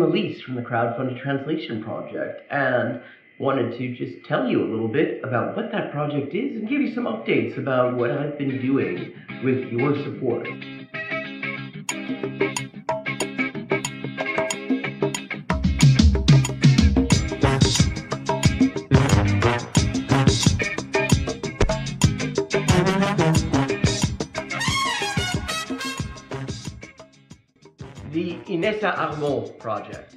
Elise from the Crowdfunded Translation Project, and wanted to just tell you a little bit about what that project is and give you some updates about what I've been doing with your support. The Inessa Armand project.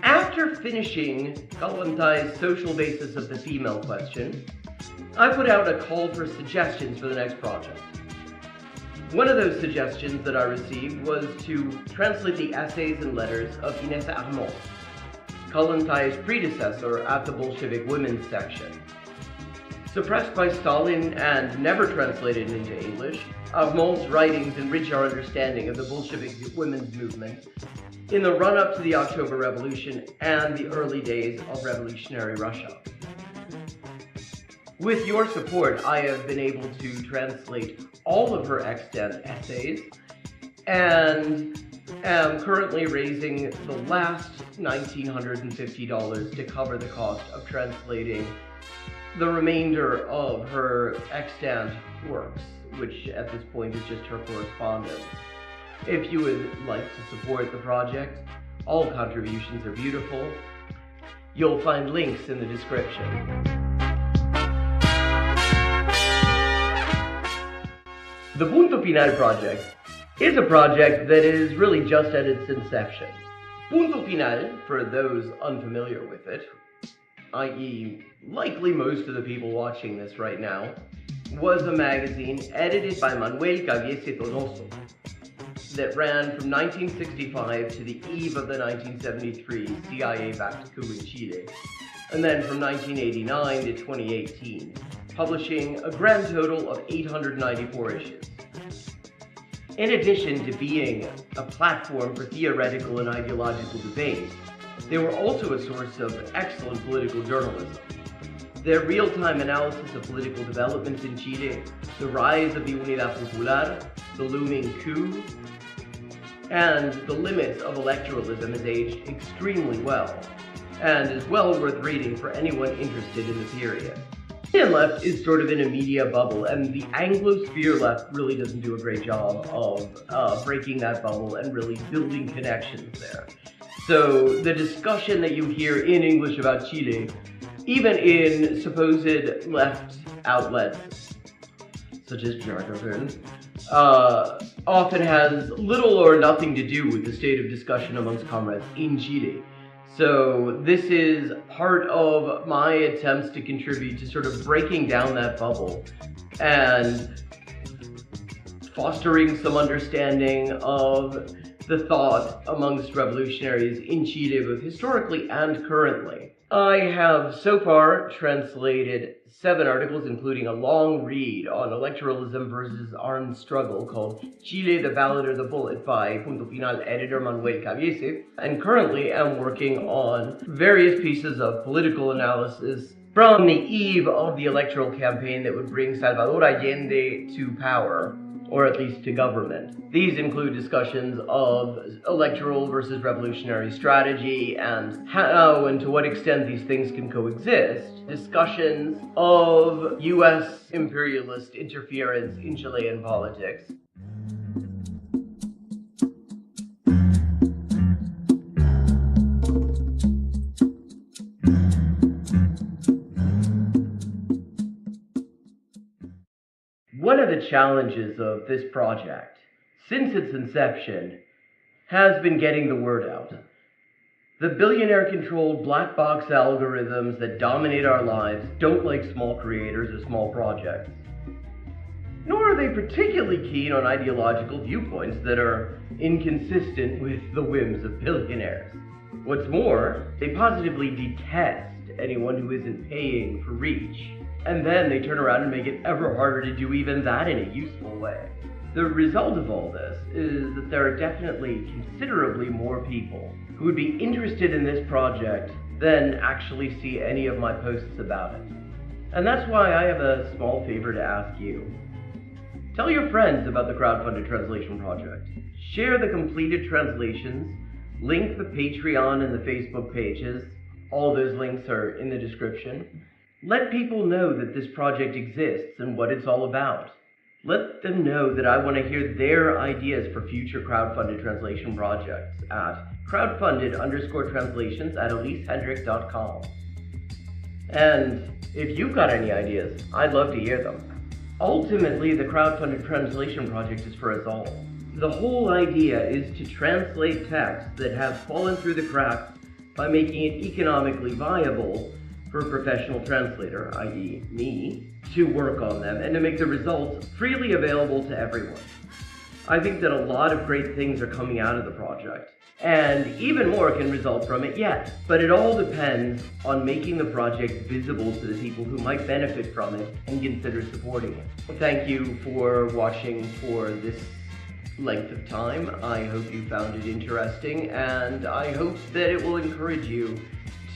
After finishing Kalantai's social basis of the female question, I put out a call for suggestions for the next project. One of those suggestions that I received was to translate the essays and letters of Inessa Armand, Kalantai's predecessor at the Bolshevik women's section. Suppressed by Stalin and never translated into English, Armand's writings enrich our understanding of the Bolshevik women's movement in the run-up to the October Revolution and the early days of revolutionary Russia. With your support, I have been able to translate all of her extant essays and am currently raising the last $1,950 to cover the cost of translating the remainder of her extant works, which at this point is just her correspondence. If you would like to support the project, all contributions are beautiful. You'll find links in the description. The Punto Final project is a project that is really just at its inception. Punto Final, for those unfamiliar with it, i.e. likely most of the people watching this right now, was a magazine edited by Manuel Caviese Donoso that ran from 1965 to the eve of the 1973 CIA-backed coup in Chile, and then from 1989 to 2018, publishing a grand total of 894 issues. In addition to being a platform for theoretical and ideological debate, they were also a source of excellent political journalism. Their real-time analysis of political developments in Chile, the rise of the Unidad Popular, the looming coup, and the limits of electoralism has aged extremely well, and is well worth reading for anyone interested in the period. The Indian left is sort of in a media bubble, and the Anglosphere left really doesn't do a great job of breaking that bubble and really building connections there. So the discussion that you hear in English about Chile, even in supposed left outlets, such as Jacobin, often has little or nothing to do with the state of discussion amongst comrades in Chile. So this is part of my attempts to contribute to sort of breaking down that bubble and fostering some understanding of the thought amongst revolutionaries in Chile, both historically and currently. I have so far translated 7 articles, including a long read on electoralism versus armed struggle called Chile, the Ballot or the Bullet by Punto Final editor Manuel Caviese, and currently am working on various pieces of political analysis from the eve of the electoral campaign that would bring Salvador Allende to power, or at least to government. These include discussions of electoral versus revolutionary strategy and how and to what extent these things can coexist, discussions of US imperialist interference in Chilean politics, One of the challenges of this project, since its inception, has been getting the word out. The billionaire-controlled black box algorithms that dominate our lives don't like small creators or small projects. Nor are they particularly keen on ideological viewpoints that are inconsistent with the whims of billionaires. What's more, they positively detest anyone who isn't paying for reach. And then they turn around and make it ever harder to do even that in a useful way. The result of all this is that there are definitely considerably more people who would be interested in this project than actually see any of my posts about it. And that's why I have a small favor to ask you. Tell your friends about the Crowdfunded Translation Project. Share the completed translations Link the Patreon and the Facebook pages. All those links are in the description. Let people know that this project exists and what it's all about. Let them know that I want to hear their ideas for future crowdfunded translation projects at crowdfunded_translations@elisehendrick.com. And if you've got any ideas, I'd love to hear them. Ultimately, the crowdfunded translation project is for us all. The whole idea is to translate texts that have fallen through the cracks by making it economically viable for a professional translator, i.e. me, to work on them and to make the results freely available to everyone. I think that a lot of great things are coming out of the project, and even more can result from it yet. But it all depends on making the project visible to the people who might benefit from it and consider supporting it. Thank you for watching for this length of time. I hope you found it interesting, and I hope that it will encourage you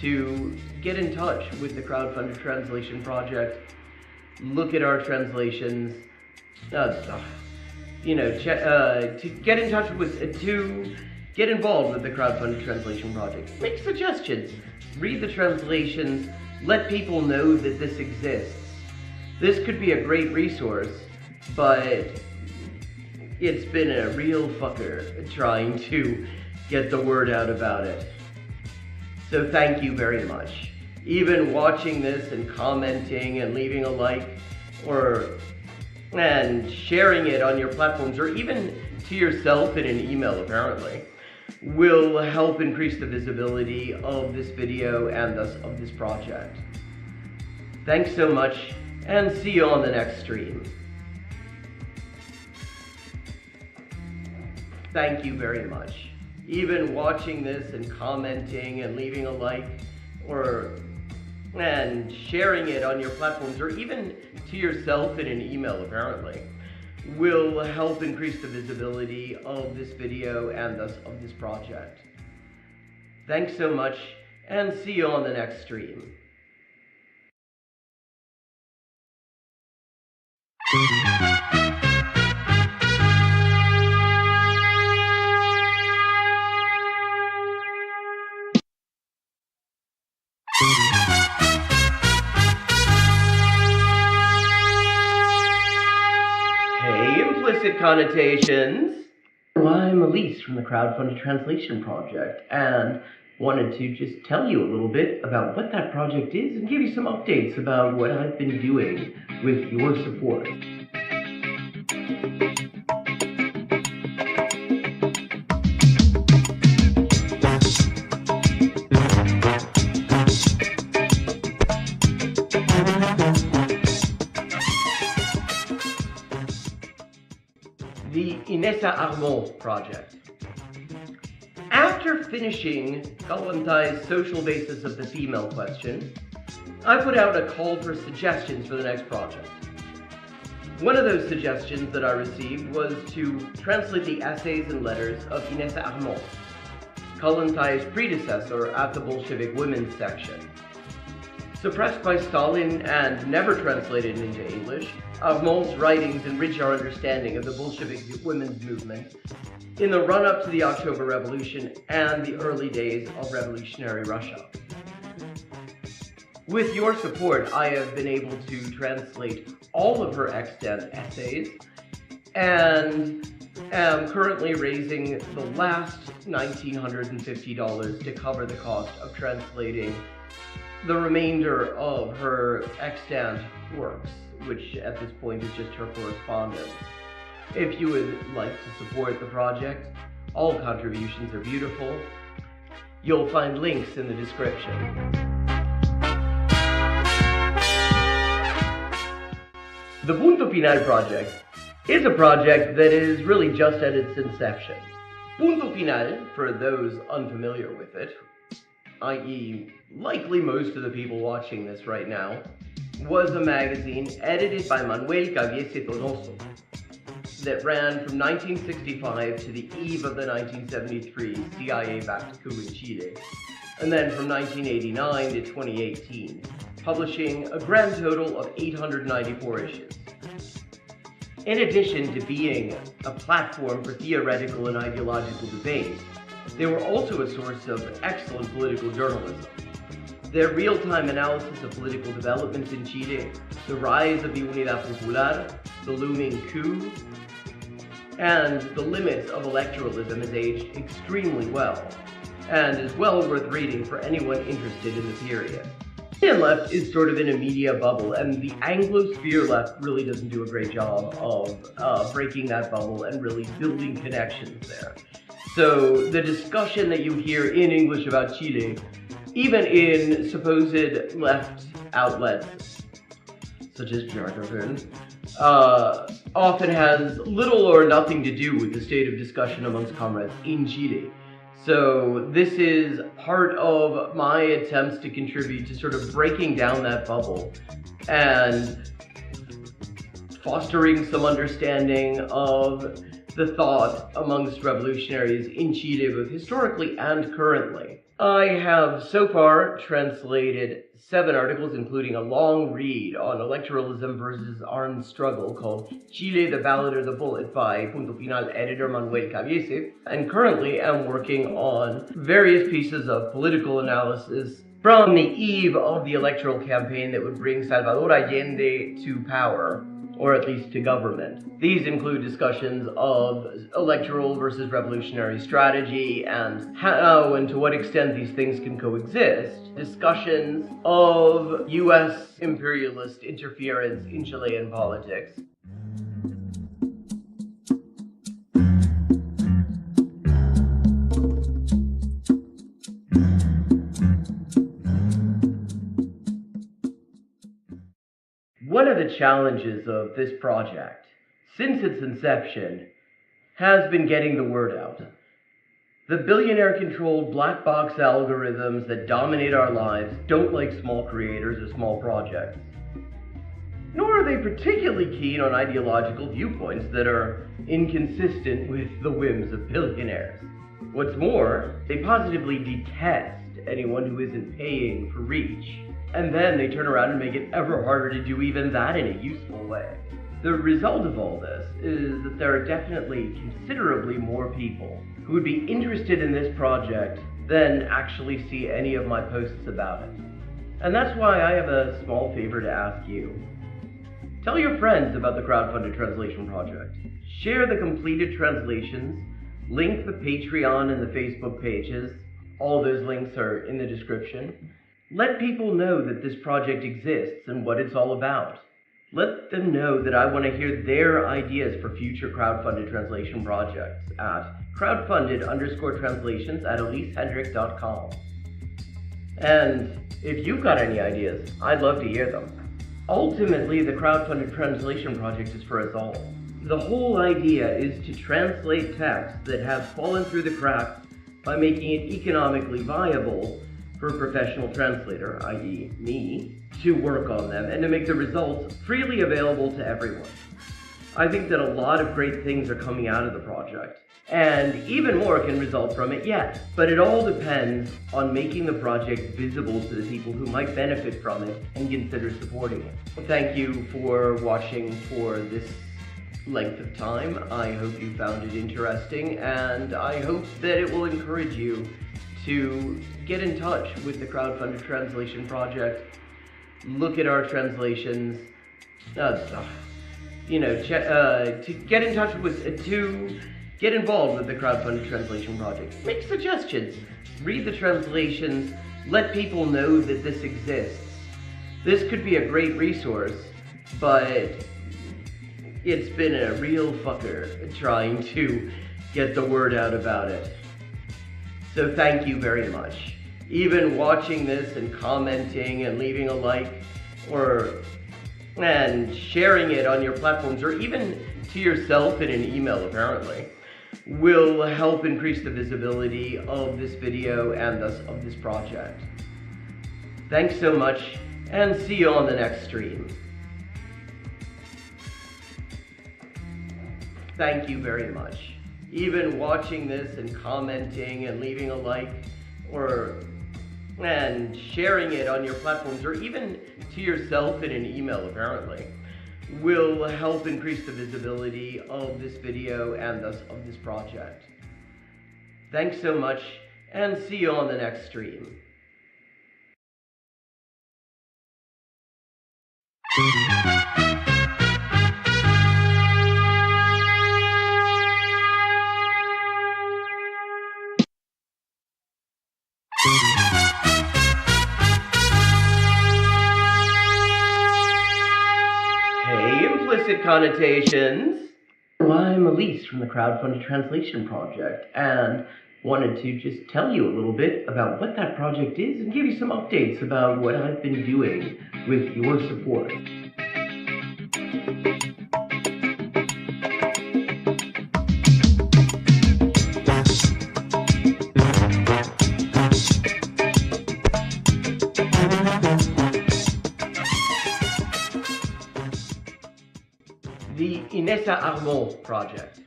to get in touch with the crowdfunded translation project, look at our translations, to get in touch with, to get involved with the crowdfunded translation project. Make suggestions, read the translations, let people know that this exists. This could be a great resource, but it's been a real fucker trying to get the word out about it. So thank you very much. Even watching this and commenting and leaving a like and sharing it on your platforms, or even to yourself in an email apparently, will help increase the visibility of this video and thus of this project. Thanks so much, and see you on the next stream. Thank you very much. Even watching this and commenting and leaving a like and sharing it on your platforms, or even to yourself in an email apparently, will help increase the visibility of this video and thus of this project. Thanks so much, and see you on the next stream. Hey, implicit connotations. I'm Elise from the Crowdfunded Translation Project, and wanted to just tell you a little bit about what that project is and give you some updates about what I've been doing with your support. The Inessa Armand project. After finishing Kalantai's social basis of the female question, I put out a call for suggestions for the next project. One of those suggestions that I received was to translate the essays and letters of Inessa Armand, Kalantai's predecessor at the Bolshevik women's section. Suppressed by Stalin and never translated into English, Armand's writings enrich our understanding of the Bolshevik women's movement in the run-up to the October Revolution and the early days of revolutionary Russia. With your support, I have been able to translate all of her extant essays and am currently raising the last $1,950 to cover the cost of translating the remainder of her extant works, which at this point is just her correspondence. If you would like to support the project, all contributions are beautiful. You'll find links in the description. The Punto Final project is a project that is really just at its inception. Punto Final, for those unfamiliar with it, i.e. likely most of the people watching this right now, was a magazine edited by Manuel Caviese Donoso that ran from 1965 to the eve of the 1973 CIA-backed coup in Chile, and then from 1989 to 2018, publishing a grand total of 894 issues. In addition to being a platform for theoretical and ideological debate, They were also a source of excellent political journalism. Their real-time analysis of political developments in Chile, the rise of the Unidad Popular, the looming coup, and the limits of electoralism has aged extremely well, and is well worth reading for anyone interested in the period. The Chilean left is sort of in a media bubble, and the Anglosphere left really doesn't do a great job of breaking that bubble and really building connections there. So the discussion that you hear in English about Chile, even in supposed left outlets, such as Jacobin, often has little or nothing to do with the state of discussion amongst comrades in Chile. So this is part of my attempts to contribute to sort of breaking down that bubble and fostering some understanding of the thought amongst revolutionaries in Chile, both historically and currently. I have so far translated 7 articles, including a long read on electoralism versus armed struggle called Chile, the Ballot or the Bullet by Punto Final editor Manuel Cabiese, and currently am working on various pieces of political analysis from the eve of the electoral campaign that would bring Salvador Allende to power, or at least to government. These include discussions of electoral versus revolutionary strategy and how and to what extent these things can coexist, discussions of US imperialist interference in Chilean politics, One of the challenges of this project, since its inception, has been getting the word out. The billionaire-controlled black box algorithms that dominate our lives don't like small creators or small projects. Nor are they particularly keen on ideological viewpoints that are inconsistent with the whims of billionaires. What's more, they positively detest anyone who isn't paying for reach. And then they turn around and make it ever harder to do even that in a useful way. The result of all this is that there are definitely considerably more people who would be interested in this project than actually see any of my posts about it. And that's why I have a small favor to ask you. Tell your friends about the crowdfunded translation project. Share the completed translations, link the Patreon and the Facebook pages. All those links are in the description. Let people know that this project exists and what it's all about. Let them know that I want to hear their ideas for future crowdfunded translation projects at crowdfunded_translations@elisehendrick.com. And if you've got any ideas, I'd love to hear them. Ultimately, the crowdfunded translation project is for us all. The whole idea is to translate texts that have fallen through the cracks by making it economically viable for a professional translator, i.e. me, to work on them and to make the results freely available to everyone. I think that a lot of great things are coming out of the project, and even more can result from it yet. But it all depends on making the project visible to the people who might benefit from it and consider supporting it. Thank you for watching for this length of time. I hope you found it interesting, and I hope that it will encourage you to get in touch with the crowdfunded translation project, look at our translations, to get in touch with, to get involved with the crowdfunded translation project. Make suggestions, read the translations, let people know that this exists. This could be a great resource, but it's been a real fucker trying to get the word out about it. So thank you very much. Even watching this and commenting and leaving a like and sharing it on your platforms, or even to yourself in an email apparently, will help increase the visibility of this video and thus of this project. Thanks so much, and see you on the next stream. Thank you very much. Even watching this and commenting and leaving a like and sharing it on your platforms, or even to yourself in an email apparently, will help increase the visibility of this video and thus of this project. Thanks so much, and see you on the next stream. Hey, implicit connotations. Well, I'm Elise from the Crowdfunded Translation Project, and wanted to just tell you a little bit about what that project is and give you some updates about what I've been doing with your support. The Inessa Armand project.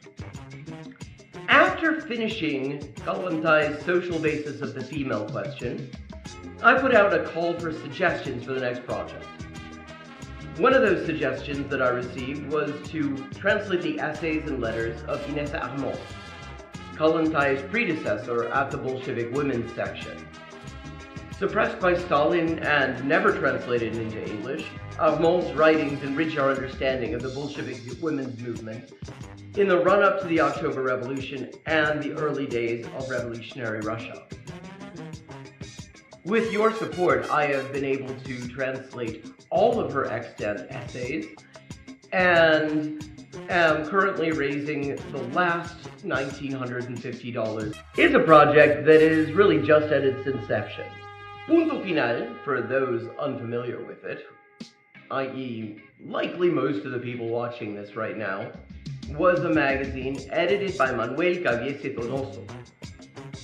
After finishing Kalantai's social basis of the female question, I put out a call for suggestions for the next project. One of those suggestions that I received was to translate the essays and letters of Inessa Armand, Kalantai's predecessor at the Bolshevik women's section. Suppressed by Stalin and never translated into English, Armand's writings enrich our understanding of the Bolshevik women's movement in the run-up to the October Revolution and the early days of revolutionary Russia. With your support, I have been able to translate all of her extant essays and am currently raising the last $1,950. It's a project that is really just at its inception. Punto Final, for those unfamiliar with it, i.e. likely most of the people watching this right now, was a magazine edited by Manuel Caviese Donoso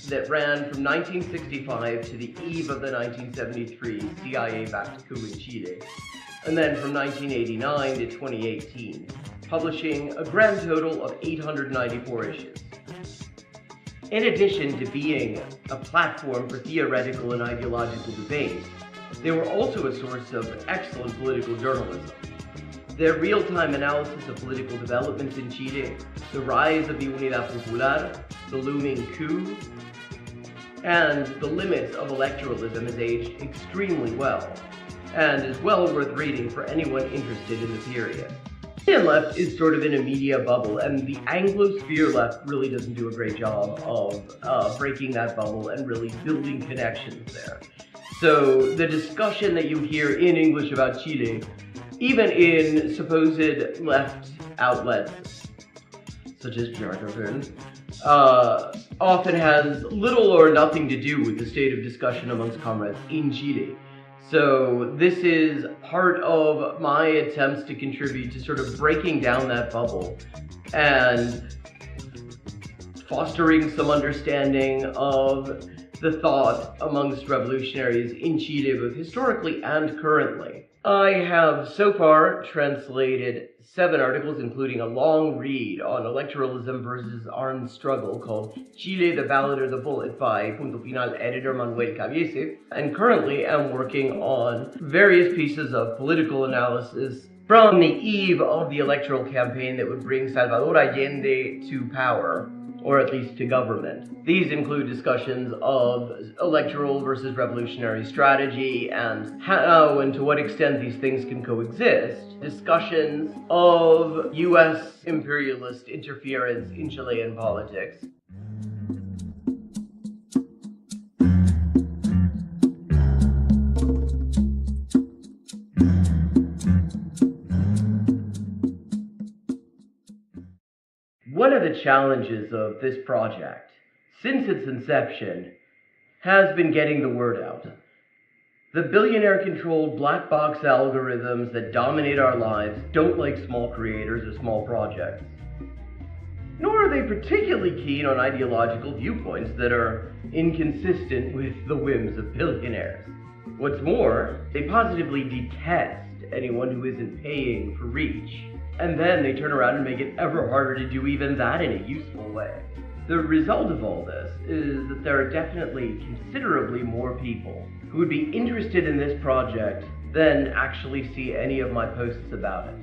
that ran from 1965 to the eve of the 1973 CIA-backed coup in Chile, and then from 1989 to 2018, publishing a grand total of 894 issues. In addition to being a platform for theoretical and ideological debate, they were also a source of excellent political journalism. Their real-time analysis of political developments in Chile, the rise of the Unidad Popular, the looming coup, and the limits of electoralism has aged extremely well, and is well worth reading for anyone interested in the period. The Indian left is sort of in a media bubble, and the Anglosphere left really doesn't do a great job of breaking that bubble and really building connections there. So the discussion that you hear in English about Chile, even in supposed left outlets, such as Jargon, often has little or nothing to do with the state of discussion amongst comrades in Chile. So this is part of my attempts to contribute to sort of breaking down that bubble and fostering some understanding of the thought amongst revolutionaries in Chile, both historically and currently. I have so far translated 7 articles, including a long read on electoralism versus armed struggle called Chile, the Ballot or the Bullet by Punto Final editor Manuel Caviese, and currently am working on various pieces of political analysis from the eve of the electoral campaign that would bring Salvador Allende to power, or at least to government. These include discussions of electoral versus revolutionary strategy and how and to what extent these things can coexist, discussions of US imperialist interference in Chilean politics, One of the challenges of this project, since its inception, has been getting the word out. The billionaire-controlled black box algorithms that dominate our lives don't like small creators or small projects. Nor are they particularly keen on ideological viewpoints that are inconsistent with the whims of billionaires. What's more, they positively detest anyone who isn't paying for reach. And then they turn around and make it ever harder to do even that in a useful way. The result of all this is that there are definitely considerably more people who would be interested in this project than actually see any of my posts about it.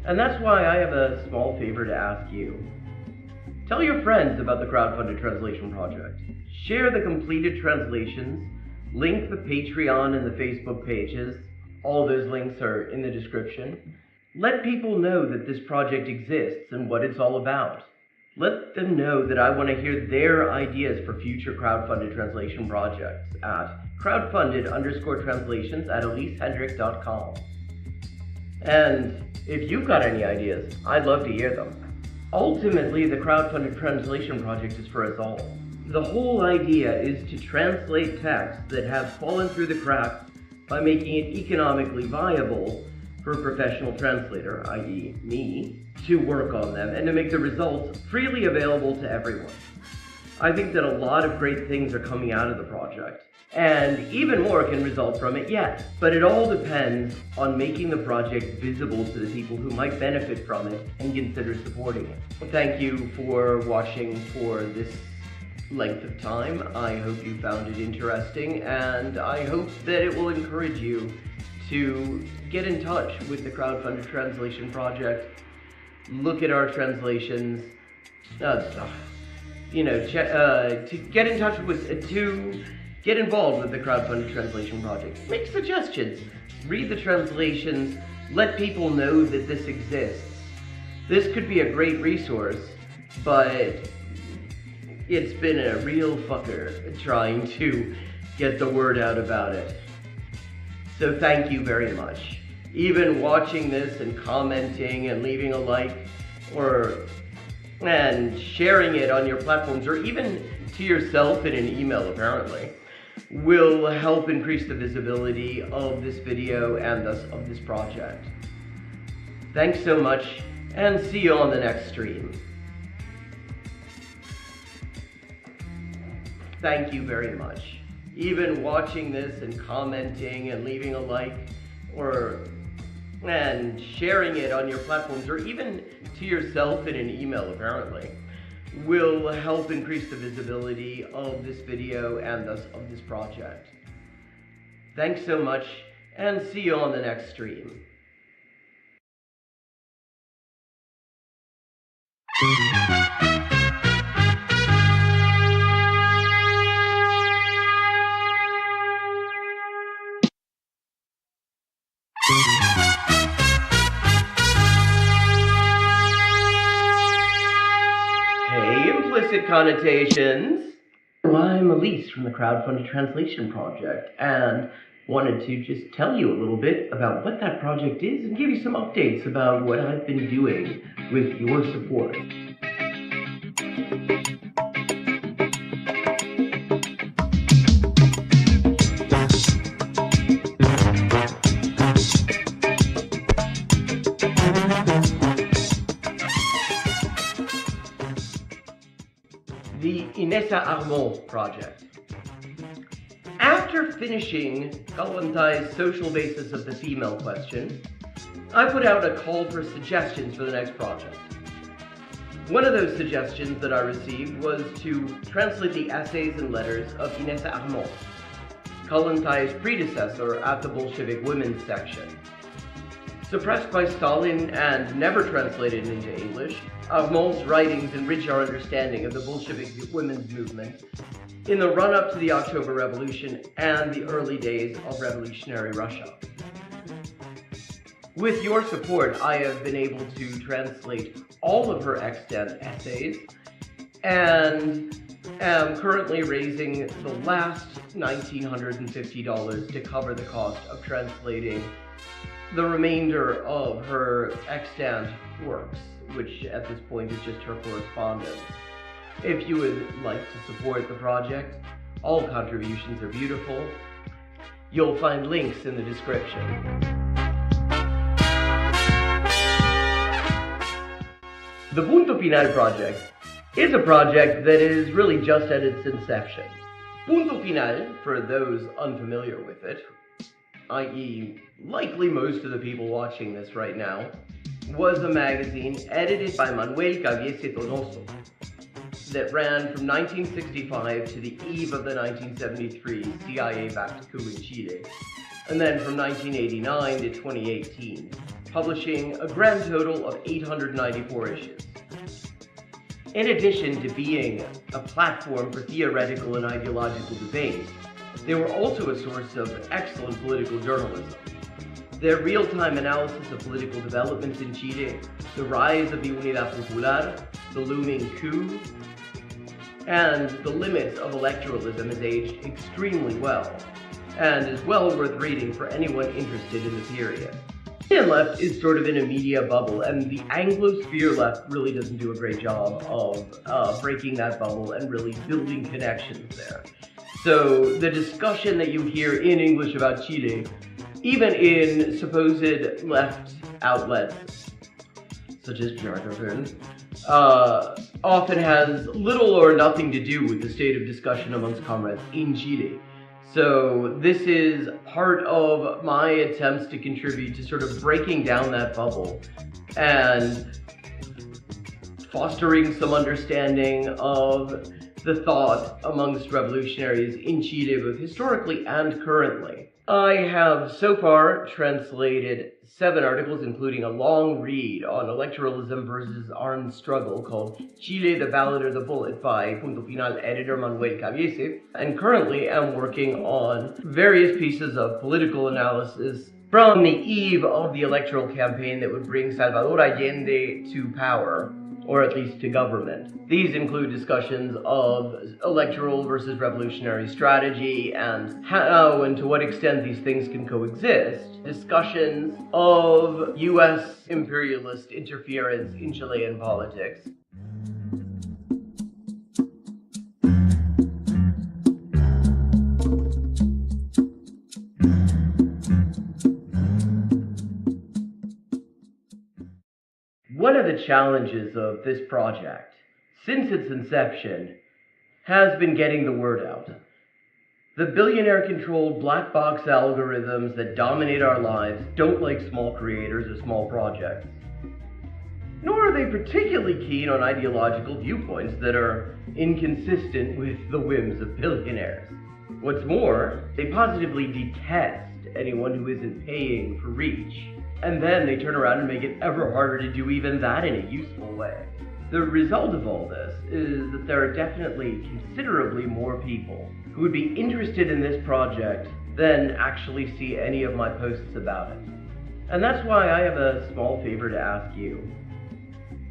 And that's why I have a small favor to ask you. Tell your friends about the crowdfunded translation project. Share the completed translations, link the Patreon and the Facebook pages. All those links are in the description. Let people know that this project exists and what it's all about. Let them know that I want to hear their ideas for future crowdfunded translation projects at crowdfunded_translations@elisehendrick.com. And if you've got any ideas, I'd love to hear them. Ultimately, the crowdfunded translation project is for us all. The whole idea is to translate texts that have fallen through the cracks by making it economically viable for a professional translator, i.e. me, to work on them and to make the results freely available to everyone. I think that a lot of great things are coming out of the project, and even more can result from it yet. But it all depends on making the project visible to the people who might benefit from it and consider supporting it. Thank you for watching for this length of time. I hope you found it interesting, and I hope that it will encourage you to get in touch with the crowdfunded translation project, look at our translations, to get in touch with, to get involved with the crowdfunded translation project. Make suggestions, read the translations, let people know that this exists. This could be a great resource, but it's been a real fucker trying to get the word out about it. So thank you very much. Even watching this and commenting and leaving a like and sharing it on your platforms, or even to yourself in an email apparently, will help increase the visibility of this video and thus of this project. Thanks so much, and see you on the next stream. Thank you very much. Even watching this and commenting and leaving a like and sharing it on your platforms, or even to yourself in an email apparently, will help increase the visibility of this video and thus of this project. Thanks so much, and see you on the next stream. Hey, implicit connotations. I'm Elise from the Crowdfunded Translation Project, and wanted to just tell you a little bit about what that project is and give you some updates about what I've been doing with your support. The Inessa Armand project. After finishing Kalantai's social basis of the female question, I put out a call for suggestions for the next project. One of those suggestions that I received was to translate the essays and letters of Inessa Armand, Kalantai's predecessor at the Bolshevik Women's section. Suppressed by Stalin and never translated into English, Armand's writings enrich our understanding of the Bolshevik women's movement in the run-up to the October Revolution and the early days of revolutionary Russia. With your support, I have been able to translate all of her extant essays and am currently raising the last $1,950 to cover the cost of translating the remainder of her extant works, which at this point is just her correspondence. If you would like to support the project, all contributions are beautiful. You'll find links in the description. The Punto Final project is a project that is really just at its inception. Punto Final, for those unfamiliar with it, i.e. likely most of the people watching this right now, was a magazine edited by Manuel Caviese Donoso that ran from 1965 to the eve of the 1973 CIA-backed coup in Chile, and then from 1989 to 2018, publishing a grand total of 894 issues. In addition to being a platform for theoretical and ideological debate, they were also a source of excellent political journalism. Their real-time analysis of political developments in Chile, the rise of the Unidad Popular, the looming coup, and the limits of electoralism has aged extremely well, and is well worth reading for anyone interested in the period. The Chilean left is sort of in a media bubble, and the Anglosphere left really doesn't do a great job of breaking that bubble and really building connections there. So the discussion that you hear in English about Chile, even in supposed left outlets, such as Jargon, often has little or nothing to do with the state of discussion amongst comrades in Chile. So this is part of my attempts to contribute to sort of breaking down that bubble and fostering some understanding of the thought amongst revolutionaries in Chile, both historically and currently. I have so far translated 7 articles, including a long read on electoralism versus armed struggle called Chile, the Ballot or the Bullet by Punto Final editor Manuel Cabiese, and currently am working on various pieces of political analysis from the eve of the electoral campaign that would bring Salvador Allende to power, or at least to government. These include discussions of electoral versus revolutionary strategy and how and to what extent these things can coexist, discussions of US imperialist interference in Chilean politics, One of the challenges of this project, since its inception, has been getting the word out. The billionaire-controlled black box algorithms that dominate our lives don't like small creators or small projects. Nor are they particularly keen on ideological viewpoints that are inconsistent with the whims of billionaires. What's more, they positively detest anyone who isn't paying for reach. And then they turn around and make it ever harder to do even that in a useful way. The result of all this is that there are definitely considerably more people who would be interested in this project than actually see any of my posts about it. And that's why I have a small favor to ask you.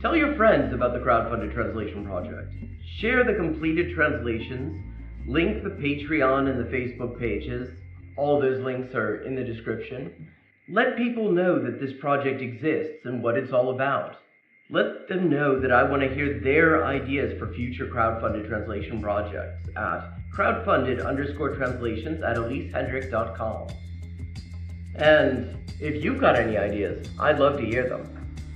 Tell your friends about the crowdfunded translation project. Share the completed translations, link the Patreon and the Facebook pages. All those links are in the description. Let people know that this project exists and what it's all about. Let them know that I want to hear their ideas for future crowdfunded translation projects at crowdfunded_translations@elisehendrick.com. And if you've got any ideas, I'd love to hear them.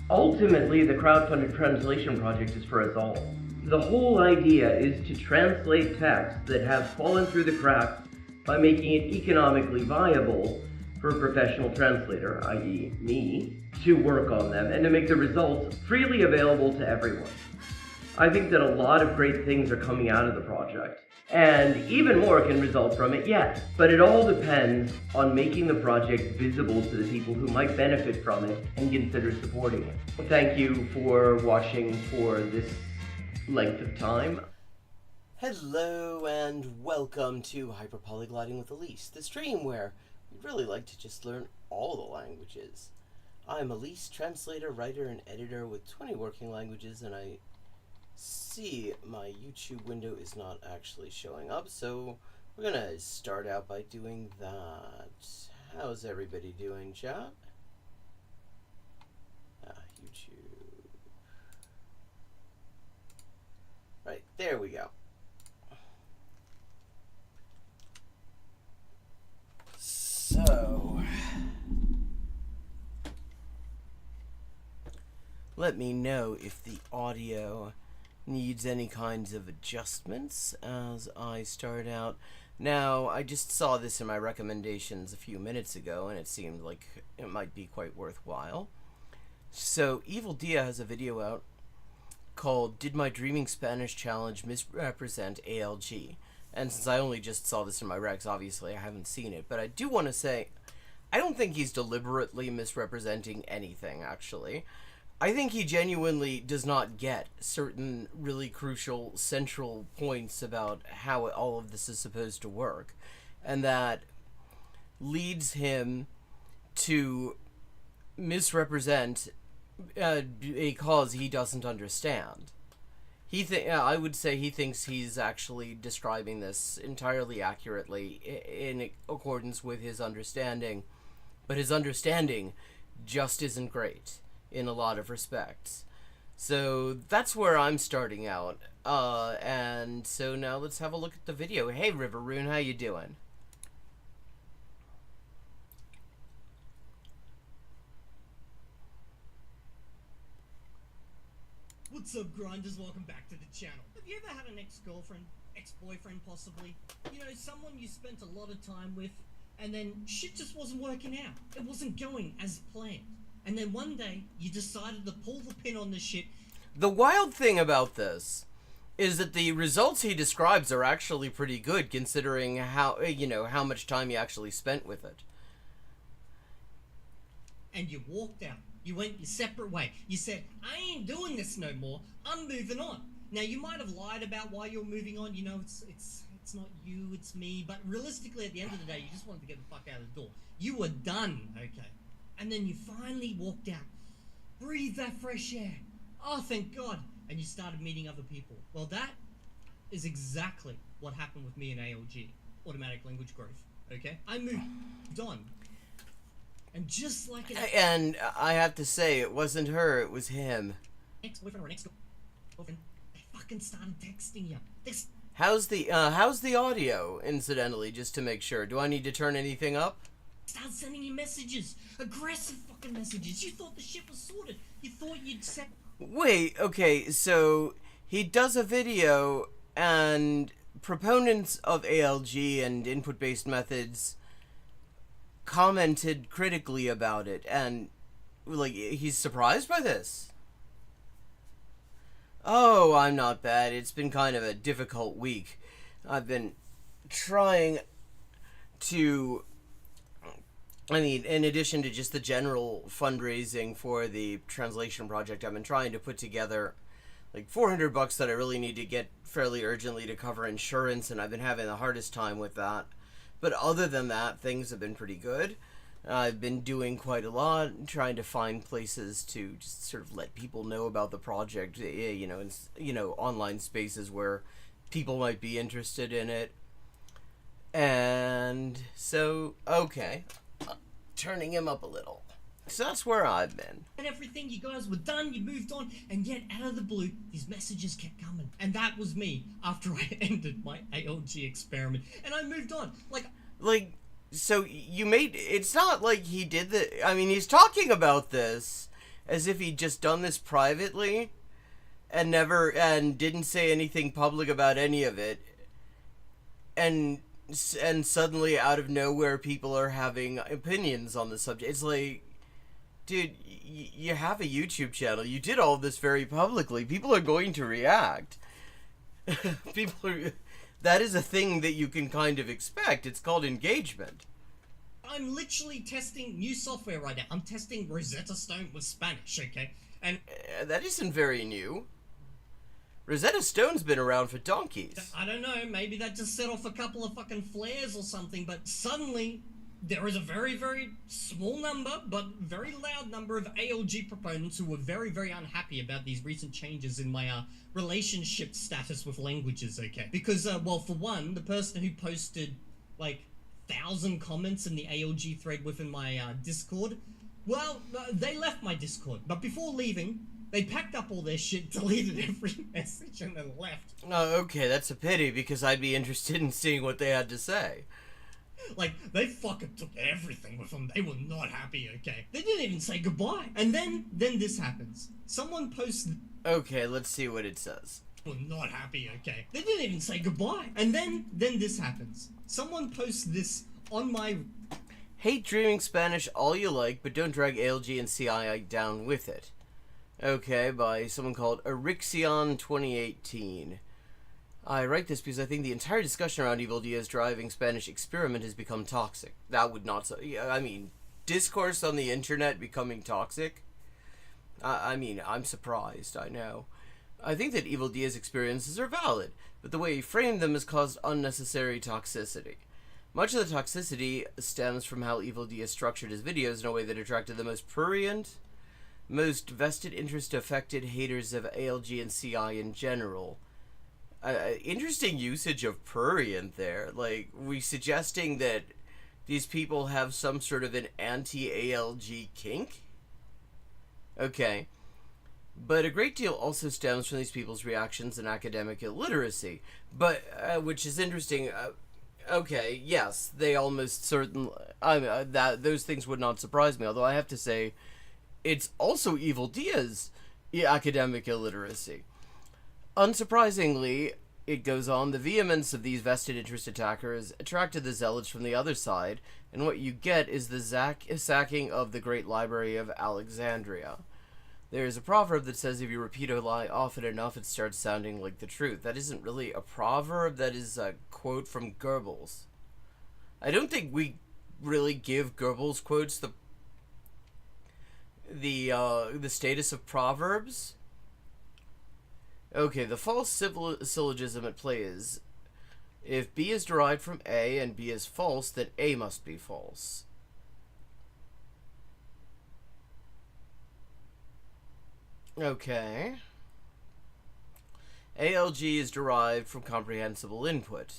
Ultimately, the crowdfunded translation project is for us all. The whole idea is to translate texts that have fallen through the cracks by making it economically viable for a professional translator, i.e. me, to work on them and to make the results freely available to everyone. I think that a lot of great things are coming out of the project, and even more can result from it yet. But it all depends on making the project visible to the people who might benefit from it and consider supporting it. Thank you for watching for this length of time. Hello and welcome to Hyperpolyglotting with Elise, the stream where we'd really like to just learn all the languages. I'm Elise, translator, writer, and editor with 20 working languages, and I see my YouTube window is not actually showing up, so we're gonna start out by doing that. How's everybody doing, chat? YouTube. Right, there we go. So, let me know if the audio needs any kinds of adjustments as I start out. Now, I just saw this in my recommendations a few minutes ago, and it seemed like it might be quite worthwhile. So, Evil Dia has a video out called Did My Dreaming Spanish Challenge Misrepresent ALG? And since I only just saw this in my recs, obviously I haven't seen it, but I do want to say, I don't think he's deliberately misrepresenting anything, actually. I think he genuinely does not get certain really crucial central points about how all of this is supposed to work, and that leads him to misrepresent a cause he doesn't understand. I would say he thinks he's actually describing this entirely accurately in accordance with his understanding, but his understanding just isn't great in a lot of respects. So that's where I'm starting out. And so now let's have a look at the video. Hey, Riveroon, how you doing? What's up, grinders? Welcome back to the channel. Have you ever had an ex-girlfriend, ex-boyfriend possibly? You know, someone you spent a lot of time with, and then shit just wasn't working out. It wasn't going as planned. And then one day, you decided to pull the pin on the shit. The wild thing about this is that the results he describes are actually pretty good, considering how much time he actually spent with it. And you walked out. You went your separate way. You said, I ain't doing this no more. I'm moving on. Now, you might have lied about why you're moving on. You know, it's not you, it's me. But realistically, at the end of the day, you just wanted to get the fuck out of the door. You were done, okay? And then you finally walked out. Breathe that fresh air. Oh, thank God. And you started meeting other people. Well, that is exactly what happened with me in ALG, Automatic Language Growth, okay? I moved on. And just like and I have to say, it wasn't her, it was him. Ex-boyfriend or an ex-girlfriend, they fucking started texting you. How's the audio, incidentally, just to make sure? Do I need to turn anything up? Start sending you messages. Aggressive fucking messages. You thought the shit was sorted. You thought you'd set... Wait, okay, so he does a video, and proponents of ALG and input-based methods commented critically about it, and like he's surprised by this. Oh, I'm not bad. It's been kind of a difficult week. I've been trying to, in addition to just the general fundraising for the translation project, I've been trying to put together like $400 that I really need to get fairly urgently to cover insurance, and I've been having the hardest time with that. But other than that, things have been pretty good. I've been doing quite a lot, trying to find places to just sort of let people know about the project, online spaces where people might be interested in it. And so, okay, turning him up a little. So that's where I've been. And everything, you guys were done, you moved on, and yet out of the blue, these messages kept coming. And that was me after I ended my ALG experiment. And I moved on. So you made, it's not like he did the, I mean, he's talking about this as if he'd just done this privately and didn't say anything public about any of it. And suddenly out of nowhere, people are having opinions on the subject. It's like, dude, you have a YouTube channel. You did all this very publicly. People are going to react. That is a thing that you can kind of expect. It's called engagement. I'm literally testing new software right now. I'm testing Rosetta Stone with Spanish, okay? And that isn't very new. Rosetta Stone's been around for donkeys. I don't know, maybe that just set off a couple of fucking flares or something, but suddenly there is a very, very small number, but very loud number of ALG proponents who were very, very unhappy about these recent changes in my relationship status with languages, okay? Because, well, for one, the person who posted, like, 1,000 comments in the ALG thread within my Discord, well, they left my Discord, but before leaving, they packed up all their shit, deleted every message, and then left. Oh, okay, that's a pity, because I'd be interested in seeing what they had to say. Like, they fucking took everything with them. They were not happy, okay? They didn't even say goodbye. And then this happens. Someone posts... Okay, let's see what it says. Were not happy, okay? They didn't even say goodbye. And then this happens. Someone posts this on my... Hate dreaming Spanish all you like, but don't drag ALG and CI down with it. Okay, by someone called Erixion 2018. I write this because I think the entire discussion around Evil Dia's driving Spanish experiment has become toxic. That would not... I mean, discourse on the internet becoming toxic? I mean, I'm surprised, I know. I think that Evil Dia's experiences are valid, but the way he framed them has caused unnecessary toxicity. Much of the toxicity stems from how Evil Dia structured his videos in a way that attracted the most prurient, most vested interest affected haters of ALG and CI in general. Interesting usage of prurient there. Like, we suggesting that these people have some sort of an anti-ALG kink? Okay. But a great deal also stems from these people's reactions and academic illiteracy. But, which is interesting. Okay, yes, they almost certainly... that those things would not surprise me. Although I have to say, it's also Evil Dia's academic illiteracy. Unsurprisingly, it goes on, the vehemence of these vested interest attackers attracted the zealots from the other side, and what you get is the sacking of the Great Library of Alexandria. There is a proverb that says if you repeat a lie often enough, it starts sounding like the truth. That isn't really a proverb, that is a quote from Goebbels. I don't think we really give Goebbels quotes the status of proverbs. Okay, the false syllogism at play is, if B is derived from A and B is false, then A must be false. Okay. ALG is derived from comprehensible input.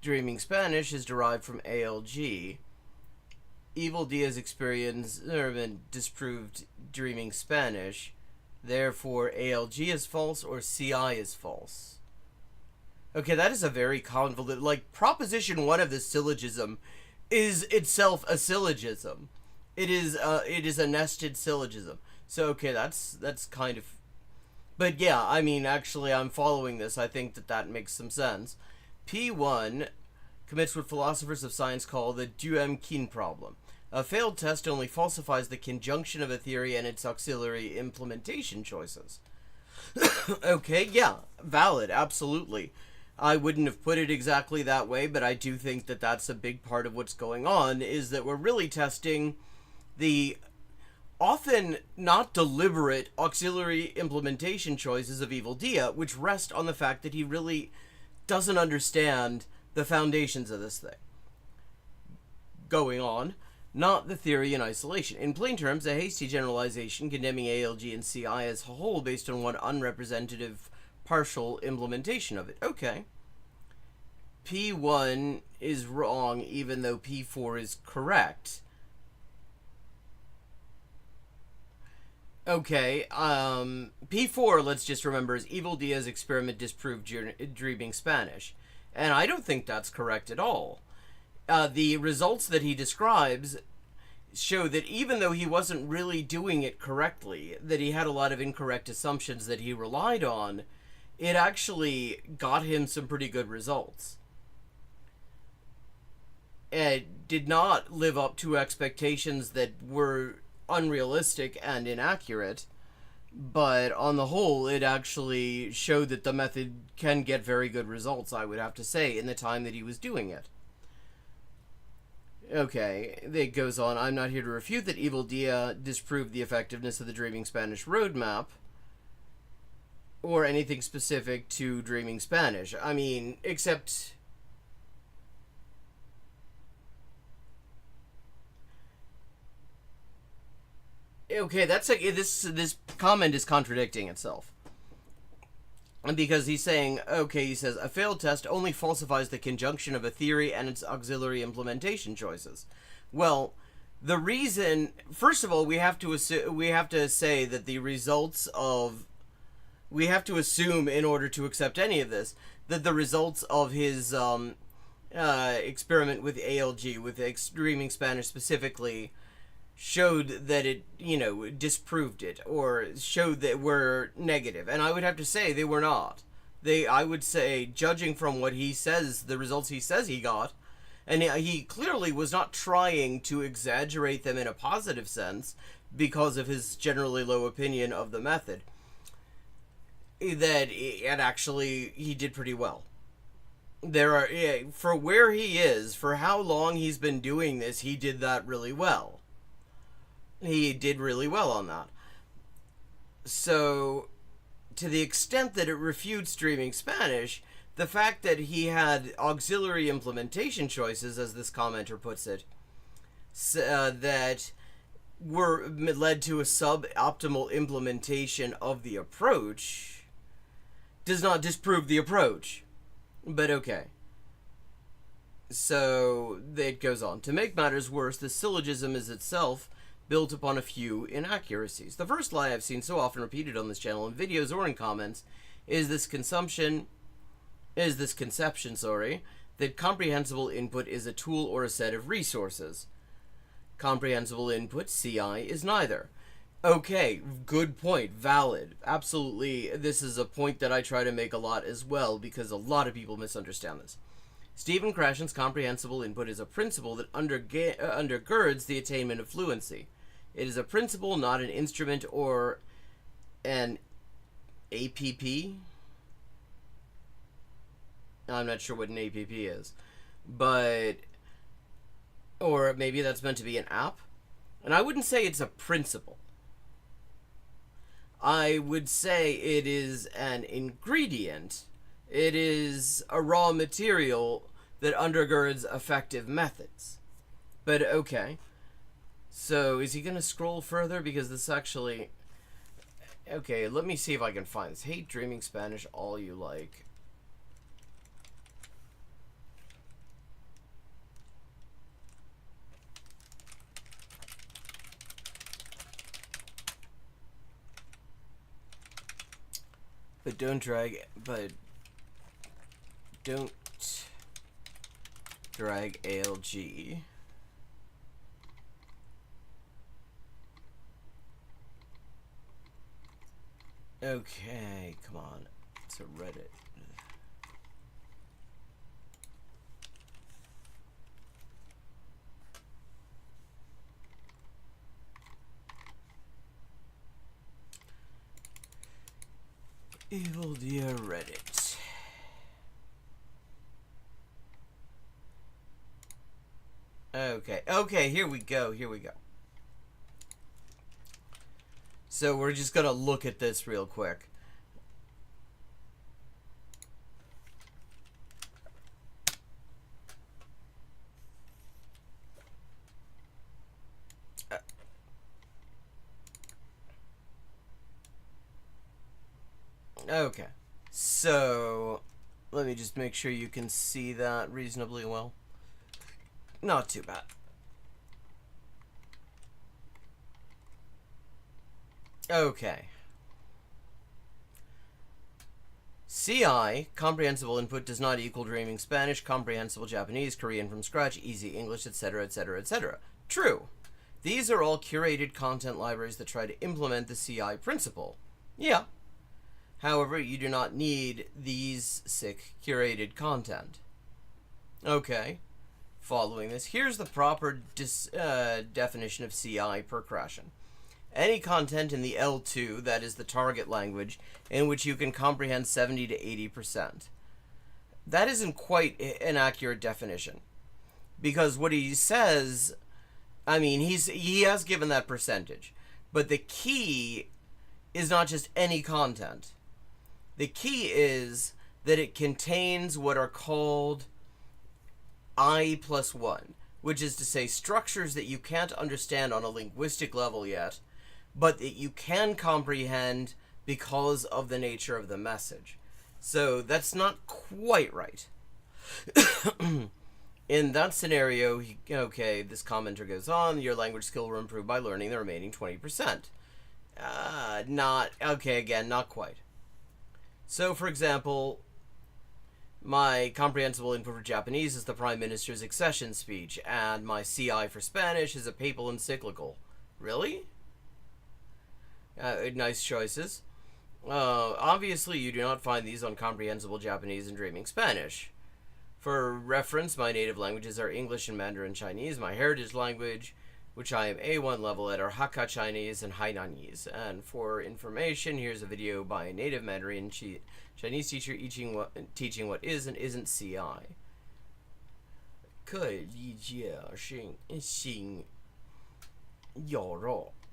Dreaming Spanish is derived from ALG. Evil Dia's experience disproved Dreaming Spanish. Therefore, ALG is false or CI is false. Okay, that is a very convoluted... Like, Proposition 1 of the syllogism is itself a syllogism. It is a nested syllogism. So, okay, that's kind of... But yeah, I mean, actually, I'm following this. I think that makes some sense. P1 commits what philosophers of science call the Dürkheim problem. A failed test only falsifies the conjunction of a theory and its auxiliary implementation choices. Okay, yeah, valid, absolutely. I wouldn't have put it exactly that way, but I do think that that's a big part of what's going on, is that we're really testing the often not deliberate auxiliary implementation choices of Evil Dia, which rest on the fact that he really doesn't understand the foundations of this thing. Going on. Not the theory in isolation. In plain terms, a hasty generalization condemning ALG and CI as a whole based on one unrepresentative partial implementation of it. Okay. P1 is wrong even though P4 is correct. Okay, P4, let's just remember, is Evil Dia's experiment disproved Dreaming Spanish. And I don't think that's correct at all. The results that he describes show that even though he wasn't really doing it correctly, that he had a lot of incorrect assumptions that he relied on, it actually got him some pretty good results. It did not live up to expectations that were unrealistic and inaccurate, but on the whole, it actually showed that the method can get very good results, I would have to say, in the time that he was doing it. Okay, it goes on. I'm not here to refute that Evil Dia disproved the effectiveness of the Dreaming Spanish roadmap or anything specific to Dreaming Spanish. I mean, except... Okay, that's like this comment is contradicting itself. Because he's saying, okay, he says, a failed test only falsifies the conjunction of a theory and its auxiliary implementation choices. Well, the reason, first of all, we have to say that the results of, we have to assume in order to accept any of this, that the results of his experiment with ALG, with Dreaming Spanish specifically, showed that it, disproved it, or showed that were negative. And I would have to say they were not. I would say, judging from what he says, the results he says he got, and he clearly was not trying to exaggerate them in a positive sense because of his generally low opinion of the method, that it actually, he did pretty well. For where he is, for how long he's been doing this, he did that really well. He did really well on that. So, to the extent that it refutes streaming Spanish, the fact that he had auxiliary implementation choices, as this commenter puts it, that were led to a suboptimal implementation of the approach does not disprove the approach. But okay. So it goes on. To make matters worse, the syllogism is itself built upon a few inaccuracies. The first lie I've seen so often repeated on this channel in videos or in comments is this conception, that comprehensible input is a tool or a set of resources. Comprehensible input, CI, is neither. Okay, good point, valid. Absolutely, this is a point that I try to make a lot as well, because a lot of people misunderstand this. Stephen Krashen's comprehensible input is a principle that undergirds the attainment of fluency. It is a principle, not an instrument or an APP. I'm not sure what an APP is, but, or maybe that's meant to be an app. And I wouldn't say it's a principle. I would say it is an ingredient. It is a raw material that undergirds effective methods. But okay. So is he going to scroll further? Because this actually... Okay, let me see if I can find this. Hate dreaming Spanish all you like. But don't drag ALG. Okay, come on. It's a Reddit. Evil dear Reddit. Okay, here we go. So we're just gonna look at this real quick. Okay, so let me just make sure you can see that reasonably well. Not too bad. Okay. CI, comprehensible input, does not equal dreaming Spanish, comprehensible Japanese, Korean from scratch, easy English, etc., etc., etc. True. These are all curated content libraries that try to implement the CI principle. Yeah. However, you do not need these sick curated content. Okay. Following this, here's the proper definition of CI per Krashen. Any content in the L2, that is the target language, in which you can comprehend 70 to 80%. That isn't quite an accurate definition. Because what he says, I mean, he has given that percentage. But the key is not just any content. The key is that it contains what are called I+1, which is to say structures that you can't understand on a linguistic level yet, but that you can comprehend because of the nature of the message. So that's not quite right. In that scenario, okay, this commenter goes on, your language skill will improve by learning the remaining 20%. Not quite. So, for example, my comprehensible input for Japanese is the Prime Minister's accession speech, and my CI for Spanish is a papal encyclical. Really? Nice choices. Obviously, you do not find these on comprehensible Japanese and dreaming Spanish. For reference, my native languages are English and Mandarin Chinese. My heritage language, which I am A1 level at, are Hakka Chinese and Hainanese. And for information, here's a video by a native Mandarin Chinese teacher teaching what is and isn't CI.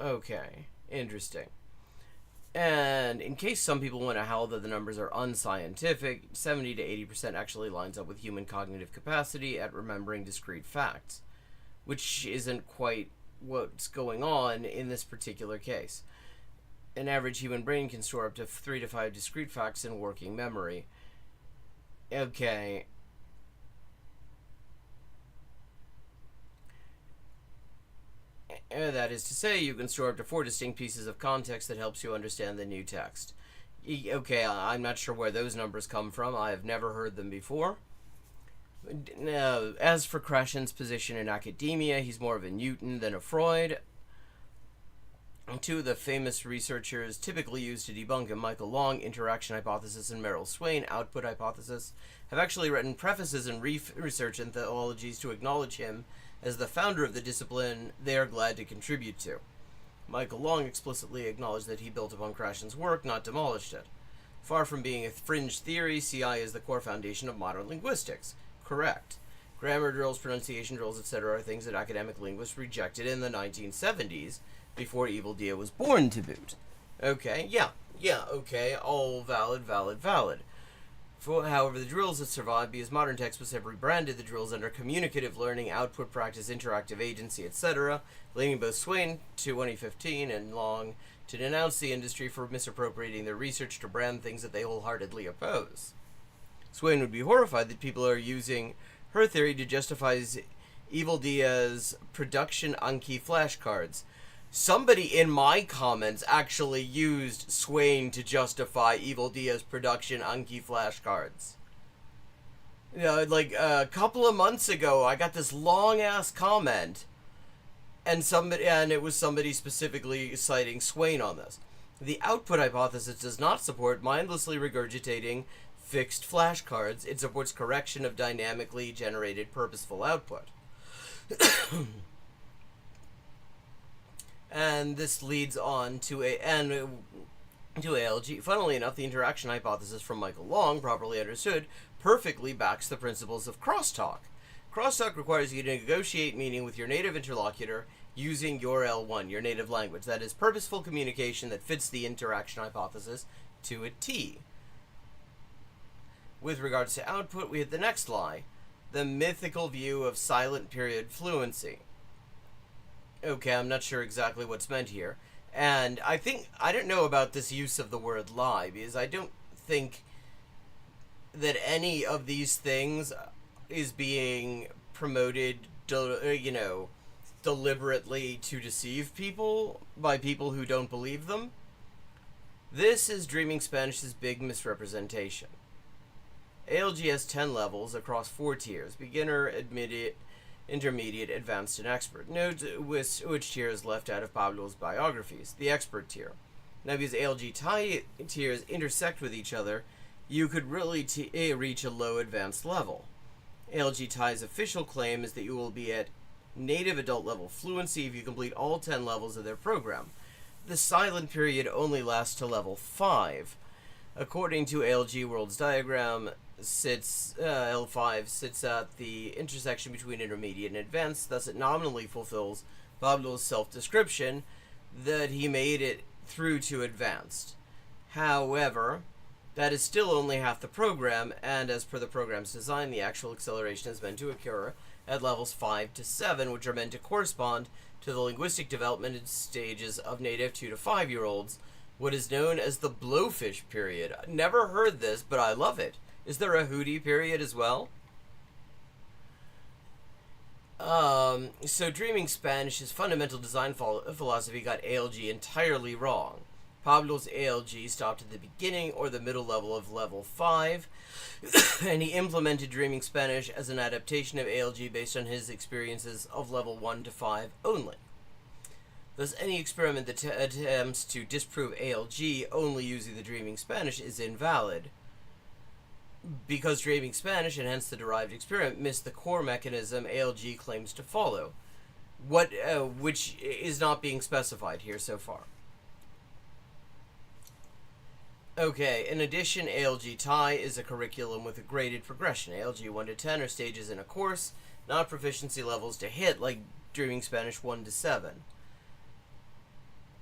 Okay, interesting. And in case some people want to howl that the numbers are unscientific, 70 to 80% actually lines up with human cognitive capacity at remembering discrete facts, which isn't quite what's going on in this particular case. An average human brain can store up to 3 to 5 discrete facts in working memory. Okay. That is to say, you can store up to 4 distinct pieces of context that helps you understand the new text. Okay, I'm not sure where those numbers come from. I have never heard them before. As for Krashen's position in academia, he's more of a Newton than a Freud. Two of the famous researchers typically used to debunk him, Michael Long, interaction hypothesis, and Merrill Swain, output hypothesis, have actually written prefaces and research anthologies to acknowledge him as the founder of the discipline they are glad to contribute to. Michael Long explicitly acknowledged that he built upon Krashen's work, not demolished it. Far from being a fringe theory, CI is the core foundation of modern linguistics. Correct. Grammar drills, pronunciation drills, etc. are things that academic linguists rejected in the 1970s, before Evil Dia was born to boot. Okay, okay, all valid. However, the drills have survived because modern textbooks have rebranded the drills under communicative learning, output practice, interactive agency, etc., leading both Swain, 2015, and Long to denounce the industry for misappropriating their research to brand things that they wholeheartedly oppose. Swain would be horrified that people are using her theory to justify Evil Dia's production Anki flashcards. Somebody in my comments actually used Swain to justify Evil Dia's production Anki flashcards. Like a couple of months ago, I got this long-ass comment, and it was somebody specifically citing Swain on this. The output hypothesis does not support mindlessly regurgitating fixed flashcards. It supports correction of dynamically generated purposeful output. And this leads on to ALG. Funnily enough, the interaction hypothesis from Michael Long, properly understood, perfectly backs the principles of crosstalk. Crosstalk requires you to negotiate meaning with your native interlocutor using your L1, your native language. That is purposeful communication that fits the interaction hypothesis to a T. With regards to output, we hit the next lie, the mythical view of silent period fluency. Okay, I'm not sure exactly what's meant here. And I don't know about this use of the word lie, because I don't think that any of these things is being promoted, deliberately to deceive people by people who don't believe them. This is Dreaming Spanish's big misrepresentation. ALG has 10 levels across 4 tiers: beginner, intermediate, advanced, and expert. Note which tier is left out of Pablo's biographies, the expert tier. Now, because ALG tiers intersect with each other, you could really reach a low advanced level. ALG Thai's official claim is that you will be at native adult level fluency if you complete all 10 levels of their program. The silent period only lasts to level 5. According to ALG World's diagram, L5 sits at the intersection between intermediate and advanced, thus it nominally fulfills Pablo's self-description that he made it through to advanced. However, that is still only half the program, and as per the program's design, the actual acceleration is meant to occur at levels 5 to 7, which are meant to correspond to the linguistic development stages of native 2 to 5-year-olds, what is known as the blowfish period. Never heard this, but I love it. Is there a hootie period as well? So Dreaming Spanish's fundamental design philosophy got ALG entirely wrong. Pablo's ALG stopped at the beginning or the middle level of level 5, and he implemented Dreaming Spanish as an adaptation of ALG based on his experiences of level 1 to 5 only. Thus, any experiment that attempts to disprove ALG only using the Dreaming Spanish is invalid, because Dreaming Spanish, and hence the derived experiment, missed the core mechanism ALG claims to follow, which is not being specified here so far. Okay, in addition, ALG Thai is a curriculum with a graded progression. ALG 1 to 10 are stages in a course, not proficiency levels to hit like Dreaming Spanish 1 to 7.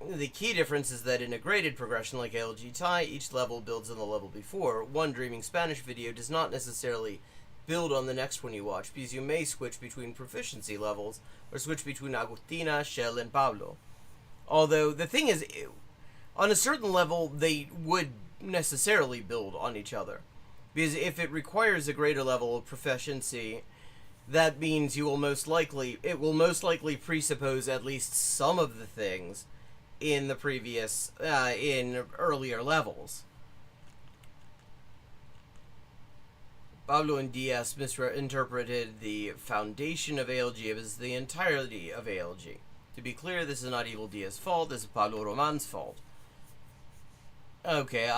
The key difference is that in a graded progression like ALG TIE, each level builds on the level before. One Dreaming Spanish video does not necessarily build on the next one you watch, because you may switch between proficiency levels, or switch between Agustina, Shell, and Pablo. Although, the thing is, on a certain level, they would necessarily build on each other. Because if it requires a greater level of proficiency, that means it will most likely presuppose at least some of the things in the previous, in earlier levels. Pablo and Diaz misinterpreted the foundation of ALG as the entirety of ALG. To be clear, this is not Evil Diaz's fault, this is Pablo Roman's fault. Okay,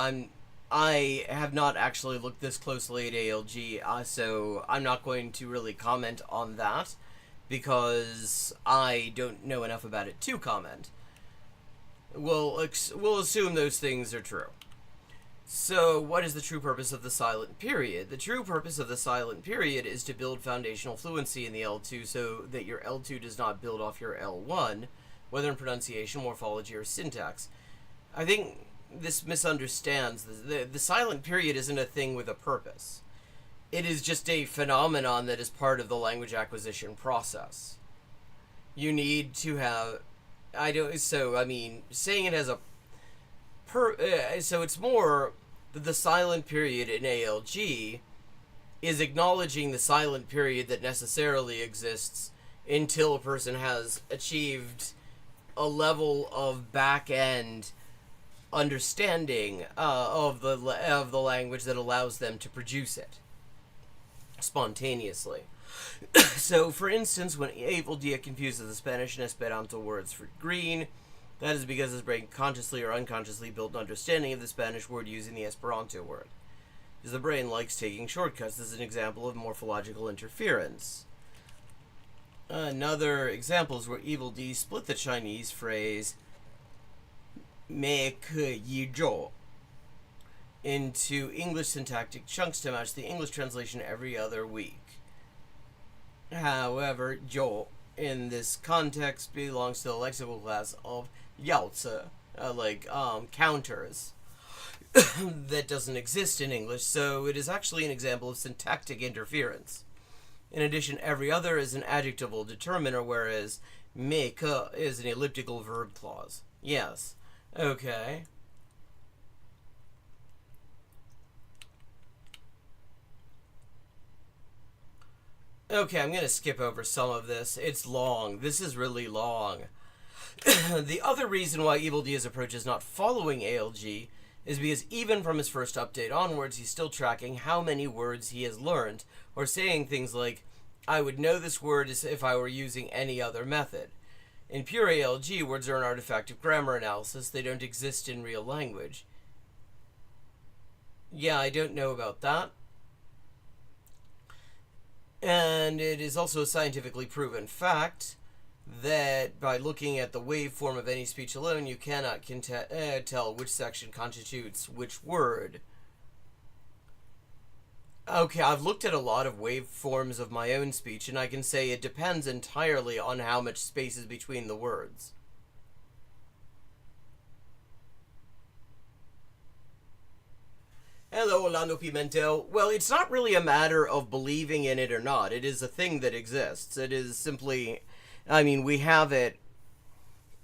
I have not actually looked this closely at ALG, so I'm not going to really comment on that, because I don't know enough about it to comment. We'll assume those things are true. So, what is the true purpose of the silent period? The true purpose of the silent period is to build foundational fluency in the L2 so that your L2 does not build off your L1, whether in pronunciation, morphology, or syntax. I think this misunderstands. The silent period isn't a thing with a purpose. It is just a phenomenon that is part of the language acquisition process. You need to have... saying it has a... so it's more that the silent period in ALG is acknowledging the silent period that necessarily exists until a person has achieved a level of back-end understanding of the language that allows them to produce it spontaneously. So, for instance, when Evil Dia confuses the Spanish and Esperanto words for green, that is because his brain consciously or unconsciously built an understanding of the Spanish word using the Esperanto word. Because the brain likes taking shortcuts. This is an example of morphological interference. Another example is where Evil D split the Chinese phrase me ke yi zhou into English syntactic chunks to match the English translation every other week. However, zhou in this context belongs to the lexical class of yaozi, counters, that doesn't exist in English, so it is actually an example of syntactic interference. In addition, every other is an adjectival determiner, whereas me ke is an elliptical verb clause. Yes. Okay. Okay, I'm going to skip over some of this. It's long. This is really long. The other reason why Evil Dia's approach is not following ALG is because even from his first update onwards, he's still tracking how many words he has learned, or saying things like, I would know this word as if I were using any other method. In pure ALG, words are an artifact of grammar analysis. They don't exist in real language. Yeah, I don't know about that. And it is also a scientifically proven fact that by looking at the waveform of any speech alone, you cannot tell which section constitutes which word. Okay, I've looked at a lot of waveforms of my own speech, and I can say it depends entirely on how much space is between the words. Hello, Orlando Pimentel. Well, it's not really a matter of believing in it or not. It is a thing that exists. It is simply... we have it...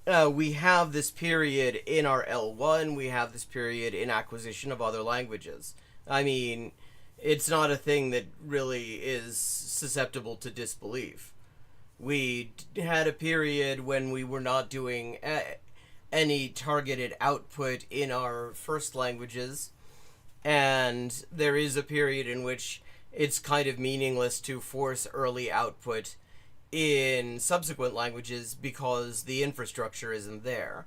we have this period in our L1. We have this period in acquisition of other languages. It's not a thing that really is susceptible to disbelief. We had a period when we were not doing any targeted output in our first languages, and there is a period in which it's kind of meaningless to force early output in subsequent languages because the infrastructure isn't there.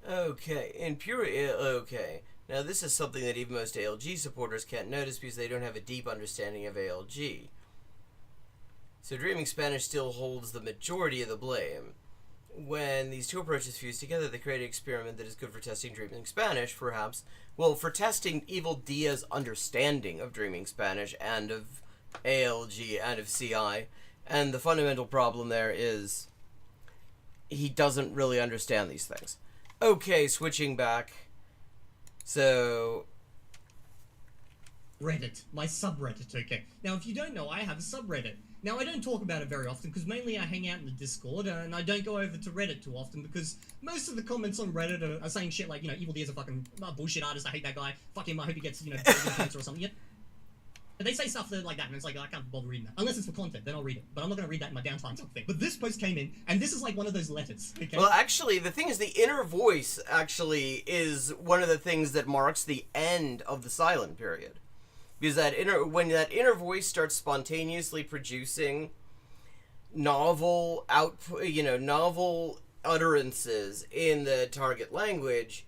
Okay, okay. Now this is something that even most ALG supporters can't notice because they don't have a deep understanding of ALG. So Dreaming Spanish still holds the majority of the blame. when these two approaches fuse together, they create an experiment that is good for testing dreaming Spanish, perhaps. Well, for testing Evil Dia's understanding of dreaming Spanish and of ALG and of CI. And the fundamental problem there is he doesn't really understand these things. Okay, switching back. So... Reddit, my subreddit, okay. Now, if you don't know, I have a subreddit. Now, I don't talk about it very often, because mainly I hang out in the Discord, and I don't go over to Reddit too often, because most of the comments on Reddit are saying shit like, you know, Evil Dia's a fucking bullshit artist, I hate that guy, fuck him, I hope he gets, you know, cancer or something. Yeah. But they say stuff like that, and it's like, I can't bother reading that. Unless it's for content, then I'll read it. But I'm not going to read that in my downtime type thing. But this post came in, and this is like one of those letters, okay? Well, actually, the thing is, the inner voice, actually, is one of the things that marks the end of the silent period. Because when that inner voice starts spontaneously producing novel utterances in the target language,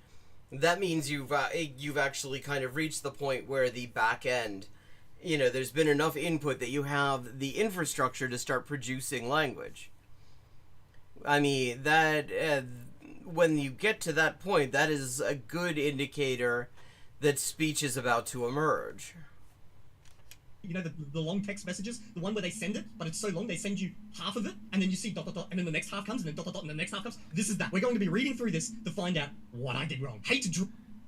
that means you've actually kind of reached the point where the back end, you know, there's been enough input that you have the infrastructure to start producing language. I mean, that when you get to that point, that is a good indicator that speech is about to emerge. You know, the long text messages, the one where they send it, but it's so long they send you half of it, and then you see ... and then the next half comes, and then ... and the next half comes. This is that. We're going to be reading through this to find out what I did wrong. Hate to draw.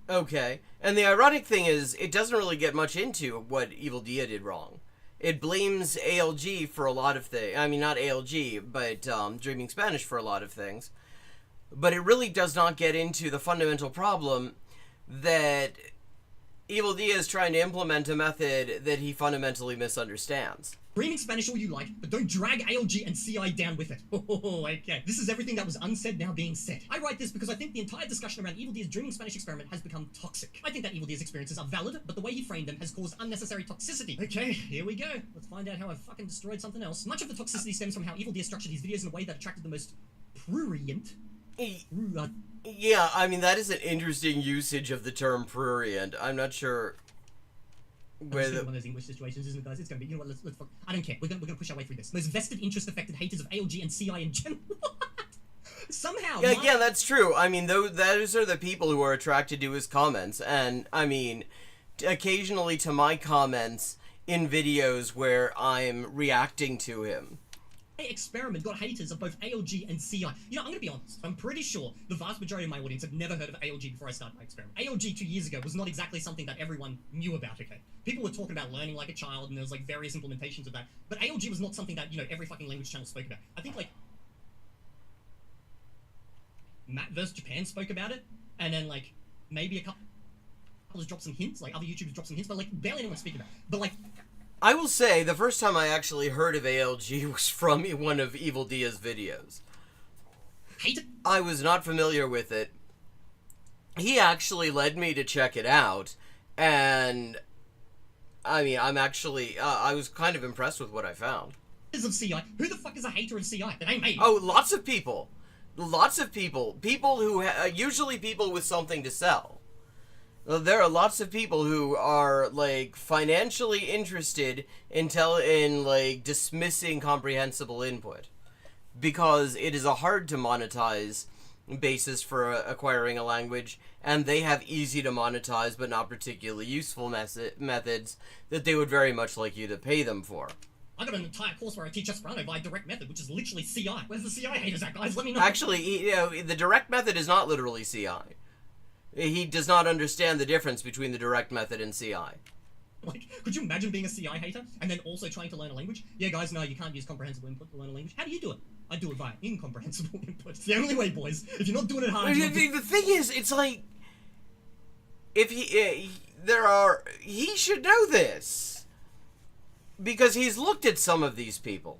Okay, and the ironic thing is, it doesn't really get much into what Evil Dia did wrong. It blames ALG for a lot of things. I mean, not ALG, but Dreaming Spanish for a lot of things. But it really does not get into the fundamental problem that Evil Dia is trying to implement a method that he fundamentally misunderstands. Dreaming Spanish all you like, but don't drag ALG and CI down with it. Oh, okay. This is everything that was unsaid now being said. I write this because I think the entire discussion around Evil Dia's Dreaming Spanish experiment has become toxic. I think that Evil Dia's experiences are valid, but the way he framed them has caused unnecessary toxicity. Okay, here we go. Let's find out how I fucking destroyed something else. Much of the toxicity stems from how Evil Dia structured his videos in a way that attracted the most prurient. Yeah, I mean, that is an interesting usage of the term prurient. I'm not sure where one of those English situations, isn't it, guys? It's gonna be, you know what, let's fuck. I don't care. We're gonna push our way through this. Most vested interest affected haters of ALG and CI in general. Somehow. Yeah, that's true. I mean, those are the people who are attracted to his comments, and I mean, occasionally to my comments in videos where I'm reacting to him. Experiment got haters of both ALG and CI. You know, I'm gonna be honest. I'm pretty sure the vast majority of my audience have never heard of ALG before I started my experiment. ALG 2 years ago was not exactly something that everyone knew about, okay? People were talking about learning like a child, and there was like various implementations of that. But ALG was not something that, you know, every fucking language channel spoke about. I think like Matt vs. Japan spoke about it, and then like maybe a couple dropped some hints, like other YouTubers dropped some hints, but like barely anyone speak about it. But like, I will say, the first time I actually heard of ALG was from one of Evil Dia's videos. Hate it. I was not familiar with it. He actually led me to check it out, and I mean, I'm actually, I was kind of impressed with what I found. Of CI. Who the fuck is a hater of CI? It ain't me. Oh, lots of people. Lots of people. People who, usually people with something to sell. There are lots of people who are, like, financially interested in like, dismissing comprehensible input. Because it is a hard to monetize basis for acquiring a language, and they have easy to monetize but not particularly useful methods that they would very much like you to pay them for. I got an entire course where I teach Esperanto by direct method, which is literally CI. Where's the CI haters at, guys? Let me know. Actually, you know, the direct method is not literally CI. He does not understand the difference between the direct method and CI. Like, could you imagine being a CI hater and then also trying to learn a language? Yeah, guys, no, you can't use comprehensible input to learn a language. How do you do it? I do it via incomprehensible input. It's the only way, boys. If you're not doing it hard, the thing is, it's like, if he should know this, because he's looked at some of these people.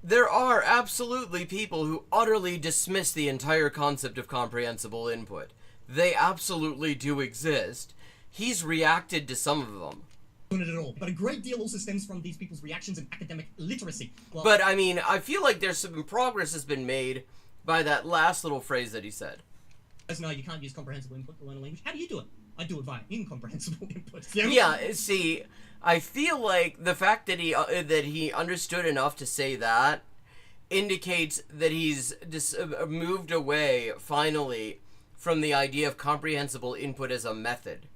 There are absolutely people who utterly dismiss the entire concept of comprehensible input. They absolutely do exist. He's reacted to some of them. Doing it at all. But a great deal also stems from these people's reactions in academic literacy. Well, but, I mean, I feel like there's some progress has been made by that last little phrase that he said. No, you can't use comprehensible input to learn a language. How do you do it? I do it via incomprehensible input. Yeah, see, I feel like the fact that he understood enough to say that indicates that he's moved away, finally, from the idea of comprehensible input as a method.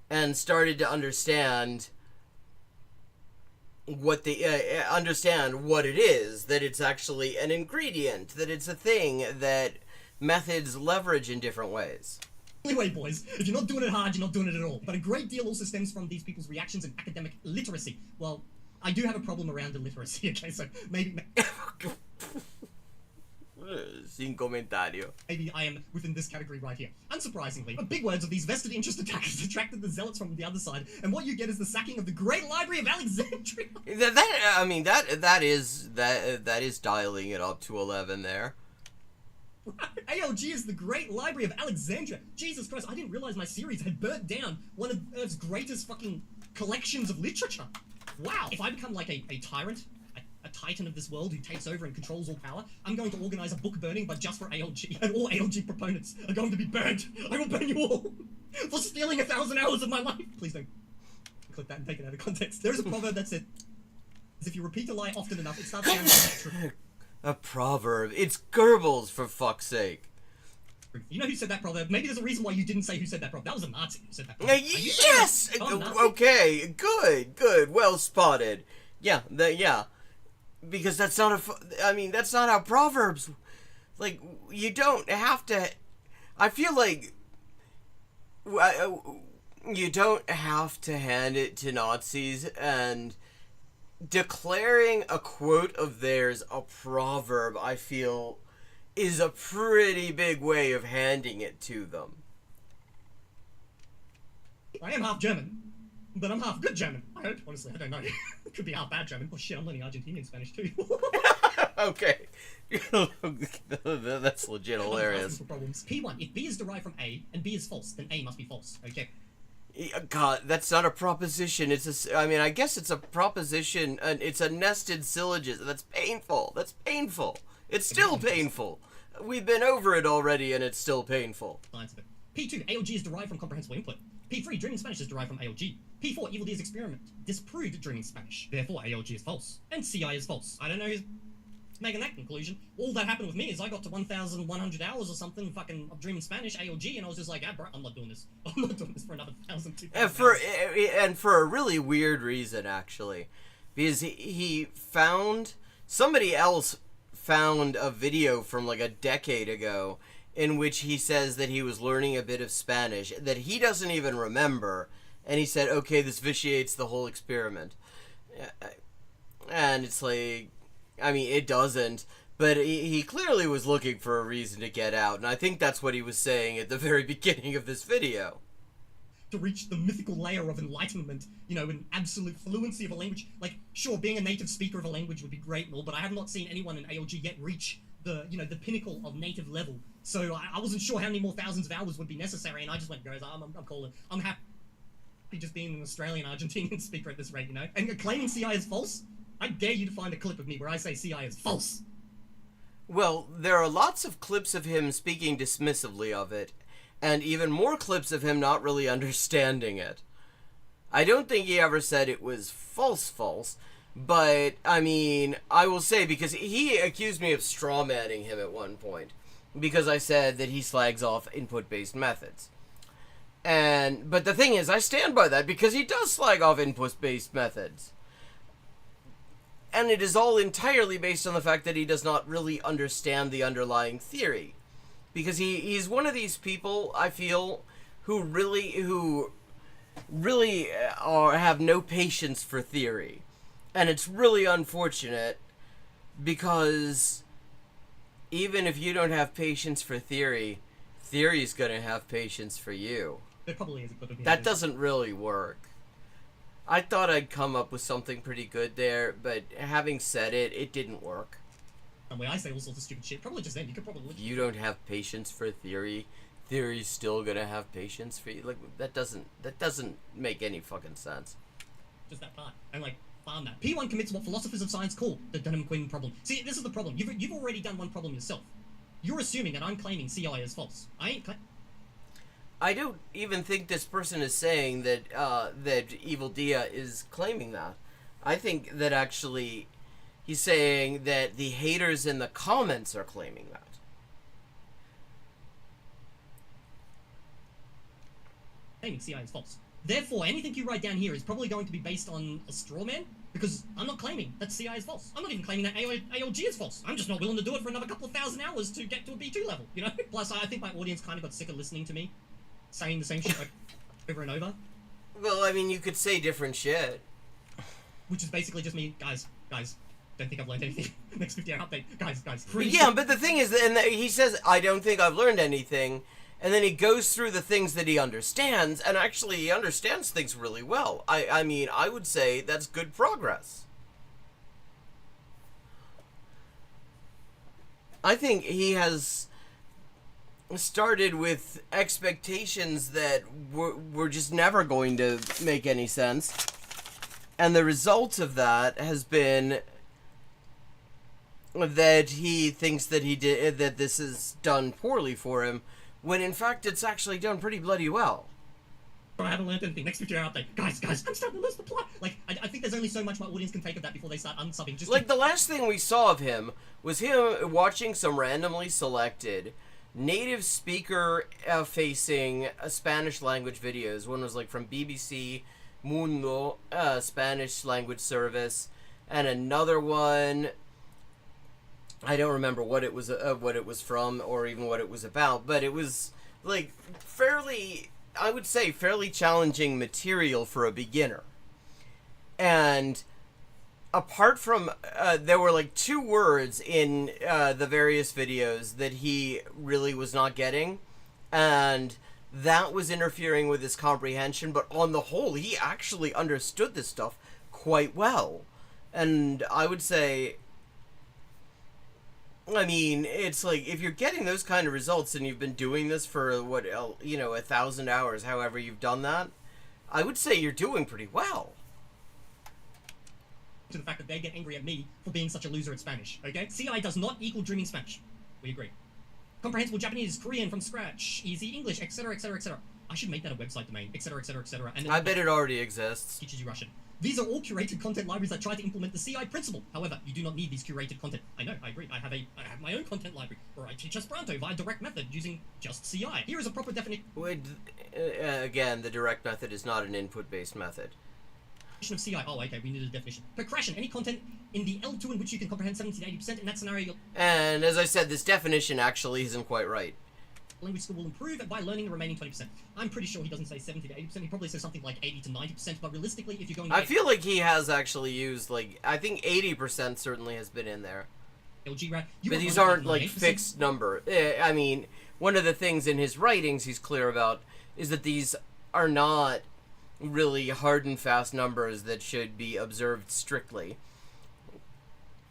And started to understand what it is, that it's actually an ingredient, that it's a thing that methods leverage in different ways. Anyway, boys, if you're not doing it hard, you're not doing it at all. But a great deal also stems from these people's reactions in academic literacy. Well, I do have a problem around illiteracy, okay, so maybe... Sin comentario. Maybe I am within this category right here. Unsurprisingly, the big words of these vested interest attackers attracted the zealots from the other side, and what you get is the sacking of the Great Library of Alexandria. That is dialing it up to 11 there. ALG is the Great Library of Alexandria. Jesus Christ, I didn't realize my series had burnt down one of Earth's greatest fucking collections of literature. Wow. If I become like a tyrant, a titan of this world who takes over and controls all power, I'm going to organize a book burning, but just for ALG, and all ALG proponents are going to be burned. I will burn you all for stealing 1,000 hours of my life. Please don't click that and take it out of context. There is a proverb that said, if you repeat a lie often enough, it starts sounding true. A proverb. It's Goebbels, for fuck's sake. You know who said that proverb? Maybe there's a reason why you didn't say who said that proverb. That was a Nazi who said that proverb. Yes! Okay, good. Well spotted. Yeah, because that's not that's not how proverbs... Like, you don't have to... I feel like... You don't have to hand it to Nazis, and declaring a quote of theirs a proverb, I feel, is a pretty big way of handing it to them. I am half German, but I'm half good German. I hope, honestly, I don't know. Could be half bad German. Oh shit, I'm learning Argentinian Spanish too. Okay. That's legit hilarious. P1, if B is derived from A and B is false, then A must be false. Okay. God, that's not a proposition. I guess it's a proposition, and it's a nested syllogism. That's painful. It's still painful. We've been over it already, and it's still painful. P2, ALG is derived from comprehensible input. P3, dreaming Spanish is derived from ALG. P4, Evil Deer's experiment disproved dreaming Spanish. Therefore, ALG is false. And CI is false. I don't know who's making that conclusion. All that happened with me is I got to 1,100 hours or something fucking of dreaming Spanish, ALG, and I was just like, bro, I'm not doing this. I'm not doing this for another 1,000, 2,000 hours. And for a really weird reason, actually. Because somebody else found a video from like a decade ago in which he says that he was learning a bit of Spanish that he doesn't even remember, and he said, okay, this vitiates the whole experiment. And it's like, it doesn't, but he clearly was looking for a reason to get out, and I think that's what he was saying at the very beginning of this video. To reach the mythical layer of enlightenment, an absolute fluency of a language. Like, sure, being a native speaker of a language would be great and all, but I have not seen anyone in ALG yet reach the pinnacle of native level. So I wasn't sure how many more thousands of hours would be necessary, and I just went, guys, I'm calling. I'm happy just being an Australian Argentinian speaker at this rate, And claiming CI is false? I dare you to find a clip of me where I say CI is false. Well, there are lots of clips of him speaking dismissively of it, and even more clips of him not really understanding it. I don't think he ever said it was false, but, I will say, because he accused me of strawmanning him at one point, because I said that he slags off input-based methods. But the thing is, I stand by that, because he does slag off input-based methods. And it is all entirely based on the fact that he does not really understand the underlying theory. Because he's one of these people, I feel, who really have no patience for theory. And it's really unfortunate, because even if you don't have patience for theory, theory's gonna have patience for you. There probably is a clip of me. That doesn't really work. I thought I'd come up with something pretty good there, but having said it, it didn't work. And when I say all sorts of stupid shit, probably just then, you could probably... You don't have patience for theory. Theory's still gonna have patience for you. Like, that doesn't make any fucking sense. Just that part. And farm that. P1 commits what philosophers of science call the Dunham-Quinn problem. See, this is the problem. You've already done one problem yourself. You're assuming that I'm claiming CI is false. I don't even think this person is saying that Evil Dia is claiming that. I think that actually He's saying that the haters in the comments are claiming that. Claiming CI is false. Therefore, anything you write down here is probably going to be based on a straw man, because I'm not claiming that CI is false. I'm not even claiming that ALG is false. I'm just not willing to do it for another couple of thousand hours to get to a B2 level, you know? Plus, I think my audience kind of got sick of listening to me saying the same shit over and over. Well, I mean, you could say different shit. Which is basically just me, guys, don't think I've learned anything. Next 50-hour update. Guys. Yeah, but the thing is, and he says, I don't think I've learned anything, and then he goes through the things that he understands, and actually he understands things really well. I mean, I would say that's good progress. I think he has started with expectations that were just never going to make any sense, and the result of that has been that he thinks that that this is done poorly for him, when in fact it's actually done pretty bloody well. I haven't learned anything. Next 50-hour update. Guys, I'm starting to lose the plot. Like, I think there's only so much my audience can take of that before they start unsubbing. Just like, the last thing we saw of him was him watching some randomly selected native speaker facing Spanish language videos. One was like from BBC Mundo, Spanish language service, and another one, I don't remember what it was from or even what it was about, but it was like fairly, I would say, fairly challenging material for a beginner. And apart from, there were like 2 words in the various videos that he really was not getting, and that was interfering with his comprehension, but on the whole, he actually understood this stuff quite well. And I would say, I mean, it's like, if you're getting those kind of results and you've been doing this for, 1,000 hours, however you've done that, I would say you're doing pretty well. To the fact that they get angry at me for being such a loser at Spanish, okay? CI does not equal dreaming Spanish. We agree. Comprehensible Japanese, Korean from scratch, easy English, etc., etc., etc. I should make that a website domain, etc., etc., etc. And then I bet it already exists. Teaches you Russian. These are all curated content libraries that try to implement the CI principle. However, you do not need these curated content. I know, I agree. I have my own content library, where I teach Esperanto via direct method using just CI. Here is a proper definition. Again, the direct method is not an input-based method. Of CI. Oh, okay, we need a definition. Progression, any content in the L2 in which you can comprehend 70 to 80%. In that scenario, and as I said, this definition actually isn't quite right. Language skill will improve by learning the remaining 20%. I'm pretty sure he doesn't say 70 to 80%. He probably says something like 80 to 90%. But realistically, if you're going, I feel like he has actually used, like, I think 80% certainly has been in there. LG, but these aren't like fixed number. I mean, one of the things in his writings he's clear about is that these are not really hard and fast numbers that should be observed strictly.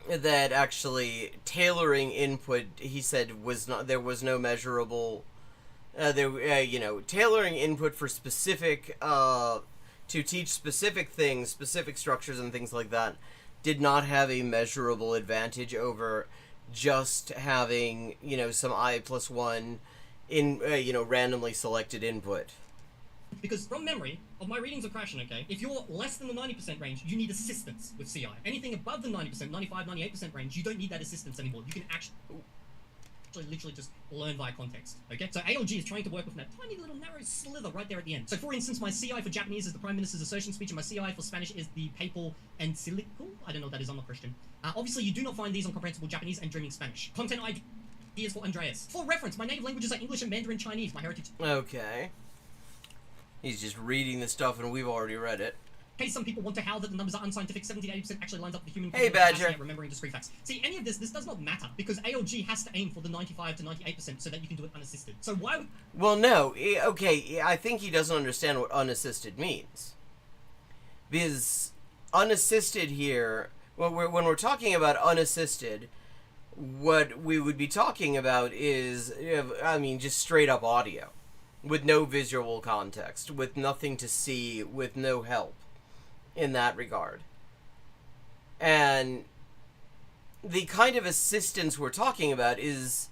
That actually tailoring input, he said, was not, there was no measurable, tailoring input for specific, to teach specific things, specific structures and things like that, did not have a measurable advantage over just having, some I+1 in, randomly selected input. Because from memory of my readings of Crashing, okay, if you're less than the 90% range, you need assistance with CI. Anything above the 90%, 95, 98% range, you don't need that assistance anymore. You can actually literally just learn via context, okay? So ALG is trying to work with that tiny little narrow slither right there at the end. So for instance, my CI for Japanese is the Prime Minister's assertion speech, and my CI for Spanish is the papal encyclical. I don't know what that is, I'm not Christian. Obviously, you do not find these on Comprehensible Japanese and Dreaming Spanish. Content ideas for Andreas. For reference, my native languages are English and Mandarin Chinese, my heritage. Okay. He's just reading the stuff and we've already read it. In case some people want to howl that the numbers are unscientific, 70 to 80% actually lines up with the human Hey, Badger. Remembering discrete facts. See, any of this does not matter, because ALG has to aim for the 95 to 98% so that you can do it unassisted. So why would... Well, no. Okay, I think he doesn't understand what unassisted means. Because unassisted here, when we're talking about unassisted, what we would be talking about is, just straight up audio. With no visual context, with nothing to see, with no help in that regard. And the kind of assistance we're talking about is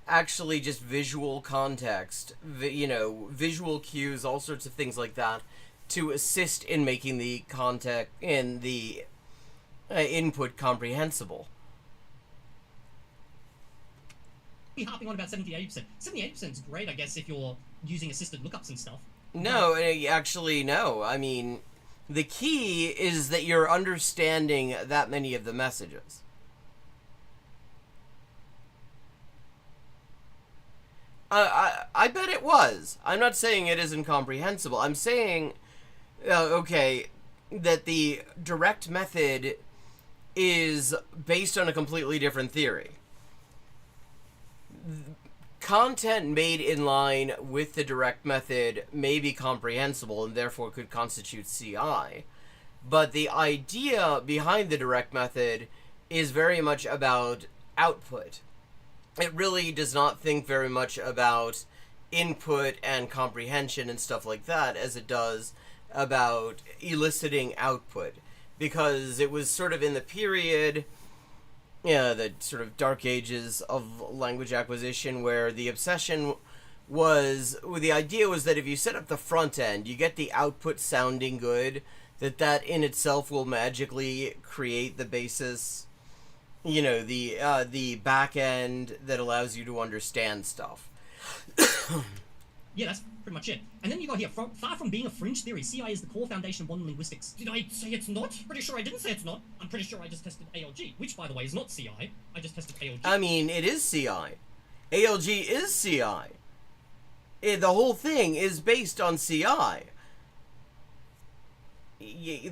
actually just visual context, visual cues, all sorts of things like that, to assist in making the context, in the input comprehensible. Be harping on about 70-80%. 70-80% is great, I guess, if you're using assisted lookups and stuff. No, actually, no. I mean, the key is that you're understanding that many of the messages. I bet it was. I'm not saying it isn't comprehensible. I'm saying, okay, that the direct method is based on a completely different theory. Content made in line with the direct method may be comprehensible and therefore could constitute CI, but the idea behind the direct method is very much about output. It really does not think very much about input and comprehension and stuff like that as it does about eliciting output, because it was sort of in the period, the sort of dark ages of language acquisition, where the obsession was, the idea was that if you set up the front end, you get the output sounding good, that in itself will magically create the basis, the back end that allows you to understand stuff. Yeah, that's pretty much it. And then you got here, far from being a fringe theory, CI is the core foundation of modern linguistics. Did I say it's not? Pretty sure I didn't say it's not. I'm pretty sure I just tested ALG, which, by the way, is not CI. I just tested ALG. I mean, it is CI. ALG is CI. The whole thing is based on CI.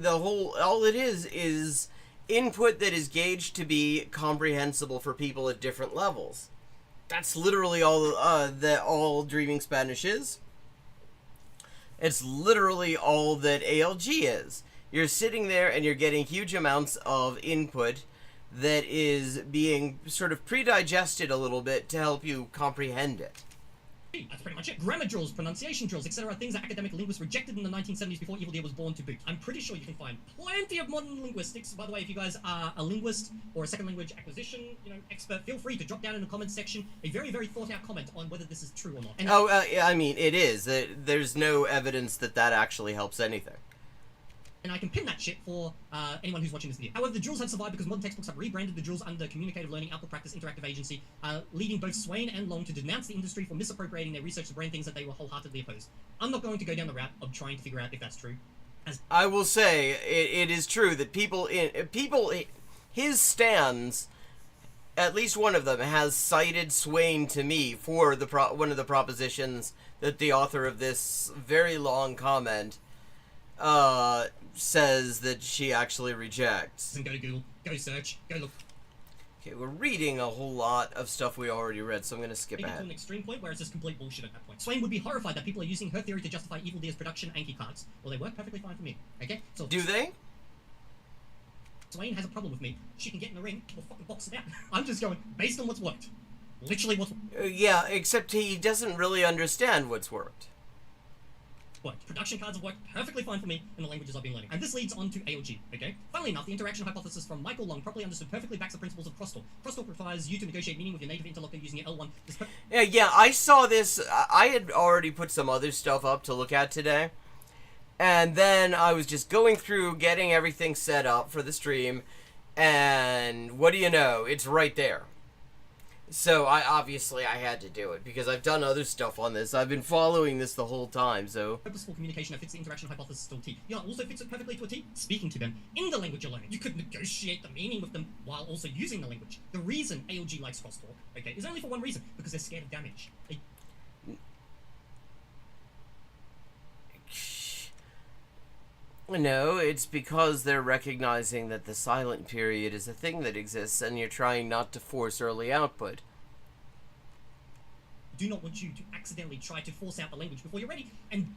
All it is input that is gauged to be comprehensible for people at different levels. That's literally all Dreaming Spanish is. It's literally all that ALG is. You're sitting there and you're getting huge amounts of input that is being sort of pre-digested a little bit to help you comprehend it. That's pretty much it. Grammar drills, pronunciation drills, etc. Things that academic linguists rejected in the 1970s before Evil Deer was born to boot. I'm pretty sure you can find plenty of modern linguistics. By the way, if you guys are a linguist or a second language acquisition, expert, feel free to drop down in the comments section a very, very thought out comment on whether this is true or not. And I mean, it is. There's no evidence that actually helps anything. And I can pin that shit for anyone who's watching this video. However, the drills have survived because modern textbooks have rebranded the drills under Communicative Learning, Output Practice, Interactive Agency, leading both Swain and Long to denounce the industry for misappropriating their research to brand things that they were wholeheartedly opposed. I'm not going to go down the route of trying to figure out if that's true. I will say it is true that his stands, at least one of them, has cited Swain to me for one of the propositions that the author of this very long comment says that she actually rejects. And go to Google, go search, go look. Okay, we're reading a whole lot of stuff we already read, so I'm going to skip ahead. To an extreme point where it's just complete bullshit at that point. Swain would be horrified that people are using her theory to justify Evil Deer's production Anki cards. Well, they work perfectly fine for me. Okay? So do they? Swain has a problem with me. She can get in the ring, we'll fucking box it out. I'm just going based on what's worked. Literally what's yeah, except he doesn't really understand what's worked. Production cards have worked perfectly fine for me in the languages I've been learning. And this leads on to ALG, okay? Funnily enough, the interaction hypothesis from Michael Long, properly understood, perfectly backs the principles of crosstalk. Crosstalk requires you to negotiate meaning with your native interlocutor using your L1. Yeah, I saw this. I had already put some other stuff up to look at today. And then I was just going through, getting everything set up for the stream. And what do you know? It's right there. So I had to do it because I've done other stuff on this. I've been following this the whole time, so... Purposeful communication that fits the interaction hypothesis to a T. You know, also fits it perfectly to a T. Speaking to them in the language you're learning. You could negotiate the meaning with them while also using the language. The reason ALG likes crosstalk, okay, is only for one reason, because they're scared of damage. No, it's because they're recognizing that the silent period is a thing that exists and you're trying not to force early output. I do not want you to accidentally try to force out the language before you're ready and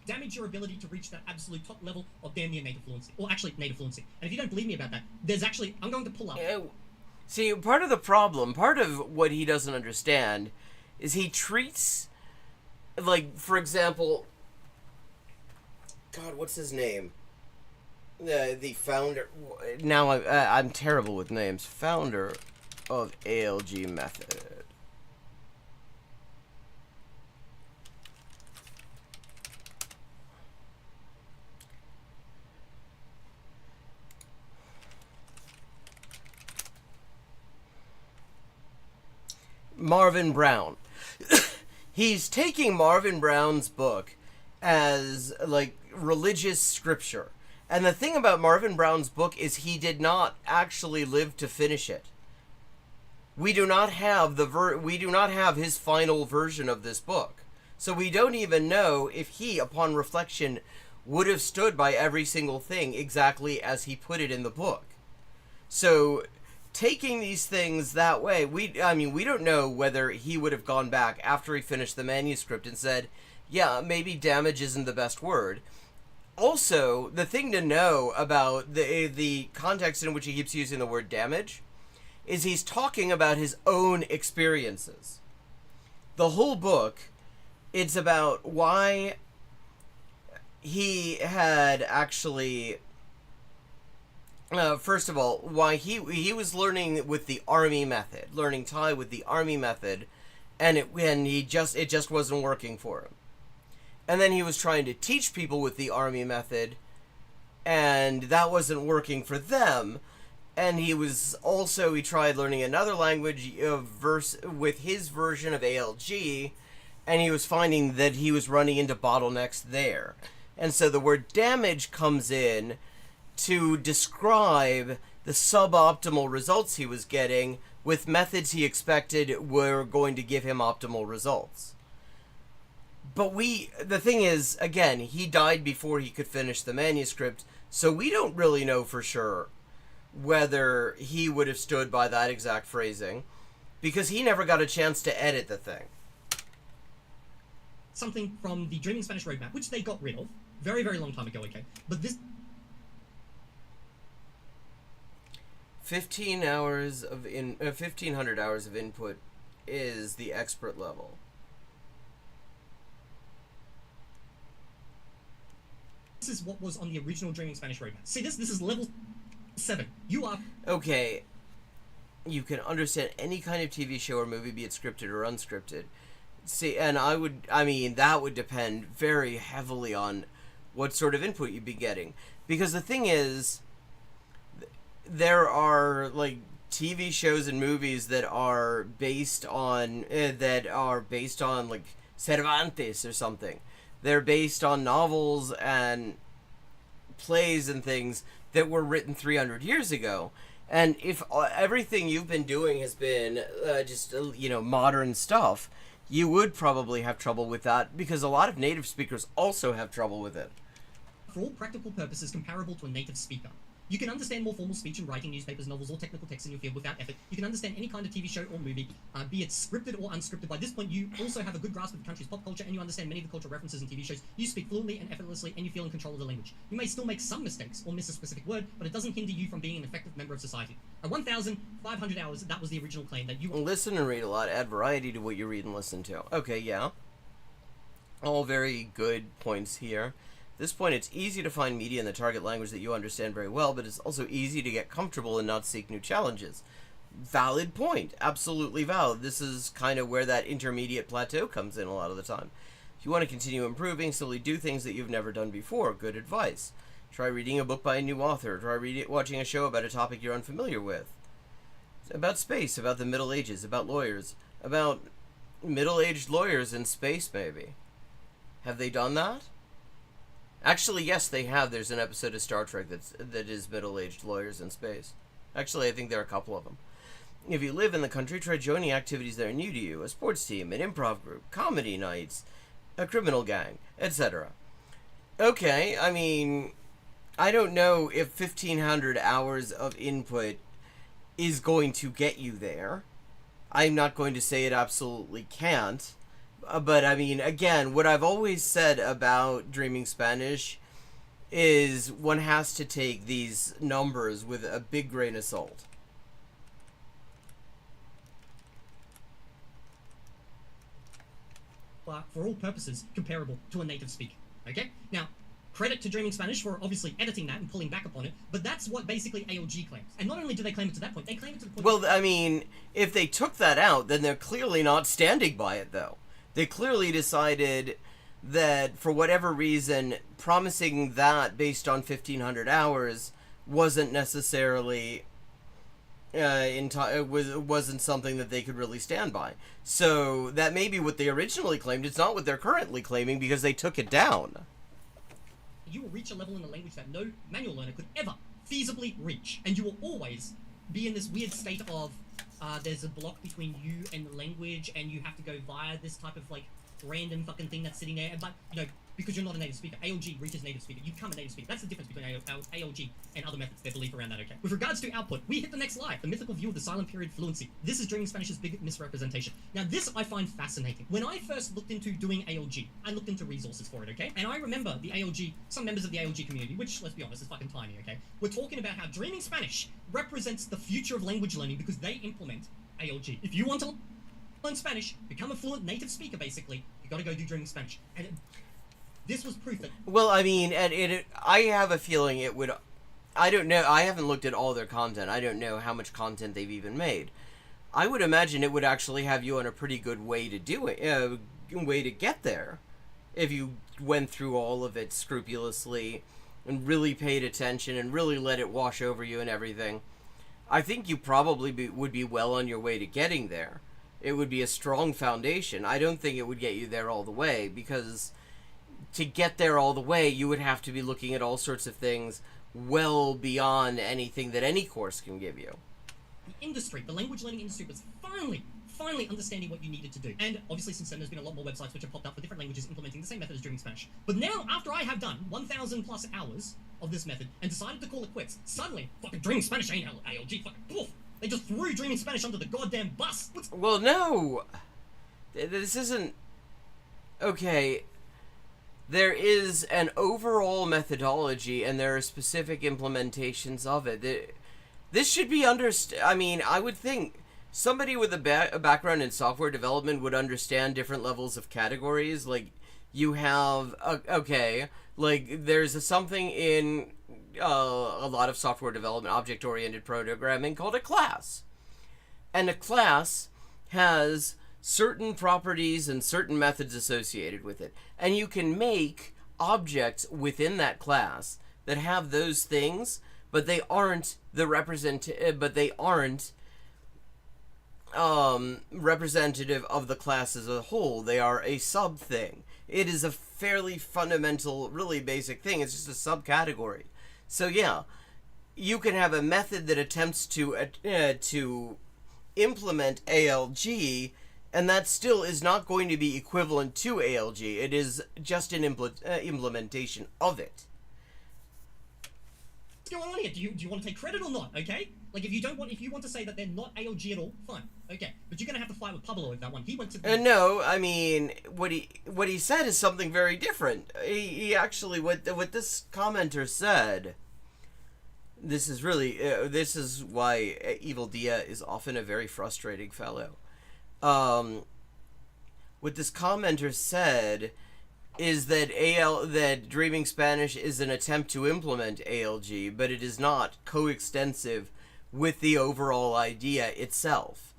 damage your ability to reach that absolute top level of damn near native fluency. Or actually, native fluency. And if you don't believe me about that, there's actually... I'm going to pull up... See, part of the problem, part of what he doesn't understand is he treats... Like, for example... God, what's his name? The founder... Now I'm terrible with names. Founder of ALG method. Marvin Brown. He's taking Marvin Brown's book as, like, religious scripture. And the thing about Marvin Brown's book is he did not actually live to finish it. We do not have his final version of this book. So we don't even know if he, upon reflection, would have stood by every single thing exactly as he put it in the book. So taking these things that way, we don't know whether he would have gone back after he finished the manuscript and said, yeah, maybe damage isn't the best word. Also, the thing to know about the context in which he keeps using the word damage is he's talking about his own experiences. The whole book, it's about why he had actually... first of all, why he was learning with the army method, learning Thai with the army method, and it just wasn't working for him. And then he was trying to teach people with the army method, and that wasn't working for them. And he tried learning another language with his version of ALG, and he was finding that he was running into bottlenecks there. And so the word damage comes in to describe the suboptimal results he was getting with methods he expected were going to give him optimal results. But the thing is, again, he died before he could finish the manuscript, so we don't really know for sure whether he would have stood by that exact phrasing, because he never got a chance to edit the thing. Something from the Dreaming Spanish roadmap, which they got rid of very, very long time ago, okay? But this... 1,500 hours of input is the expert level. This is what was on the original Dreaming Spanish roadmap. See this? This is level 7. You are... Okay. You can understand any kind of TV show or movie, be it scripted or unscripted. See, and that would depend very heavily on what sort of input you'd be getting. Because the thing is, there are, like, TV shows and movies that are based on, like, Cervantes or something. They're based on novels and plays and things that were written 300 years ago. And if everything you've been doing has been modern stuff, you would probably have trouble with that, because a lot of native speakers also have trouble with it. For all practical purposes, comparable to a native speaker. You can understand more formal speech in writing, newspapers, novels, or technical text in your field without effort. You can understand any kind of TV show or movie, be it scripted or unscripted. By this point, you also have a good grasp of the country's pop culture, and you understand many of the cultural references in TV shows. You speak fluently and effortlessly, and you feel in control of the language. You may still make some mistakes or miss a specific word, but it doesn't hinder you from being an effective member of society. At 1,500 hours, that was the original claim that you... Listen and read a lot, add variety to what you read and listen to. Okay, yeah. All very good points here. At this point, it's easy to find media in the target language that you understand very well, but it's also easy to get comfortable and not seek new challenges. Valid point. Absolutely valid. This is kind of where that intermediate plateau comes in a lot of the time. If you want to continue improving, simply do things that you've never done before. Good advice. Try reading a book by a new author. Try watching a show about a topic you're unfamiliar with. About space, about the Middle Ages, about lawyers. About middle-aged lawyers in space, maybe. Have they done that? Actually, yes, they have. There's an episode of Star Trek that is middle-aged lawyers in space. Actually, I think there are a couple of them. If you live in the country, try joining activities that are new to you. A sports team, an improv group, comedy nights, a criminal gang, etc. Okay, I don't know if 1,500 hours of input is going to get you there. I'm not going to say it absolutely can't. But, again, what I've always said about Dreaming Spanish is one has to take these numbers with a big grain of salt. For all purposes, comparable to a native speaker. Okay? Now, credit to Dreaming Spanish for obviously editing that and pulling back upon it, but that's what basically ALG claims. And not only do they claim it to that point, they claim it to the point... Well, if they took that out, then they're clearly not standing by it, though. They clearly decided that, for whatever reason, promising that based on 1,500 hours wasn't necessarily wasn't something that they could really stand by. So that may be what they originally claimed. It's not what they're currently claiming because they took it down. You will reach a level in the language that no manual learner could ever feasibly reach, and you will always be in this weird state of there's a block between you and the language, and you have to go via this type of like random fucking thing that's sitting there. But you know, because you're not a native speaker, ALG reaches native speaker. You become a native speaker. That's the difference between ALG and other methods. Their belief around that. Okay. With regards to output, we hit the next slide. The mythical view of the silent period fluency. This is Dreaming Spanish's big misrepresentation. Now, this I find fascinating. When I first looked into doing ALG, I looked into resources for it. Okay. And I remember the ALG, some members of the ALG community, which let's be honest is fucking tiny. Okay. We're talking about how Dreaming Spanish represents the future of language learning because they implement ALG. If you want to learn Spanish, become a fluent native speaker, basically, you got to go do Dreaming Spanish. And this was proof that. Well, I mean, and I have a feeling it would. I don't know. I haven't looked at all their content. I don't know how much content they've even made. I would imagine it would actually have you on a pretty good way to do it, way to get there, if you went through all of it scrupulously and really paid attention and really let it wash over you and everything. I think you probably would be well on your way to getting there. It would be a strong foundation. I don't think it would get you there all the way, because to get there all the way, you would have to be looking at all sorts of things well beyond anything that any course can give you. The industry, the language learning industry, was finally understanding what you needed to do. And obviously since then there's been a lot more websites which have popped up for different languages implementing the same method as Dreaming Spanish. But now, after I have done 1,000 plus hours of this method and decided to call it quits, suddenly, fucking Dreaming Spanish ain't ALG, fucking poof! They just threw Dreaming Spanish under the goddamn bus! Well, no! This isn't... Okay, there is an overall methodology and there are specific implementations of it. This should be I mean, I would think somebody with a background in software development would understand different levels of categories. Like, you have, okay, like, there's something in a lot of software development, object-oriented programming, called a class. And a class has certain properties and certain methods associated with it. And you can make objects within that class that have those things, but they aren't representative of the class as a whole. They are a sub thing. It is a fairly fundamental, really basic thing. It's just a subcategory. So yeah, you can have a method that attempts to implement ALG, and that still is not going to be equivalent to ALG. It is just an implementation of it. What's going on here? Do you want to take credit or not? Okay, like if you want to say that they're not ALG at all, fine. Okay, but you're gonna have to fight with Pablo with that one. He went to. No, I mean what he said is something very different. He actually what this commenter said. This is really this is why Evil Dia is often a very frustrating fellow. What this commenter said is that that Dreaming Spanish is an attempt to implement ALG, but it is not coextensive with the overall idea itself.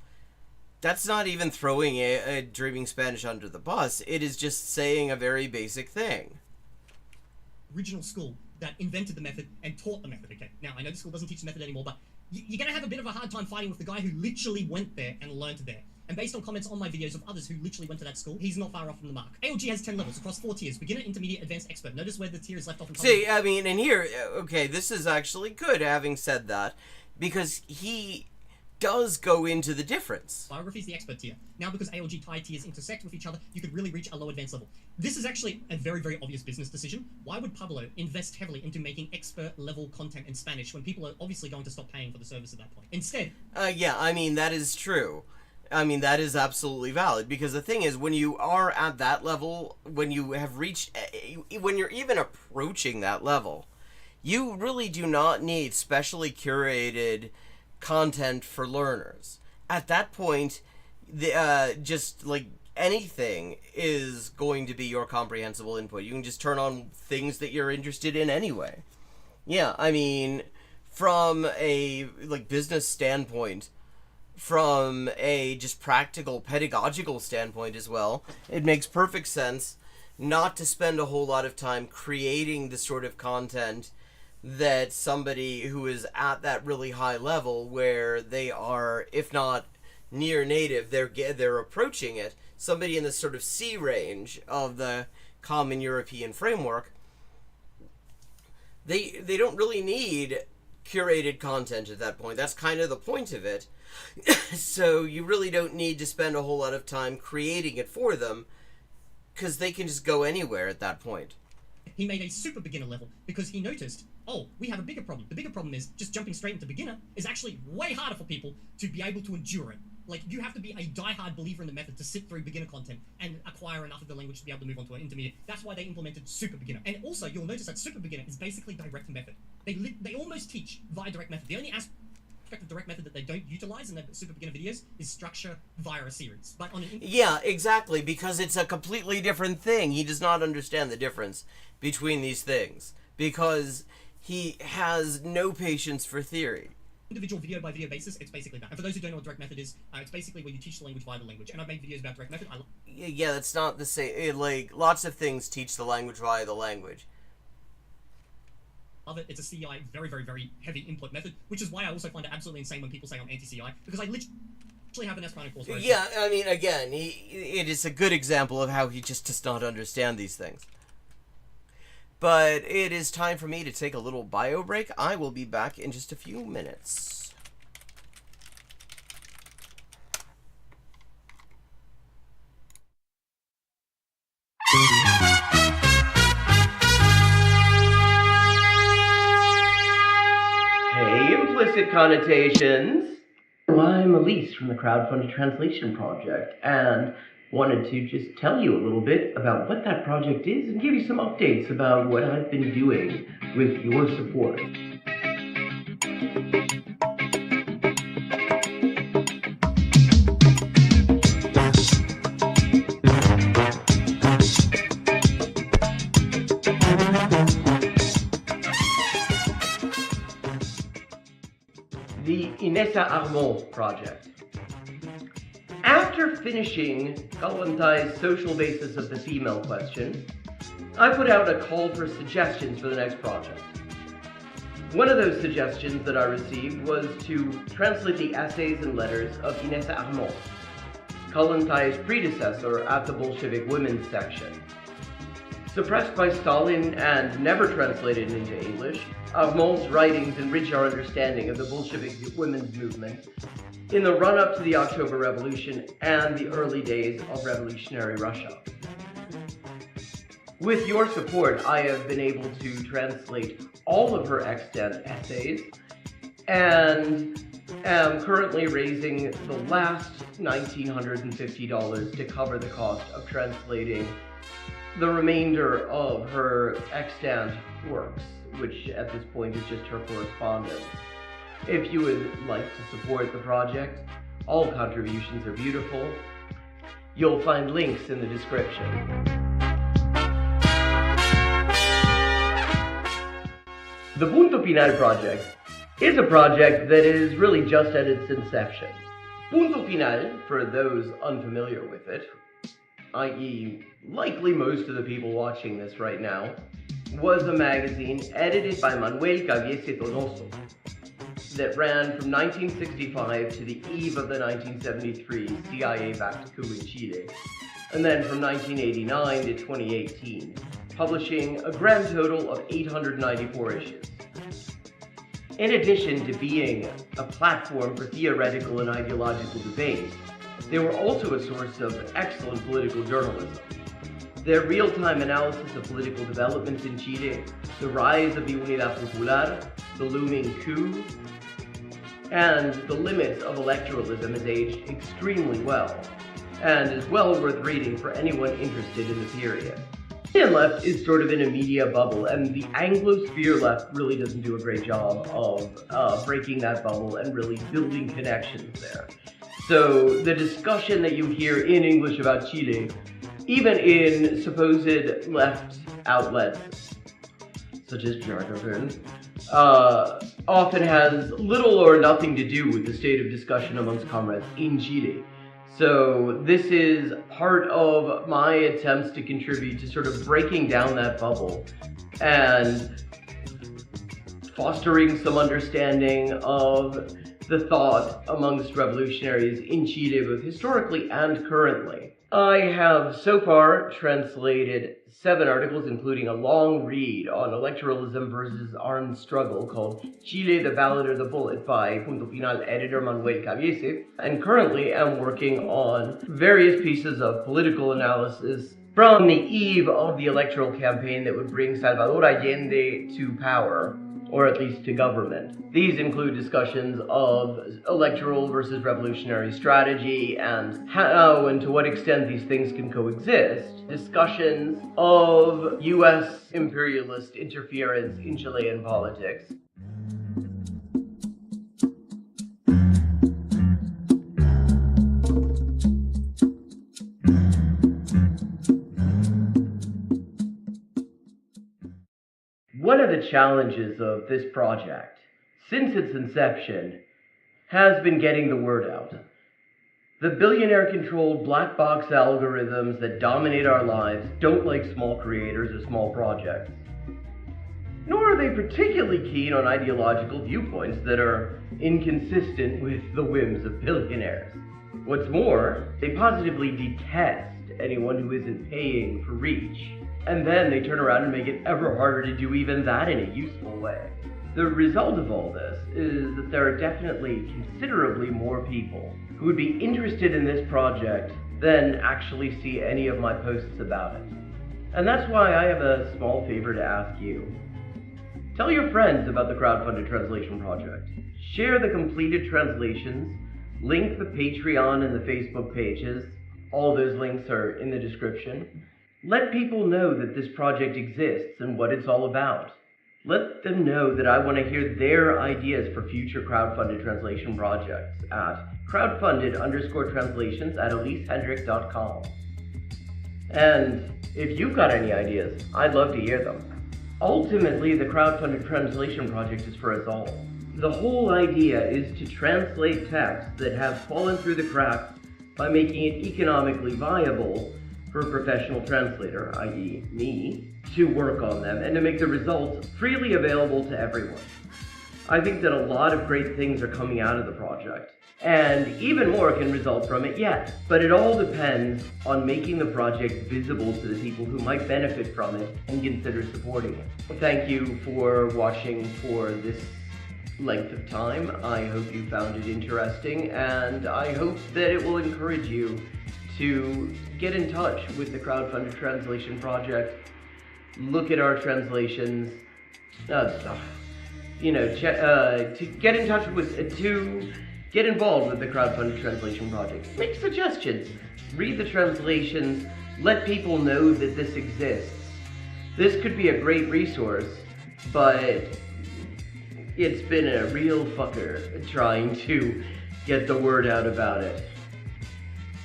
That's not even throwing a Dreaming Spanish under the bus. It is just saying a very basic thing. Original school that invented the method and taught the method. Okay, now I know the school doesn't teach the method anymore, but you're gonna have a bit of a hard time fighting with the guy who literally went there and learned there. And based on comments on my videos of others who literally went to that school, he's not far off from the mark. ALG has 10 levels across 4 tiers: beginner, intermediate, advanced, expert. Notice where the tier is left off in See, I mean, and here, okay, this is actually good having said that, because he does go into the difference. Biography is the expert tier. Now, because ALG tie tiers intersect with each other, you could really reach a low advanced level. This is actually a very, very obvious business decision. Why would Pablo invest heavily into making expert level content in Spanish when people are obviously going to stop paying for the service at that point? Instead... yeah, I mean, that is true. I mean, that is absolutely valid, because the thing is, when you are at that level, when you have reached, when you're even approaching that level, you really do not need specially curated content for learners. At that point, just like anything is going to be your comprehensible input. You can just turn on things that you're interested in anyway. Yeah, I mean, from a business standpoint, from a just practical pedagogical standpoint as well, it makes perfect sense not to spend a whole lot of time creating the sort of content that somebody who is at that really high level where they are, if not near native, they're approaching it, somebody in the sort of C range of the Common European Framework, they don't really need curated content at that point. That's kind of the point of it. So you really don't need to spend a whole lot of time creating it for them, because they can just go anywhere at that point. He made a super beginner level because he noticed, oh, we have a bigger problem. The bigger problem is just jumping straight into beginner is actually way harder for people to be able to endure it. Like, you have to be a die-hard believer in the method to sit through beginner content and acquire enough of the language to be able to move on to an intermediate. That's why they implemented super beginner. And also, you'll notice that super beginner is basically direct method. They almost teach via direct method. The only aspect of direct method that they don't utilize in their super beginner videos is structure via a series. But on an yeah, exactly, because it's a completely different thing. He does not understand the difference between these things because he has no patience for theory. Individual video by video basis, it's basically that. And for those who don't know what direct method is, it's basically where you teach the language via the language. And I've made videos about direct method. Yeah, that's not the same. Like, lots of things teach the language via the language. Love it. It's a CI, very, very, very heavy input method, which is why I also find it absolutely insane when people say I'm anti-CI, because I literally have an Esperanto course. Yeah, I mean, again, it is a good example of how he just does not understand these things. But it is time for me to take a little bio break. I will be back in just a few minutes. Hey, implicit connotations. Well, I'm Elise from the Crowdfunded Translation Project, and wanted to just tell you a little bit about what that project is and give you some updates about what I've been doing with your support. The Inessa Armand project. After finishing Kalantai's social basis of the female question, I put out a call for suggestions for the next project. One of those suggestions that I received was to translate the essays and letters of Inessa Armand, Kalantai's predecessor at the Bolshevik women's section. Suppressed by Stalin and never translated into English, Armand's writings enrich our understanding of the Bolshevik women's movement in the run-up to the October Revolution and the early days of revolutionary Russia. With your support, I have been able to translate all of her extant essays and am currently raising the last $1,950 to cover the cost of translating the remainder of her extant works, which at this point is just her correspondence. If you would like to support the project, all contributions are beautiful. You'll find links in the description. The Punto Final project is a project that is really just at its inception. Punto Final, for those unfamiliar with it, i.e. likely most of the people watching this right now, was a magazine edited by Manuel Caviese Donoso that ran from 1965 to the eve of the 1973 CIA-backed coup in Chile, and then from 1989 to 2018, publishing a grand total of 894 issues. In addition to being a platform for theoretical and ideological debate, they were also a source of excellent political journalism. Their real-time analysis of political developments in Chile, the rise of the Unidad Popular, the looming coup, and the limits of electoralism has aged extremely well, and is well worth reading for anyone interested in the period. The Indian left is sort of in a media bubble, and the Anglosphere left really doesn't do a great job of breaking that bubble and really building connections there. So the discussion that you hear in English about Chile, even in supposed left outlets, such as Jargon, often has little or nothing to do with the state of discussion amongst comrades in Chile. So this is part of my attempts to contribute to sort of breaking down that bubble and fostering some understanding of the thought amongst revolutionaries in Chile, both historically and currently. I have so far translated 7 articles, including a long read on electoralism versus armed struggle called Chile, the Ballot or the Bullet by Punto Final editor Manuel Cabiese, and currently am working on various pieces of political analysis from the eve of the electoral campaign that would bring Salvador Allende to power, or at least to government. These include discussions of electoral versus revolutionary strategy and how and to what extent these things can coexist, discussions of US imperialist interference in Chilean politics, one of the challenges of this project, since its inception, has been getting the word out. The billionaire-controlled black box algorithms that dominate our lives don't like small creators or small projects. Nor are they particularly keen on ideological viewpoints that are inconsistent with the whims of billionaires. What's more, they positively detest anyone who isn't paying for reach. And then they turn around and make it ever harder to do even that in a useful way. The result of all this is that there are definitely considerably more people who would be interested in this project than actually see any of my posts about it. And that's why I have a small favor to ask you. Tell your friends about the crowdfunded translation project. Share the completed translations, link the Patreon and the Facebook pages. All those links are in the description. Let people know that this project exists and what it's all about. Let them know that I want to hear their ideas for future crowdfunded translation projects at crowdfunded_translations@elisehendrick.com. And if you've got any ideas, I'd love to hear them. Ultimately, the crowdfunded translation project is for us all. The whole idea is to translate texts that have fallen through the cracks by making it economically viable for a professional translator, i.e. me, to work on them and to make the results freely available to everyone. I think that a lot of great things are coming out of the project, and even more can result from it yet. But it all depends on making the project visible to the people who might benefit from it and consider supporting it. Thank you for watching for this length of time. I hope you found it interesting, and I hope that it will encourage you to get in touch with the crowdfunded translation project, look at our translations, to get in touch with, to get involved with the crowdfunded translation project. Make suggestions, read the translations, let people know that this exists. This could be a great resource, but it's been a real fucker trying to get the word out about it.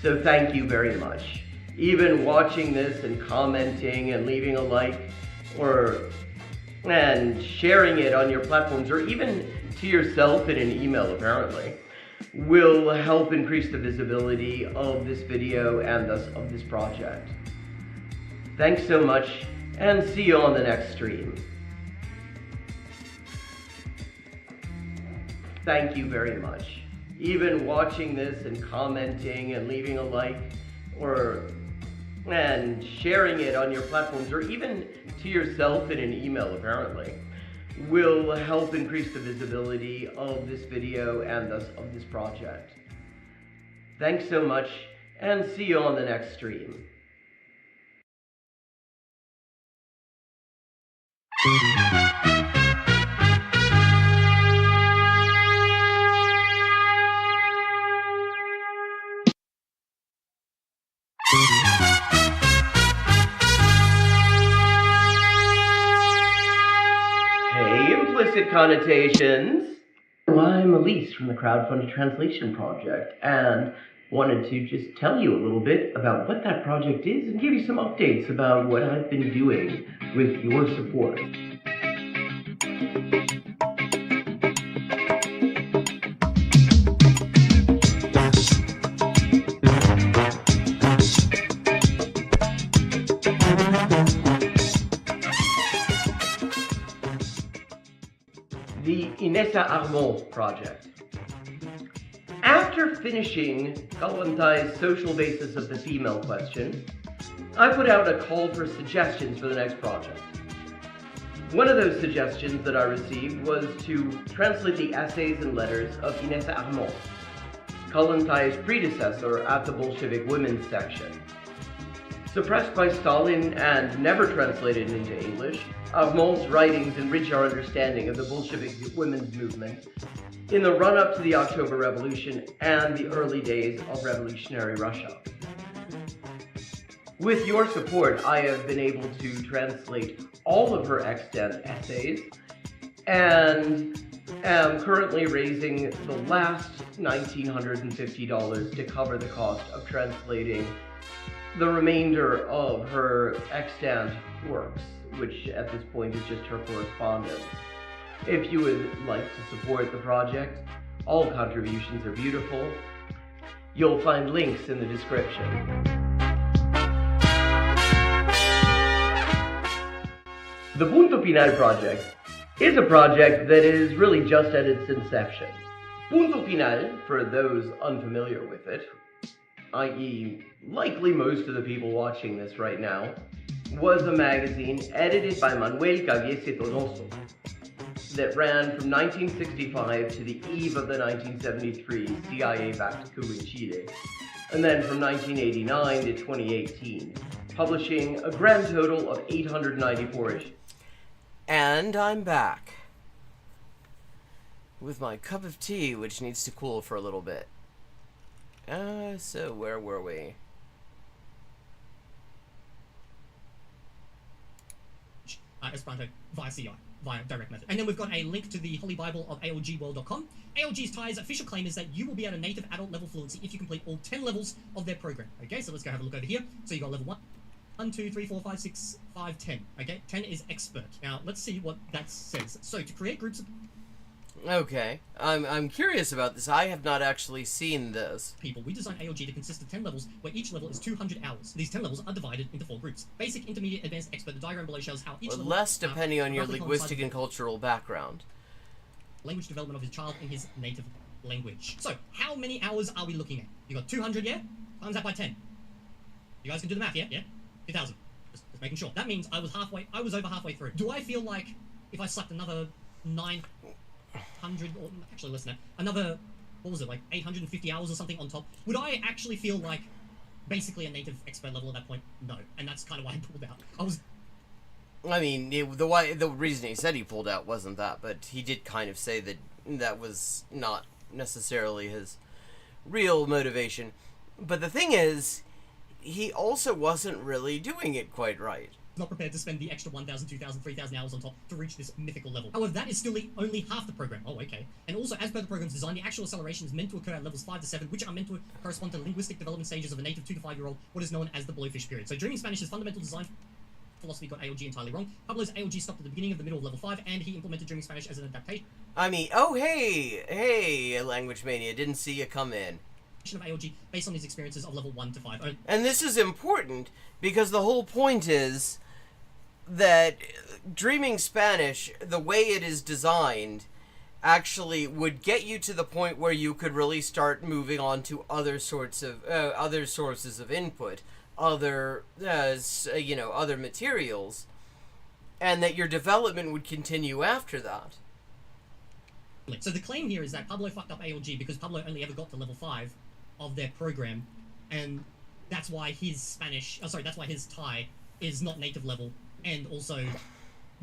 So thank you very much. Even watching this and commenting and leaving a like and sharing it on your platforms, or even to yourself in an email apparently, will help increase the visibility of this video and thus of this project. Thanks so much, and see you on the next stream. Thank you very much. Even watching this and commenting and leaving a like and sharing it on your platforms, or even to yourself in an email apparently, will help increase the visibility of this video and thus of this project. Thanks so much, and see you on the next stream. Hey, implicit connotations. Well, I'm Elise from the Crowdfunded Translation Project, and wanted to just tell you a little bit about what that project is and give you some updates about what I've been doing with your support. the Inessa Armand project. After finishing Kalantai's social basis of the female question, I put out a call for suggestions for the next project. One of those suggestions that I received was to translate the essays and letters of Inessa Armand, Kalantai's predecessor at the Bolshevik Women's section. Suppressed by Stalin and never translated into English, Armand's writings enrich our understanding of the Bolshevik women's movement in the run-up to the October Revolution and the early days of revolutionary Russia. With your support, I have been able to translate all of her extant essays and am currently raising the last $1,950 to cover the cost of translating the remainder of her extant works, which at this point is just her correspondence. If you would like to support the project, all contributions are beautiful. You'll find links in the description. The Punto Final project is a project that is really just at its inception. Punto Final, for those unfamiliar with it, i.e. likely most of the people watching this right now, was a magazine edited by Manuel Caviese Donoso that ran from 1965 to the eve of the 1973 CIA-backed coup in Chile, and then from 1989 to 2018, publishing a grand total of 894 issues. And I'm back with my cup of tea, which needs to cool for a little bit. So where were we? Esperanto via CI, via direct method. And then we've got a link to the Holy Bible of ALGworld.com. ALG's TIE's official claim is that you will be at a native adult level fluency if you complete all 10 levels of their program. Okay, so let's go have a look over here. So you got level 1, 2, 3, 4, 5, 6, 5, 10. Okay, 10 is expert. Now, let's see what that says. So to create groups of Okay, I'm curious about this. I have not actually seen this. people, we designed ALG to consist of 10 levels, where each level is 200 hours. These 10 levels are divided into 4 groups. Basic, intermediate, advanced, expert. The diagram below shows how each level... Less depending on your roughly linguistic coincides and cultural background. with language development of his child in his native language. So, how many hours are we looking at? You got 200, yeah? Times that by 10. You guys can do the math, yeah? Yeah? 2,000. Just making sure. That means I was over halfway through. Do I feel like if I slapped another 900, or actually less than that, another, what was it, like 850 hours or something on top, would I actually feel like basically a native expert level at that point? No. And that's kind of why I pulled out. I mean, the reason he said he pulled out wasn't that, but he did kind of say that that was not necessarily his real motivation. But the thing is, he also wasn't really doing it quite right. Not prepared to spend the extra 1,000, 2,000, 3,000 hours on top to reach this mythical level. However, that is still only half the program. Oh, okay. And also, as per the program's design, the actual acceleration is meant to occur at levels 5 to 7, which are meant to correspond to linguistic development stages of a native 2 to 5-year-old, what is known as the blowfish period. So, dreaming Spanish is fundamental design philosophy got ALG entirely wrong. Pablo's ALG stopped at the beginning of the middle of level 5, and he implemented dreaming Spanish as an adaptation. I mean, oh, hey, Language Mania, didn't see you come in. Of ALG based on his experiences of level 1 to 5. And this is important, because the whole point is that Dreaming Spanish, the way it is designed, actually would get you to the point where you could really start moving on to other sorts of other sources of input, other materials, and that your development would continue after that. So the claim here is that Pablo fucked up ALG because Pablo only ever got to level 5 of their program, and that's why his that's why his Thai is not native level. And also,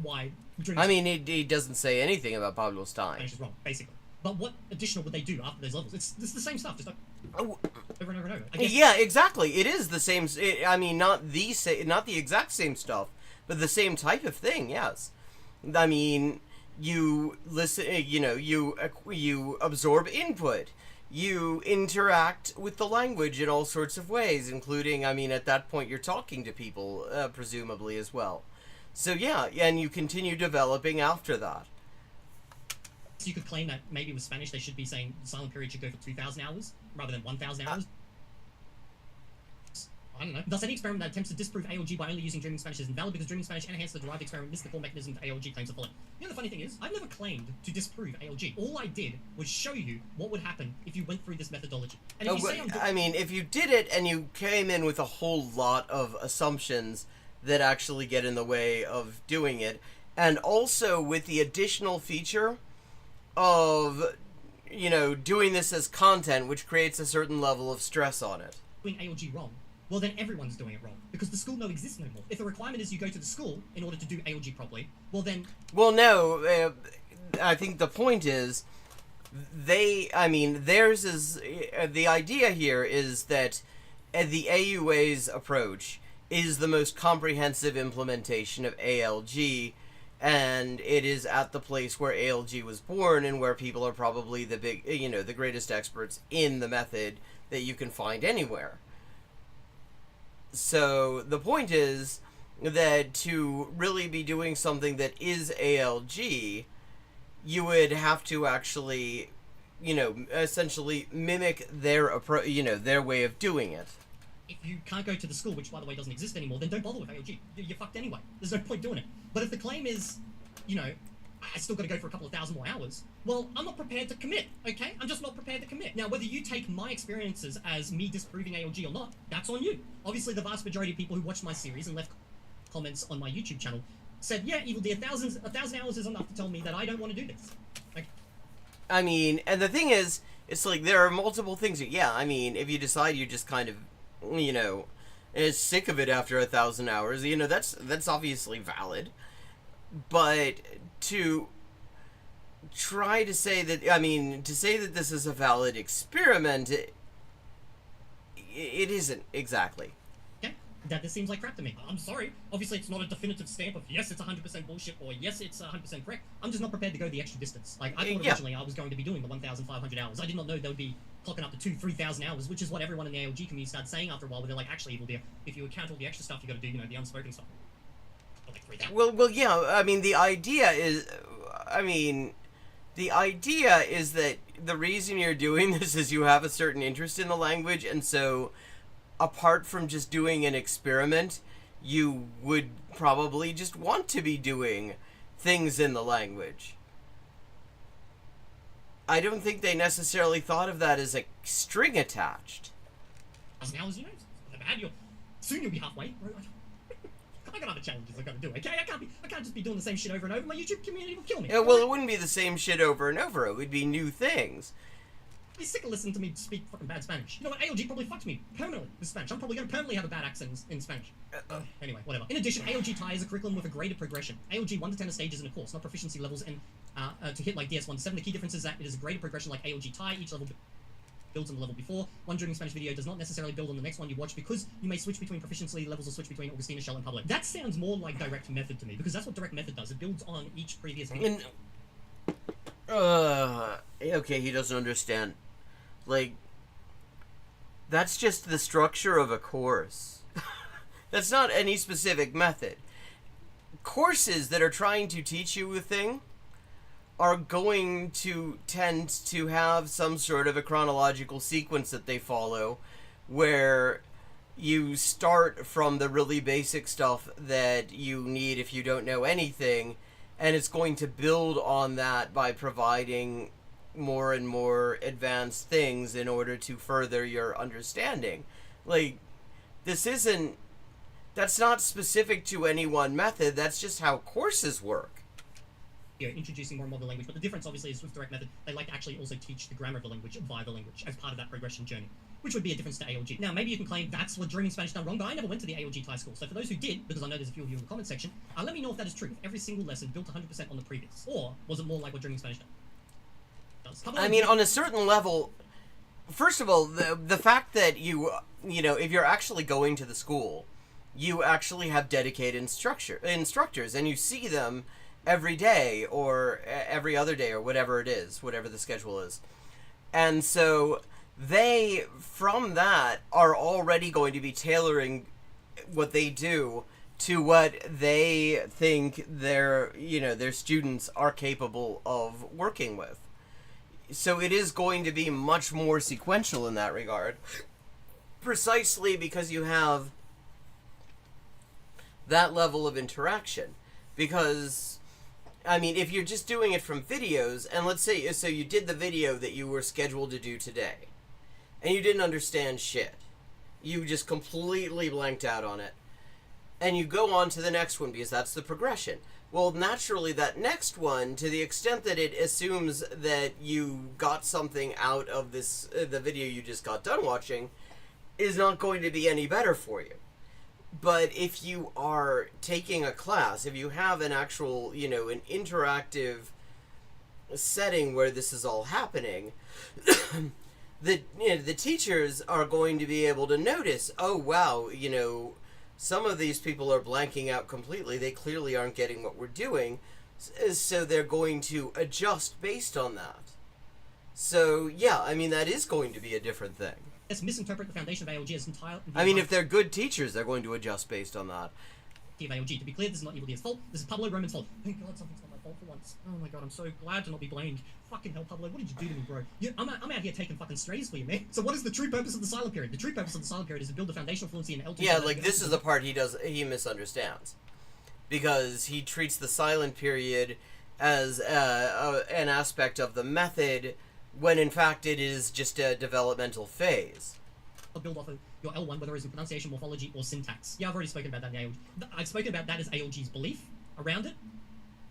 why... I mean, he doesn't say anything about Pablo's time. Spanish is wrong, basically. But what additional would they do after those levels? It's the same stuff, just like over and over and over. I guess. Yeah, exactly. It is the same... I mean, not the exact same stuff, but the same type of thing, yes. I mean, you listen... you absorb input. You interact with the language in all sorts of ways, including, I mean, at that point you're talking to people, presumably, as well. So yeah, and you continue developing after that. So you could claim that maybe with Spanish they should be saying the silent period should go for 2,000 hours rather than 1,000 hours. I don't know. Thus, any experiment that attempts to disprove ALG by only using Dreaming Spanish is invalid because Dreaming Spanish enhanced the derived experiment missed the core mechanism to ALG claims are followed. You know, the funny thing is, I've never claimed to disprove ALG. All I did was show you what would happen if you went through this methodology. And if you say I mean, if you did it and you came in with a whole lot of assumptions that actually get in the way of doing it, and also with the additional feature of, you know, doing this as content, which creates a certain level of stress on it. Doing ALG wrong, well then everyone's doing it wrong, because the school no exists no more. If the requirement is you go to the school in order to do ALG properly, well then... Well, no, I think the point is, theirs is, the idea here is that the AUA's approach is the most comprehensive implementation of ALG, and it is at the place where ALG was born and where people are probably the greatest experts in the method that you can find anywhere. So the point is that to really be doing something that is ALG, you would have to actually, essentially mimic their their way of doing it. If you can't go to the school, which by the way doesn't exist anymore, then don't bother with ALG. You're fucked anyway. There's no point doing it. But if the claim is, I still got to go for a couple of thousand more hours, well, I'm not prepared to commit, okay? I'm just not prepared to commit. Now, whether you take my experiences as me disproving ALG or not, that's on you. Obviously, the vast majority of people who watched my series and left comments on my YouTube channel said, yeah, Evil Deer, 1,000 hours is enough to tell me that I don't want to do this. Okay. I mean, and the thing is, it's like there are multiple things. Yeah, I mean, if you decide you just kind of, is sick of it after 1,000 hours, that's obviously valid. But to try to say that, to say that this is a valid experiment, it isn't exactly. Okay, that seems like crap to me. I'm sorry. Obviously, it's not a definitive stamp of yes, it's 100% bullshit or yes, it's 100% correct. I'm just not prepared to go the extra distance. Like, I thought originally I was going to be doing the 1,500 hours. I did not know they would be clocking up to 2,000-3,000 hours, which is what everyone in the ALG community started saying after a while, where they're like, actually, Evil Deer, if you account all the extra stuff, you got to do, the unspoken stuff. Well, yeah, the idea is that the reason you're doing this is you have a certain interest in the language, and so apart from just doing an experiment, you would probably just want to be doing things in the language. I don't think they necessarily thought of that as a string attached. Now, it's not bad. Soon you'll be halfway. I got other challenges I gotta do, okay? I can't just be doing the same shit over and over. My YouTube community will kill me. Yeah, well, it wouldn't be the same shit over and over. It would be new things. I'd be sick of listening to me speak fucking bad Spanish. You know what? ALG probably fucked me permanently with Spanish. I'm probably gonna permanently have a bad accent in Spanish. Anyway, whatever. In addition, ALG TIE is a curriculum with a graded progression. ALG 1 to 10 are stages in a course, not proficiency levels, and to hit like DS 1 to 7. The key difference is that it is a graded progression like ALG TIE. Each level builds on the level before. One Dreaming Spanish video does not necessarily build on the next one you watch because you may switch between proficiency levels or switch between Augustina, Shell, and Public. That sounds more like direct method to me because that's what direct method does. It builds on each previous video. Okay, he doesn't understand. Like, that's just the structure of a course. That's not any specific method. Courses that are trying to teach you a thing are going to tend to have some sort of a chronological sequence that they follow, where you start from the really basic stuff that you need if you don't know anything, and it's going to build on that by providing more and more advanced things in order to further your understanding. Like, that's not specific to any one method, that's just how courses work. Introducing more and more of the language, but the difference obviously is with direct method, they like to actually also teach the grammar of the language via the language as part of that progression journey, which would be a difference to ALG. Now, maybe you can claim that's what Dreaming Spanish done wrong, but I never went to the ALG TIE school, so for those who did, because I know there's a few of you in the comment section, let me know if that is true. If every single lesson built 100% on the previous, or was it more like what Dreaming Spanish does? On a certain level, first of all, the fact that if you're actually going to the school, you actually have dedicated instructors, and you see them every day or every other day or whatever it is, whatever the schedule is. And so they, from that, are already going to be tailoring what they do to what they think their students are capable of working with. So it is going to be much more sequential in that regard. precisely because you have that level of interaction. Because, I mean, if you're just doing it from videos, and let's say, so you did the video that you were scheduled to do today, and you didn't understand shit. You just completely blanked out on it. And you go on to the next one because that's the progression. Well, naturally, that next one, to the extent that it assumes that you got something out of this, the video you just got done watching, is not going to be any better for you. But if you are taking a class, if you have an actual, you know, an interactive setting where this is all happening, the teachers are going to be able to notice, oh, wow, you know, some of these people are blanking out completely. They clearly aren't getting what we're doing. So they're going to adjust based on that. So, yeah, I mean, that is going to be a different thing. Let's misinterpret the foundation of ALG as entirely... I mean, if they're good teachers, they're going to adjust based on that. Of ALG. To be clear, this is not Evil Dia's fault. This is Pablo Roman's fault. Thank God something's not my fault for once. Oh my God, I'm so glad to not be blamed. Fucking hell, Pablo, what did you do to me, bro? I'm out here taking fucking strays for you, man. So what is the true purpose of the silent period? The true purpose of the silent period is to build a foundational fluency in L2. Yeah, like, this is the part he misunderstands. Because he treats the silent period as an aspect of the method, when in fact it is just a developmental phase. Build off of your L1, whether it's in pronunciation, morphology, or syntax. Yeah, I've already spoken about that in ALG. I've spoken about that as ALG's belief around it,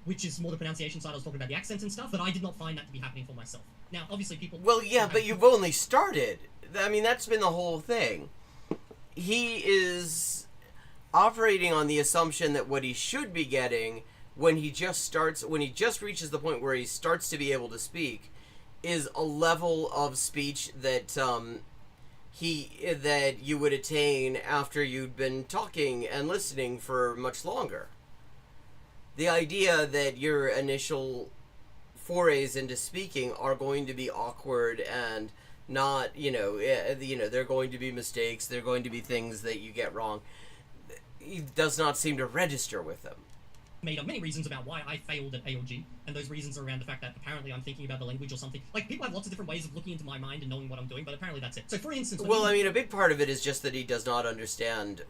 which is more the pronunciation side. I was talking about the accents and stuff, but I did not find that to be happening for myself. Now, obviously, people... Well, yeah, but you've only started. I mean, that's been the whole thing. He is operating on the assumption that what he should be getting when he just reaches the point where he starts to be able to speak is a level of speech that that you would attain after you'd been talking and listening for much longer. The idea that your initial forays into speaking are going to be awkward and not, there are going to be mistakes, there are going to be things that you get wrong, it does not seem to register with them. Made up many reasons about why I failed at ALG, and those reasons are around the fact that apparently I'm thinking about the language or something. Like, people have lots of different ways of looking into my mind and knowing what I'm doing, but apparently that's it. So, for instance... Well, I mean, a big part of it is just that he does not understand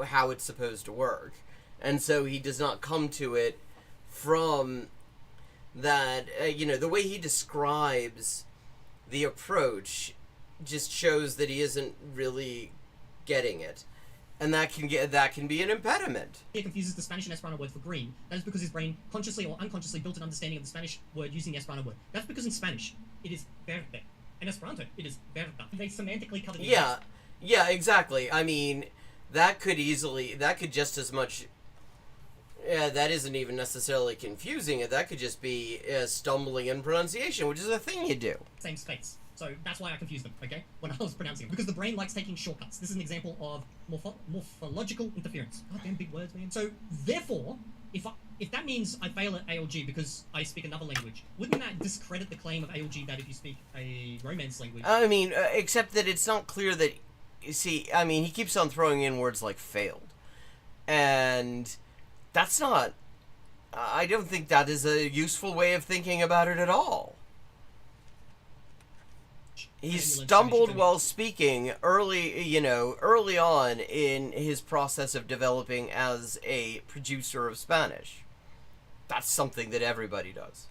how it's supposed to work. And so he does not come to it from that, the way he describes the approach just shows that he isn't really getting it. And that can be an impediment. He confuses the Spanish and Esperanto word for green. That is because his brain consciously or unconsciously built an understanding of the Spanish word using the Esperanto word. That's because in Spanish, it is verde. In Esperanto, it is verda. They semantically cover the Yeah, exactly. I mean, that could just as much... Yeah, that isn't even necessarily confusing. That could just be stumbling in pronunciation, which is a thing you do. Same space. So that's why I confused them, okay? When I was pronouncing them. Because the brain likes taking shortcuts. This is an example of morphological interference. Goddamn big words, man. So, therefore, if that means I fail at ALG because I speak another language, wouldn't that discredit the claim of ALG that if you speak a Romance language... I mean, except that it's not clear that... See, I mean, he keeps on throwing in words like failed. And that's not... I don't think that is a useful way of thinking about it at all. He stumbled while speaking early on in his process of developing as a producer of Spanish. That's something that everybody does.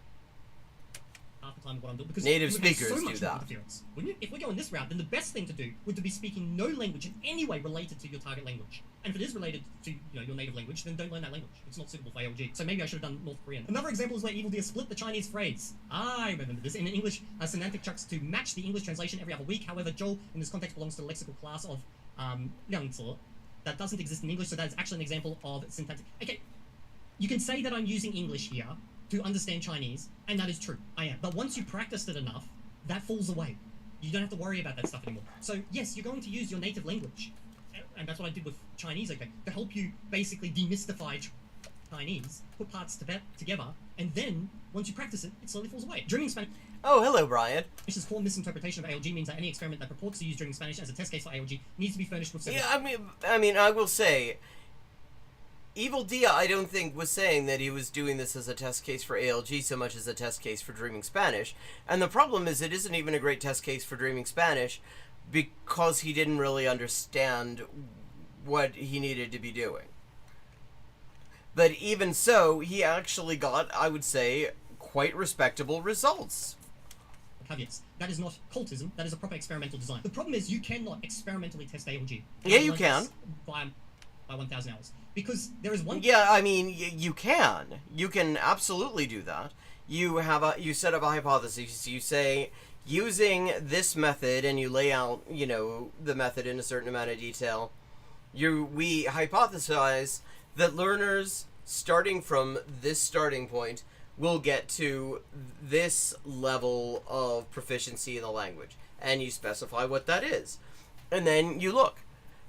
Half the time of what I'm doing, because native speakers do that. If we're going this route, then the best thing to do would to be speaking no language in any way related to your target language. And if it is related to your native language, then don't learn that language. It's not suitable for ALG. So maybe I should have done North Korean. Another example is where Evil Dia split the Chinese phrase. I remember this. In English, semantic checks to match the English translation every other week. However, Joel, in this context, belongs to the lexical class of Liangzi. That doesn't exist in English, so that is actually an example of syntactic. Okay, you can say that I'm using English here to understand Chinese, and that is true. I am. But once you practiced it enough, that falls away. You don't have to worry about that stuff anymore. So yes, you're going to use your native language. And that's what I did with Chinese, okay, to help you basically demystify Chinese, put parts together, and then, once you practice it, it slowly falls away. Dreaming Spanish... Oh, hello, Brian. This core misinterpretation of ALG means that any experiment that purports to use Dreaming Spanish as a test case for ALG needs to be furnished with... Yeah, I mean, I will say... Evil Dia, I don't think, was saying that he was doing this as a test case for ALG so much as a test case for Dreaming Spanish. And the problem is it isn't even a great test case for Dreaming Spanish because he didn't really understand what he needed to be doing. But even so, he actually got, I would say, quite respectable results. Caveats. That is not cultism. That is a proper experimental design. The problem is you cannot experimentally test ALG. Yeah, you can. By 1,000 hours. Because there is one... Yeah, I mean, you can. You can absolutely do that. You set up a hypothesis. You say, using this method, and you lay out, the method in a certain amount of detail. We hypothesize that learners starting from this starting point will get to this level of proficiency in the language, and you specify what that is, and then you look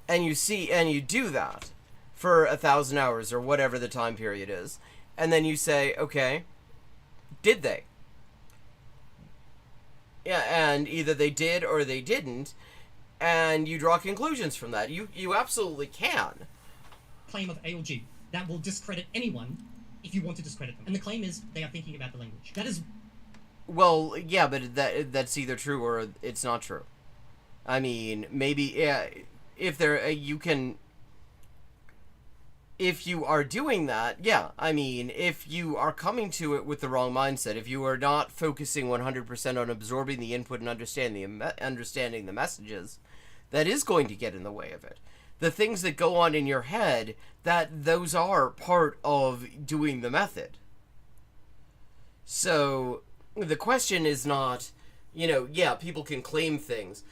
and you see, and you do that for 1,000 hours or whatever the time period is, and then you say, okay, did they? Yeah, and either they did or they didn't, and you draw conclusions from that. You absolutely can. Claim of ALG that will discredit anyone if you want to discredit them. And the claim is they are thinking about the language. That is... Well, yeah, but that's either true or it's not true. I mean, maybe, yeah, if you are doing that, yeah, I mean, if you are coming to it with the wrong mindset, if you are not focusing 100% on absorbing the input and understanding the messages, that is going to get in the way of it. The things that go on in your head, those are part of doing the method. So the question is not, yeah, people can claim things,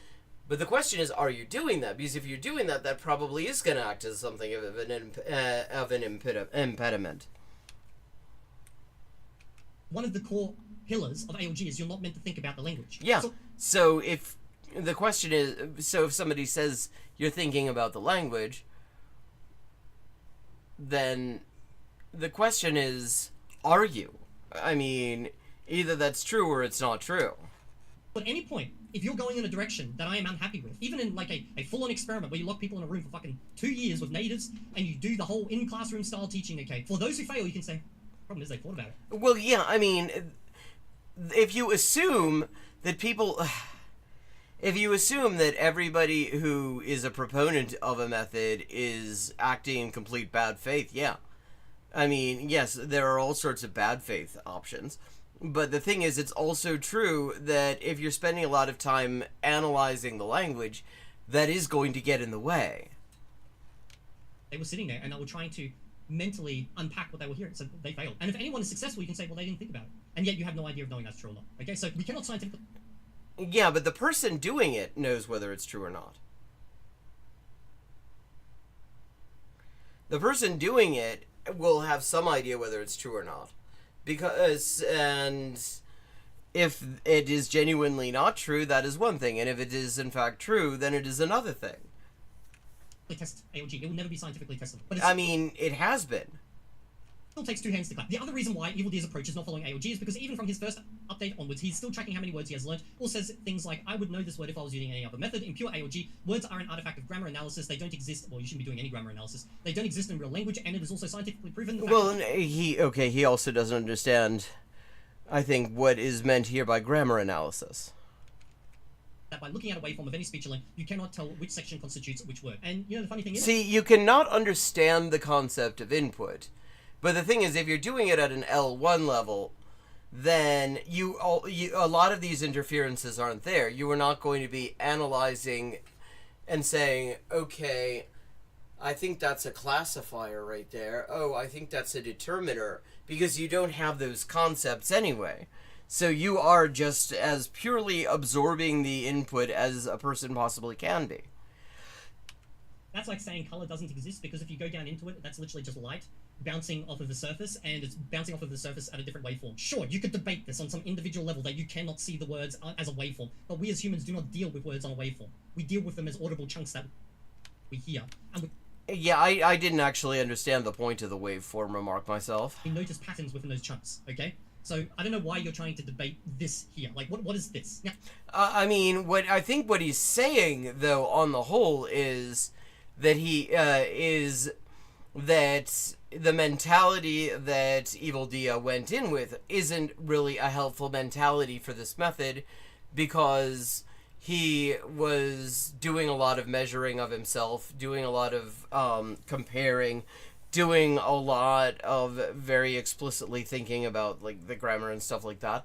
but the question is, are you doing that? Because if you're doing that, that probably is going to act as something of an impediment. One of the core pillars of ALG is you're not meant to think about the language. Yeah. So if the question is, if somebody says you're thinking about the language, then the question is, are you? I mean, either that's true or it's not true. But at any point, if you're going in a direction that I am unhappy with, even in like a full-on experiment where you lock people in a room for fucking 2 years with natives and you do the whole in-classroom style teaching, okay, for those who fail, you can say, problem is they thought about it. Well, yeah, I mean, if you assume that everybody who is a proponent of a method is acting in complete bad faith, yeah. I mean, yes, there are all sorts of bad faith options. But the thing is, it's also true that if you're spending a lot of time analyzing the language, that is going to get in the way. They were sitting there and they were trying to mentally unpack what they were hearing, so they failed. And if anyone is successful, you can say, well, they didn't think about it. And yet you have no idea of knowing that's true or not. Okay, so we cannot scientifically... Yeah, but the person doing it knows whether it's true or not. The person doing it will have some idea whether it's true or not. And if it is genuinely not true, that is one thing. And if it is in fact true, then it is another thing. Test ALG. It will never be scientifically testable. But I mean, it has been. It still takes two hands to clap. The other reason why Evil Deer's approach is not following ALG is because even from his first update onwards, he's still tracking how many words he has learned, or says things like, I would know this word if I was using any other method. In pure ALG, words are an artifact of grammar analysis. They don't exist, well, you shouldn't be doing any grammar analysis. They don't exist in real language, and it is also scientifically proven. Well, he also doesn't understand, I think, what is meant here by grammar analysis. That by looking at a waveform of any speech length, you cannot tell which section constitutes which word. And, the funny thing is... See, you cannot understand the concept of input. But the thing is, if you're doing it at an L1 level, then a lot of these interferences aren't there. You are not going to be analyzing and saying, okay, I think that's a classifier right there. Oh, I think that's a determiner. Because you don't have those concepts anyway. So you are just as purely absorbing the input as a person possibly can be. That's like saying color doesn't exist, because if you go down into it, that's literally just light bouncing off of the surface, and it's bouncing off of the surface at a different waveform. Sure, you could debate this on some individual level that you cannot see the words as a waveform, but we as humans do not deal with words on a waveform. We deal with them as audible chunks that we hear. And yeah, I didn't actually understand the point of the waveform remark myself. we notice patterns within those chunks, okay? So I don't know why you're trying to debate this here. Like, what is this? Now, I mean, I think what he's saying, though, on the whole, is that that the mentality that Evil Dia went in with isn't really a helpful mentality for this method, because he was doing a lot of measuring of himself, doing a lot of comparing, doing a lot of very explicitly thinking about like the grammar and stuff like that.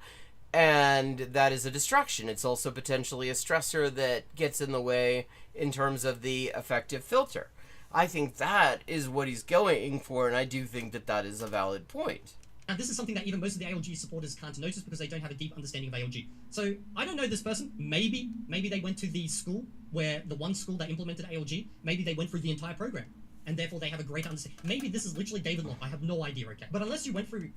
And that is a distraction. It's also potentially a stressor that gets in the way in terms of the effective filter. I think that is what he's going for, and I do think that that is a valid point. And this is something that even most of the ALG supporters can't notice because they don't have a deep understanding of ALG. So I don't know this person. Maybe they went to the school where the one school that implemented ALG. Maybe they went through the entire program, and therefore they have a great understanding. Maybe this is literally David Locke. I have no idea. Okay, but unless you went through.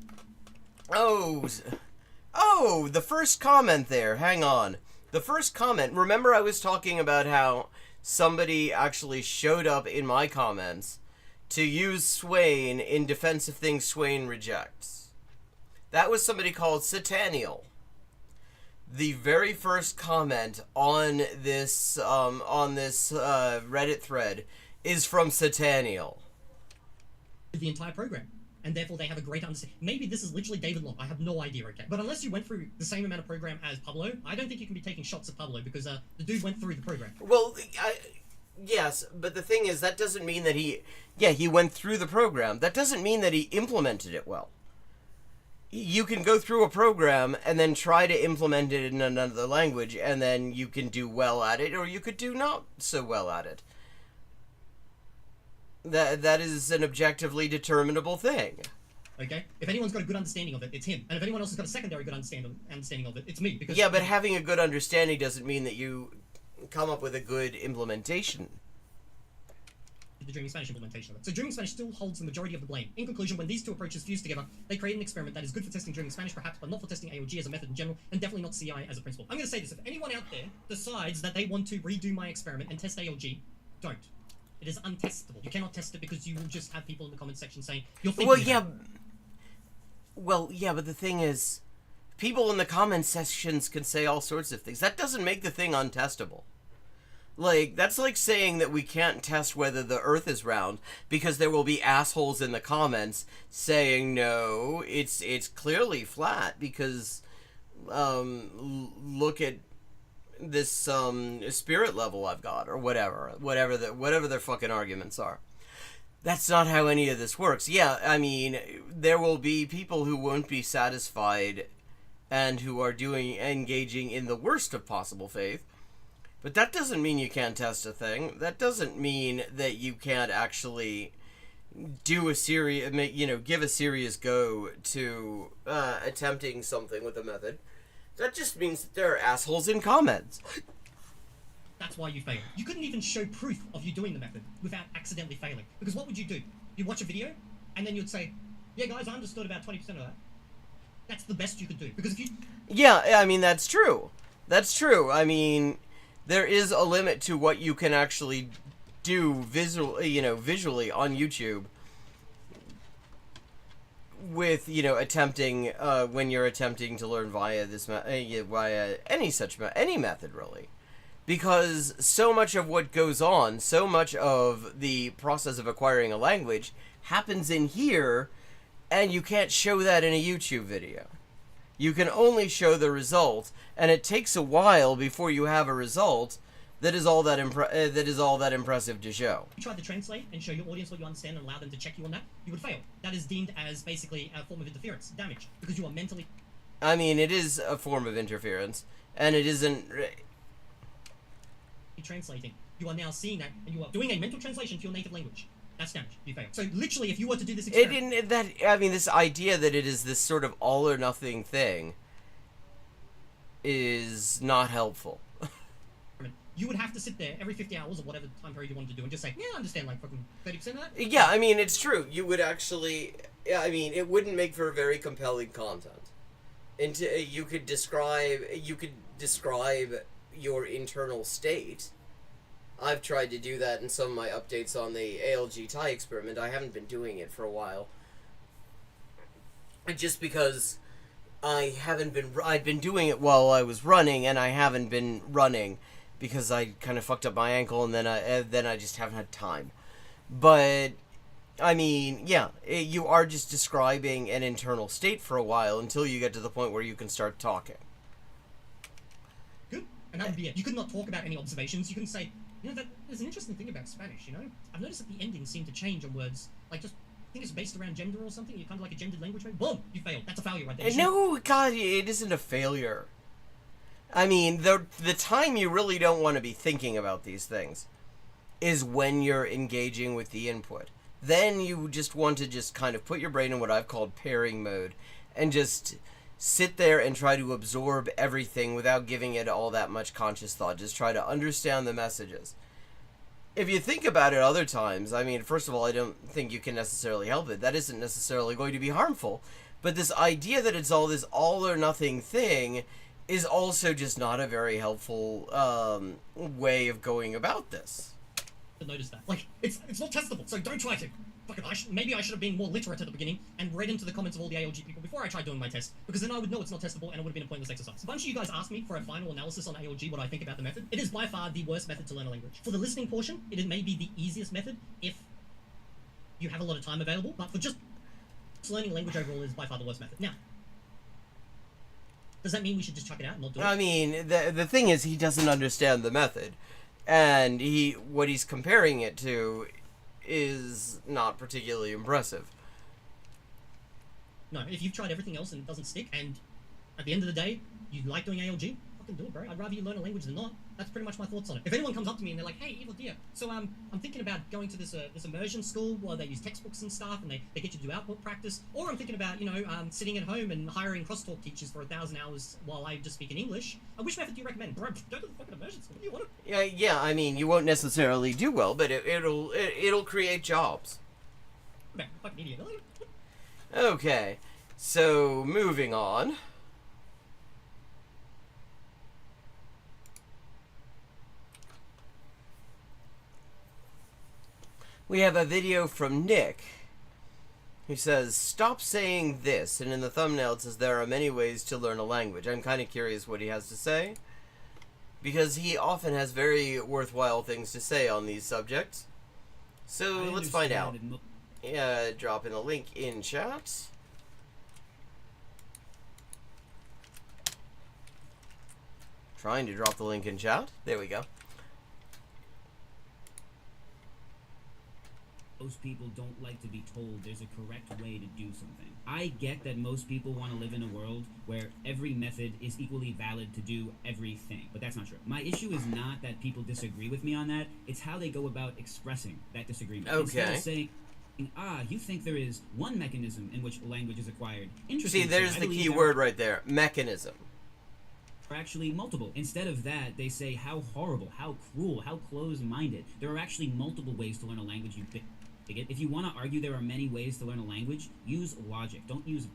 Oh, the first comment there. Hang on. The first comment. Remember, I was talking about how somebody actually showed up in my comments to use Swain in defense of things Swain rejects. That was somebody called Sataniel. The very first comment on this Reddit thread is from Sataniel. The entire program, and therefore they have a great understanding. Maybe this is literally David Locke. I have no idea. Okay, but unless you went through the same amount of program as Pablo, I don't think you can be taking shots at Pablo because the dude went through the program. Well, yes, but the thing is, that doesn't mean that he went through the program. That doesn't mean that he implemented it well. You can go through a program and then try to implement it in another language, and then you can do well at it, or you could do not so well at it. That is an objectively determinable thing. Okay? If anyone's got a good understanding of it, it's him. And if anyone else has got a secondary good understanding of it, it's me. Because yeah, but having a good understanding doesn't mean that you come up with a good implementation. The Dreaming Spanish implementation of it. So Dreaming Spanish still holds the majority of the blame. In conclusion, when these two approaches fuse together, they create an experiment that is good for testing Dreaming Spanish perhaps, but not for testing AOG as a method in general, and definitely not CI as a principle. I'm going to say this, if anyone out there decides that they want to redo my experiment and test AOG, don't. It is untestable. You cannot test it because you will just have people in the comment section saying, you're thinking Well, yeah, but the thing is, people in the comment sections can say all sorts of things. That doesn't make the thing untestable. Like, that's like saying that we can't test whether the Earth is round because there will be assholes in the comments saying, no, it's clearly flat because, look at this, spirit level I've got, or whatever their fucking arguments are. That's not how any of this works. Yeah, I mean, there will be people who won't be satisfied and who are engaging in the worst of possible faith. But that doesn't mean you can't test a thing. That doesn't mean that you can't actually do a serious, give a serious go to attempting something with a method. That just means that there are assholes in comments. That's why you failed. You couldn't even show proof of you doing the method without accidentally failing. Because what would you do? You'd watch a video, and then you'd say, yeah guys, I understood about 20% of that. That's the best you could do. Because if you... Yeah, I mean, that's true. That's true. I mean, there is a limit to what you can actually do visually on YouTube with, attempting, when you're attempting to learn via any method, really. Because so much of what goes on, so much of the process of acquiring a language happens in here, and you can't show that in a YouTube video. You can only show the result, and it takes a while before you have a result that is all that impressive to show. If you tried to translate and show your audience what you understand and allow them to check you on that, you would fail. That is deemed as basically a form of interference, damage, because you are mentally... I mean, it is a form of interference, and it isn't... Translating. You are now seeing that, and you are doing a mental translation to your native language. That's damage. You fail. So literally, if you were to do this experiment... this idea that it is this sort of all or nothing thing is not helpful. You would have to sit there every 50 hours or whatever time period you wanted to do and just say, yeah, I understand like fucking 30% of that. Yeah, I mean, it's true. You would actually... I mean, it wouldn't make for very compelling content. You could describe your internal state. I've tried to do that in some of my updates on the ALG TIE experiment. I haven't been doing it for a while. Just because I'd been doing it while I was running, and I haven't been running because I kind of fucked up my ankle, and then I just haven't had time. But, I mean, yeah, you are just describing an internal state for a while until you get to the point where you can start talking. Good. And that would be it. You could not talk about any observations. You couldn't say, you know, that there's an interesting thing about Spanish, you know? I've noticed that the endings seem to change on words. Like, just, I think it's based around gender or something. You're kind of like a gendered language. Boom! You failed. That's a failure right there. No, God, it isn't a failure. I mean, the time you really don't want to be thinking about these things is when you're engaging with the input. Then you just want to just kind of put your brain in what I've called pairing mode and just sit there and try to absorb everything without giving it all that much conscious thought. Just try to understand the messages. If you think about it other times, I mean, first of all, I don't think you can necessarily help it. That isn't necessarily going to be harmful. But this idea that it's all this all or nothing thing is also just not a very helpful way of going about this. Notice that. Like, it's not testable, so don't try to. Fuck it, maybe I should have been more literate at the beginning and read into the comments of all the ALG people before I tried doing my test, because then I would know it's not testable and it would have been a pointless exercise. A bunch of you guys asked me for a final analysis on ALG, what I think about the method. It is by far the worst method to learn a language. For the listening portion, it may be the easiest method if you have a lot of time available, but for just learning language overall, it is by far the worst method. Now, does that mean we should just chuck it out and not do it? I mean, the thing is, he doesn't understand the method. And what he's comparing it to is not particularly impressive. No, if you've tried everything else and it doesn't stick, and at the end of the day, you like doing ALG, fucking do it, bro. I'd rather you learn a language than not. That's pretty much my thoughts on it. If anyone comes up to me and they're like, hey, Evil Deer, so I'm thinking about going to this immersion school where they use textbooks and stuff and they get you to do output practice, or I'm thinking about, you know, sitting at home and hiring crosstalk teachers for 1,000 hours while I just speak in English, which method do you recommend? Bro, go to the fucking immersion school. You want it? Yeah, I mean, you won't necessarily do well, but it'll create jobs. Man, fucking idiot. Okay, so moving on. We have a video from Nick, who says, stop saying this, and in the thumbnail it says there are many ways to learn a language. I'm kind of curious what he has to say, because he often has very worthwhile things to say on these subjects. So let's find out. Dropping a link in chat. Trying to drop the link in chat. There we go. Most people don't like to be told there's a correct way to do something. I get that most people want to live in a world where every method is equally valid to do everything, but that's not true. My issue is not that people disagree with me on that, it's how they go about expressing that disagreement. Okay. Instead of saying, you think there is one mechanism in which language is acquired. Interesting. See, there's the key word right there, mechanism. Are actually multiple. Instead of that, they say how horrible, how cruel, how closed-minded. There are actually multiple ways to learn a language, you bigot. If you want to argue there are many ways to learn a language, use logic. Don't use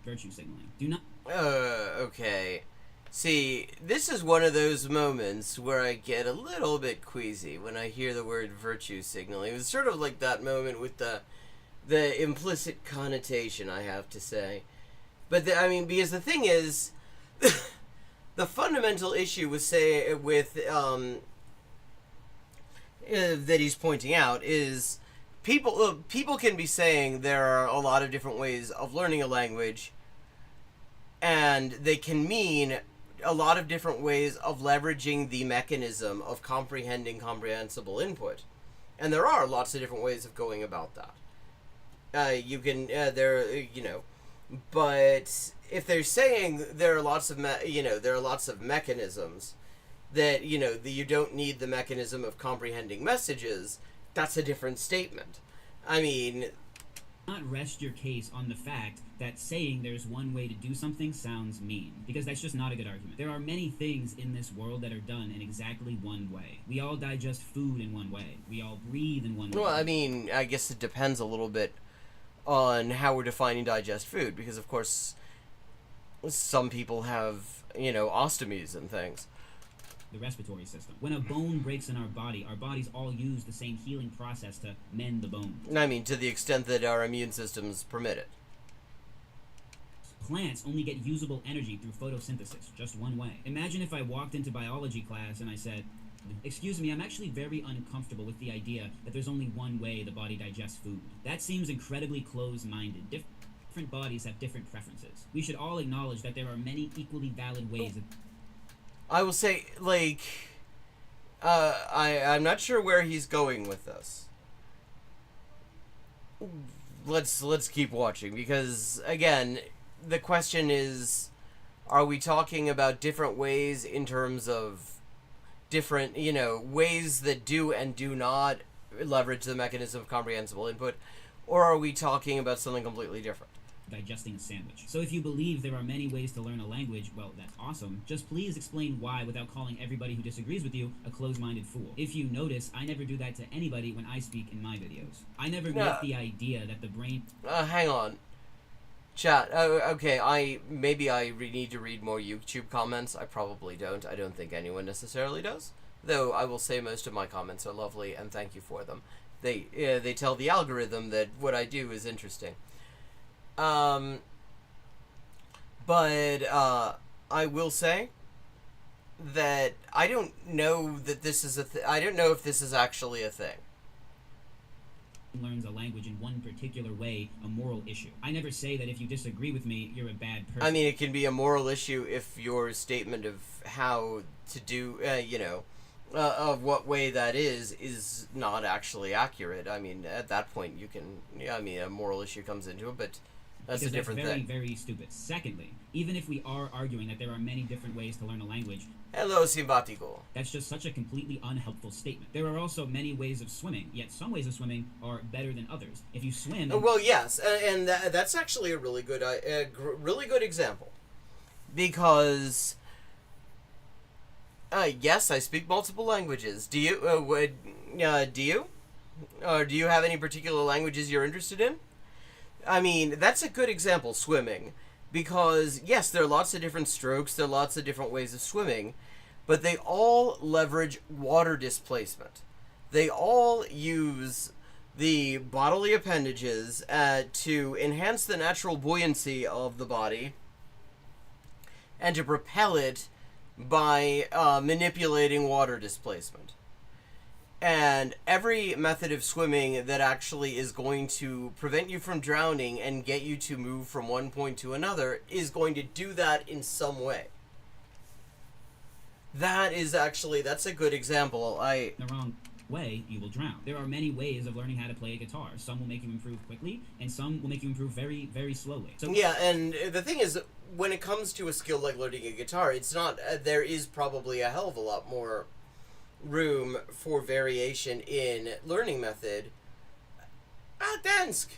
virtue signaling. Do not... Okay. See, this is one of those moments where I get a little bit queasy when I hear the word virtue signaling. It's sort of like that moment with the implicit connotation, I have to say. But, I mean, because the thing is... the fundamental issue with that he's pointing out is people can be saying there are a lot of different ways of learning a language, and they can mean a lot of different ways of leveraging the mechanism of comprehending comprehensible input, and there are lots of different ways of going about that. But if they're saying there are lots of mechanisms that you don't need the mechanism of comprehending messages, that's a different statement. I mean, not rest your case on the fact that saying there's one way to do something sounds mean, because that's just not a good argument. There are many things in this world that are done in exactly one way. We all digest food in one way. We all breathe in one way. Well, I mean, I guess it depends a little bit on how we're defining digest food, because of course some people have, ostomies and things. The respiratory system. When a bone breaks in our bodies all use the same healing process to mend the bone. I mean, to the extent that our immune systems permit it. Plants only get usable energy through photosynthesis, just one way. Imagine if I walked into biology class and I said, excuse me, I'm actually very uncomfortable with the idea that there's only one way the body digests food. That seems incredibly closed-minded. Different bodies have different preferences. We should all acknowledge that there are many equally valid ways of... I will say, like, I'm not sure where he's going with this. Let's keep watching, because again, the question is, are we talking about different ways in terms of different, ways that do and do not leverage the mechanism of comprehensible input, or are we talking about something completely different? Digesting a sandwich. So if you believe there are many ways to learn a language, well, that's awesome. Just please explain why without calling everybody who disagrees with you a closed-minded fool. If you notice, I never do that to anybody when I speak in my videos. I never make the idea that the brain... hang on. Chat. Okay, maybe I need to read more YouTube comments. I probably don't. I don't think anyone necessarily does. Though I will say most of my comments are lovely, and thank you for them. They tell the algorithm that what I do is interesting. But I will say that I don't know that this is I don't know if this is actually a thing. Learns a language in one particular way, a moral issue. I never say that if you disagree with me, you're a bad person. I mean, it can be a moral issue if your statement of how to do, of what way that is not actually accurate. I mean, at that point, you can, a moral issue comes into it, but that's a different very, thing. Very stupid. Secondly, even if we are arguing that there are many different ways to learn a language, hello, simpatico. That's just such a completely unhelpful statement. There are also many ways of swimming, yet some ways of swimming are better than others. If you swim... Well, yes, and that's actually a really good example. Because, yes, I speak multiple languages. Do you? Do you? Or do you have any particular languages you're interested in? I mean, that's a good example, swimming. Because, yes, there are lots of different strokes, there are lots of different ways of swimming, but they all leverage water displacement. They all use the bodily appendages to enhance the natural buoyancy of the body and to propel it by manipulating water displacement. And every method of swimming that actually is going to prevent you from drowning and get you to move from one point to another is going to do that in some way. That's a good example. The wrong way, you will drown. There are many ways of learning how to play a guitar. Some will make you improve quickly, and some will make you improve very, very slowly. So yeah, and the thing is, when it comes to a skill like learning a guitar, it's not, there is probably a hell of a lot more room for variation in learning method. Dansk.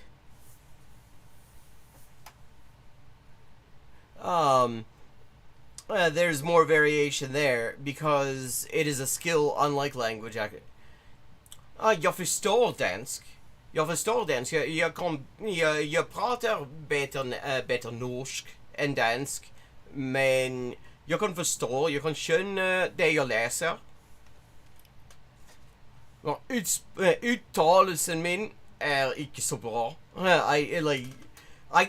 There's more variation there because it is a skill unlike language. Jag förstår dansk. Jag förstår dansk. Jag pratar bättre norsk än dansk, men jag kan förstå, jag kan skönja det jag läser. Uttalelsen min är inte så bra. I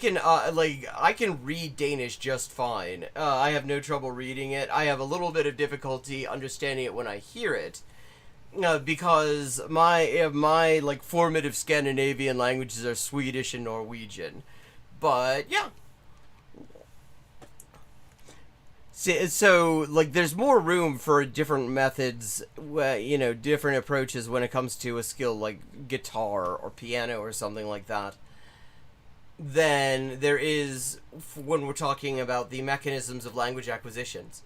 can read Danish just fine. I have no trouble reading it. I have a little bit of difficulty understanding it when I hear it, because my formative Scandinavian languages are Swedish and Norwegian. But yeah. So, there's more room for different methods, different approaches when it comes to a skill like guitar or piano or something like that, than there is when we're talking about the mechanisms of language acquisitions.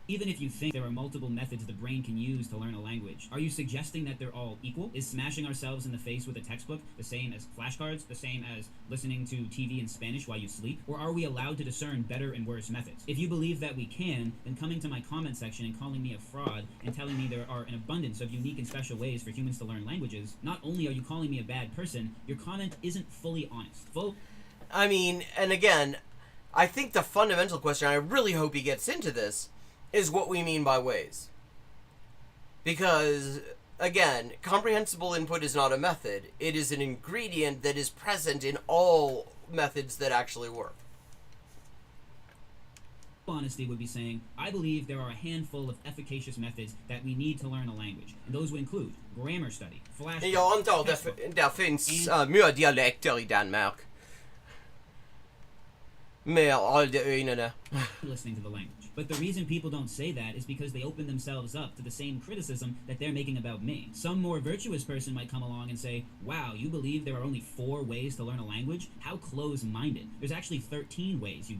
even if you think there are multiple methods the brain can use to learn a language, are you suggesting that they're all equal? Is smashing ourselves in the face with a textbook the same as flashcards, the same as listening to TV in Spanish while you sleep? Or are we allowed to discern better and worse methods? If you believe that we can, then coming to my comment section and calling me a fraud and telling me there are an abundance of unique and special ways for humans to learn languages, not only are you calling me a bad person, your comment isn't fully honest. I mean, and again, I think the fundamental question, I really hope he gets into this, is what we mean by ways. Because, again, comprehensible input is not a method. It is an ingredient that is present in all methods that actually work. Honesty would be saying, I believe there are a handful of efficacious methods that we need to learn a language. And those would include grammar study, flashcards, Jag antar det finns mycket dialekter I Danmark. Med all de ögonen. Listening to the language. But the reason people don't say that is because they open themselves up to the same criticism that they're making about me. Some more virtuous person might come along and say, wow, you believe there are only 4 ways to learn a language? How close-minded. There's actually 13 ways you...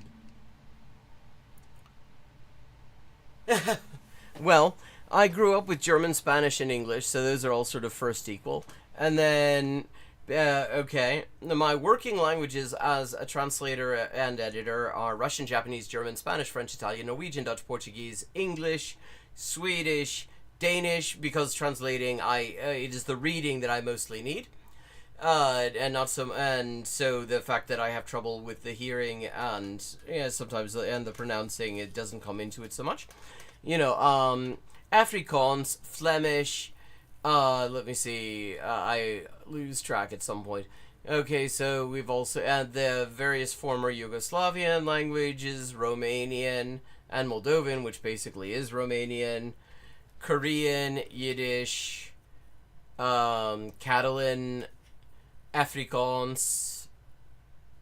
Well, I grew up with German, Spanish, and English, so those are all sort of first equal. And then, okay, my working languages as a translator and editor are Russian, Japanese, German, Spanish, French, Italian, Norwegian, Dutch, Portuguese, English, Swedish, Danish, because translating, it is the reading that I mostly need. And not some, and so the fact that I have trouble with the hearing and sometimes and the pronouncing, it doesn't come into it so much. Afrikaans, Flemish. Let me see. I lose track at some point. Okay, so we've also the various former Yugoslavian languages, Romanian and Moldovan, which basically is Romanian, Korean, Yiddish, Catalan, Afrikaans,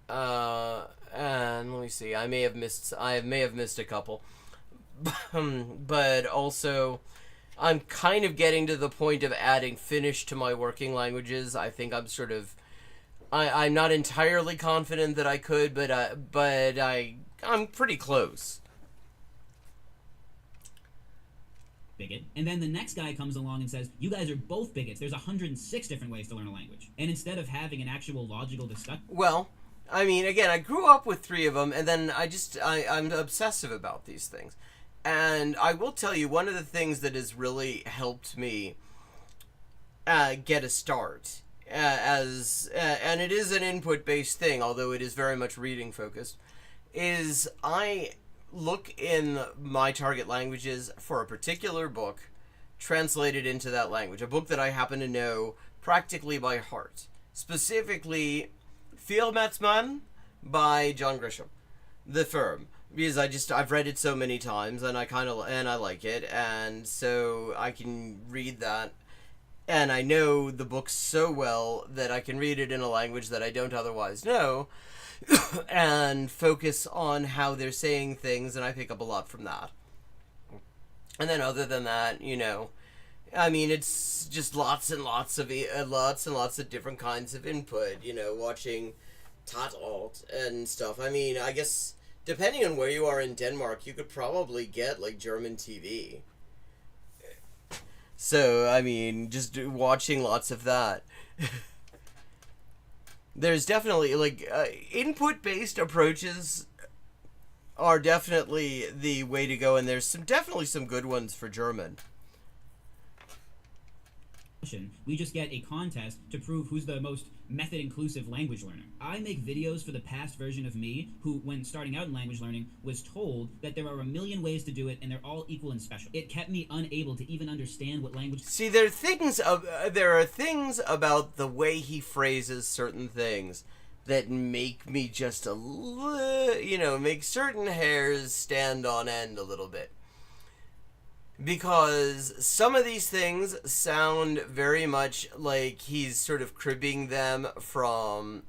and let me see. I may have missed a couple, but also I'm kind of getting to the point of adding Finnish to my working languages. I think I'm sort of, I'm not entirely confident that I could, but I'm pretty close. Bigot. And then the next guy comes along and says, you guys are both bigots. There's 106 different ways to learn a language. And instead of having an actual logical discussion... Well, I mean, again, I grew up with 3 of them, and then I'm obsessive about these things. And I will tell you, one of the things that has really helped me get a start, and it is an input-based thing, although it is very much reading-focused, is I look in my target languages for a particular book translated into that language, a book that I happen to know practically by heart. Specifically, Vielmatsman by John Grisham, The Firm, because I've read it so many times and I like it, and so I can read that, and I know the book so well that I can read it in a language that I don't otherwise know, and focus on how they're saying things, and I pick up a lot from that. And then other than that, I mean, it's just lots and lots of different kinds of input, watching Tatalt and stuff. I mean, I guess depending on where you are in Denmark, you could probably get like German TV. So, I mean, just watching lots of that. There's definitely, input-based approaches are definitely the way to go, and there's definitely some good ones for German. We just get a contest to prove who's the most method-inclusive language learner. I make videos for the past version of me who, when starting out in language learning, was told that there are a million ways to do it and they're all equal and special. It kept me unable to even understand what language... See, there are things about the way he phrases certain things that make me just make certain hairs stand on end a little bit. Because some of these things sound very much like he's sort of cribbing them from,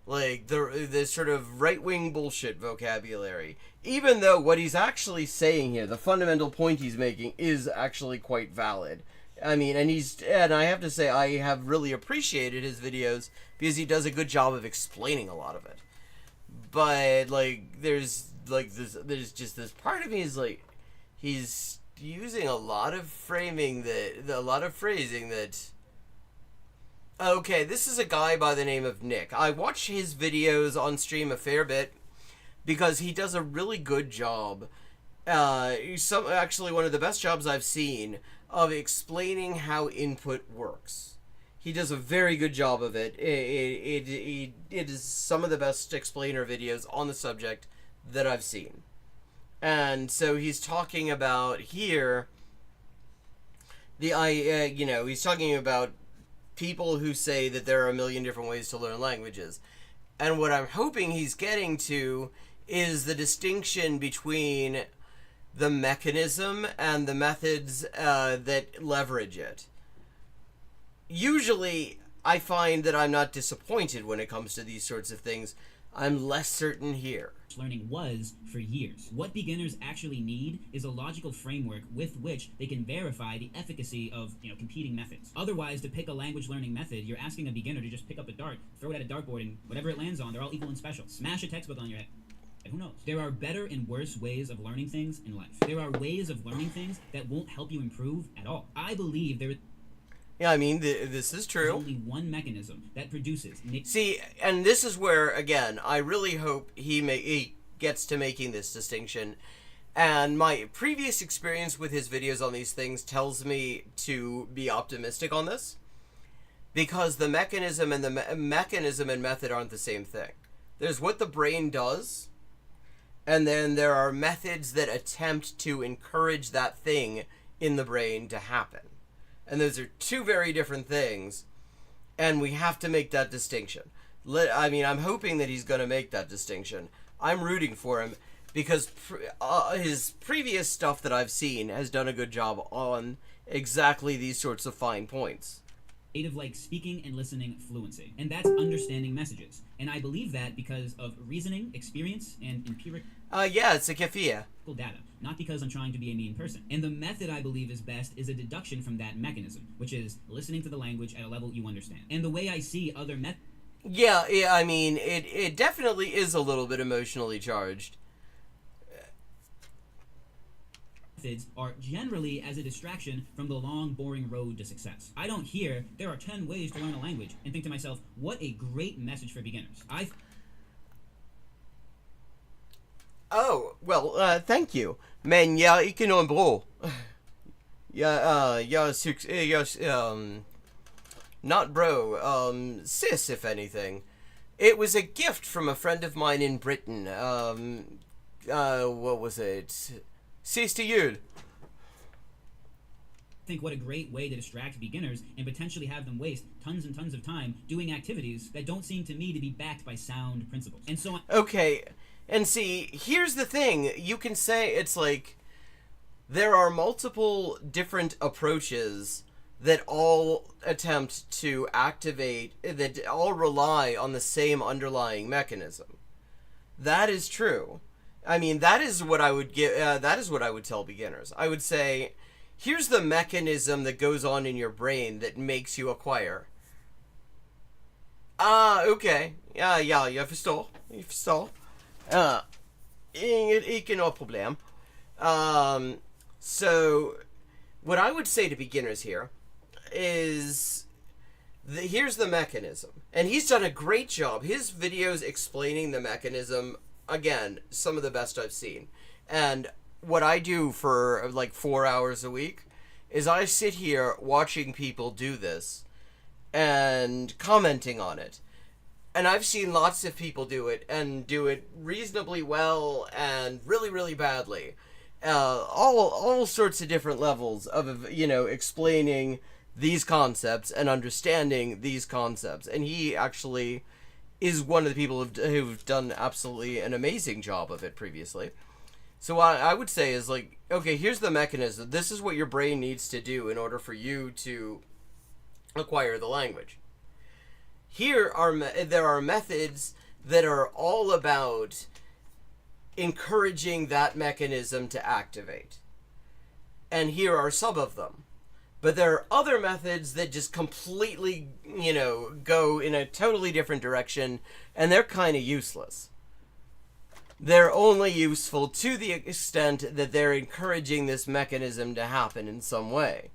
like, the sort of right-wing bullshit vocabulary. Even though what he's actually saying here, the fundamental point he's making, is actually quite valid. I mean, and I have to say, I have really appreciated his videos because he does a good job of explaining a lot of it. But, there's just this part of me is, he's using a lot of phrasing that... Okay, this is a guy by the name of Nick. I watch his videos on stream a fair bit because he does a really good job. Actually, one of the best jobs I've seen of explaining how input works. He does a very good job of it. It is some of the best explainer videos on the subject that I've seen. And so he's talking about here, he's talking about people who say that there are a million different ways to learn languages. And what I'm hoping he's getting to is the distinction between the mechanism and the methods that leverage it. Usually, I find that I'm not disappointed when it comes to these sorts of things. I'm less certain here. Learning was for years. What beginners actually need is a logical framework with which they can verify the efficacy of, competing methods. Otherwise, to pick a language learning method, you're asking a beginner to just pick up a dart, throw it at a dartboard, and whatever it lands on, they're all equal and special. Smash a textbook on your head. Who knows? There are better and worse ways of learning things in life. There are ways of learning things that won't help you improve at all. I believe there is... Yeah, I mean, this is true. There's only one mechanism that produces... See, and this is where, again, I really hope he gets to making this distinction. And my previous experience with his videos on these things tells me to be optimistic on this. Because the mechanism and mechanism and method aren't the same thing. There's what the brain does, and then there are methods that attempt to encourage that thing in the brain to happen. And those are two very different things, and we have to make that distinction. I'm hoping that he's going to make that distinction. I'm rooting for him, because his previous stuff that I've seen has done a good job on exactly these sorts of fine points. Like speaking and listening fluency, and that's understanding messages. And I believe that because of reasoning, experience, and empirical it's a kafia. Data, not because I'm trying to be a mean person. And the method I believe is best is a deduction from that mechanism, which is listening to the language at a level you understand. And the way I see other methods... Yeah, I mean, it definitely is a little bit emotionally charged. Are generally as a distraction from the long, boring road to success. I don't hear there are 10 ways to learn a language and think to myself, what a great message for beginners. Thank you. Men, jeg er ikke nogen bro. Not bro, sis, if anything. It was a gift from a friend of mine in Britain. What was it? Siste jul. Think what a great way to distract beginners and potentially have them waste tons and tons of time doing activities that don't seem to me to be backed by sound principles. And so on. Okay, and see, here's the thing. You can say it's like there are multiple different approaches that all attempt to activate, that all rely on the same underlying mechanism. That is true. I mean, that is what I would give. That is what I would tell beginners. I would say, here's the mechanism that goes on in your brain that makes you acquire. Okay. Jag förstår. Ikke något problem. So, what I would say to beginners here is, here's the mechanism. And he's done a great job. His videos explaining the mechanism, again, some of the best I've seen. And what I do for like 4 hours a week is I sit here watching people do this and commenting on it. And I've seen lots of people do it and do it reasonably well and really, really badly. All sorts of different levels of, explaining these concepts and understanding these concepts. And he actually is one of the people who've done absolutely an amazing job of it previously. So what I would say is, like, okay, here's the mechanism. This is what your brain needs to do in order for you to acquire the language. There are methods that are all about encouraging that mechanism to activate. And here are some of them. But there are other methods that just completely, go in a totally different direction, and they're kind of useless. They're only useful to the extent that they're encouraging this mechanism to happen in some way.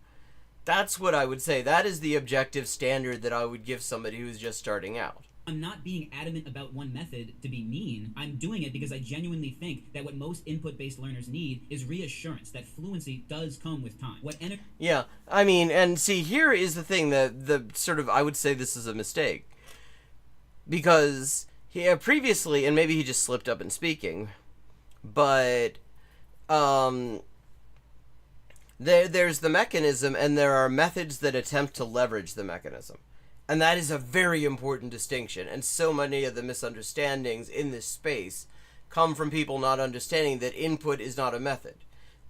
That's what I would say. That is the objective standard that I would give somebody who's just starting out. I'm not being adamant about one method to be mean. I'm doing it because I genuinely think that what most input-based learners need is reassurance that fluency does come with time. Yeah, I mean, and see, here is the thing that I would say this is a mistake. Because previously, and maybe he just slipped up in speaking, but there's the mechanism, and there are methods that attempt to leverage the mechanism. And that is a very important distinction. And so many of the misunderstandings in this space come from people not understanding that input is not a method.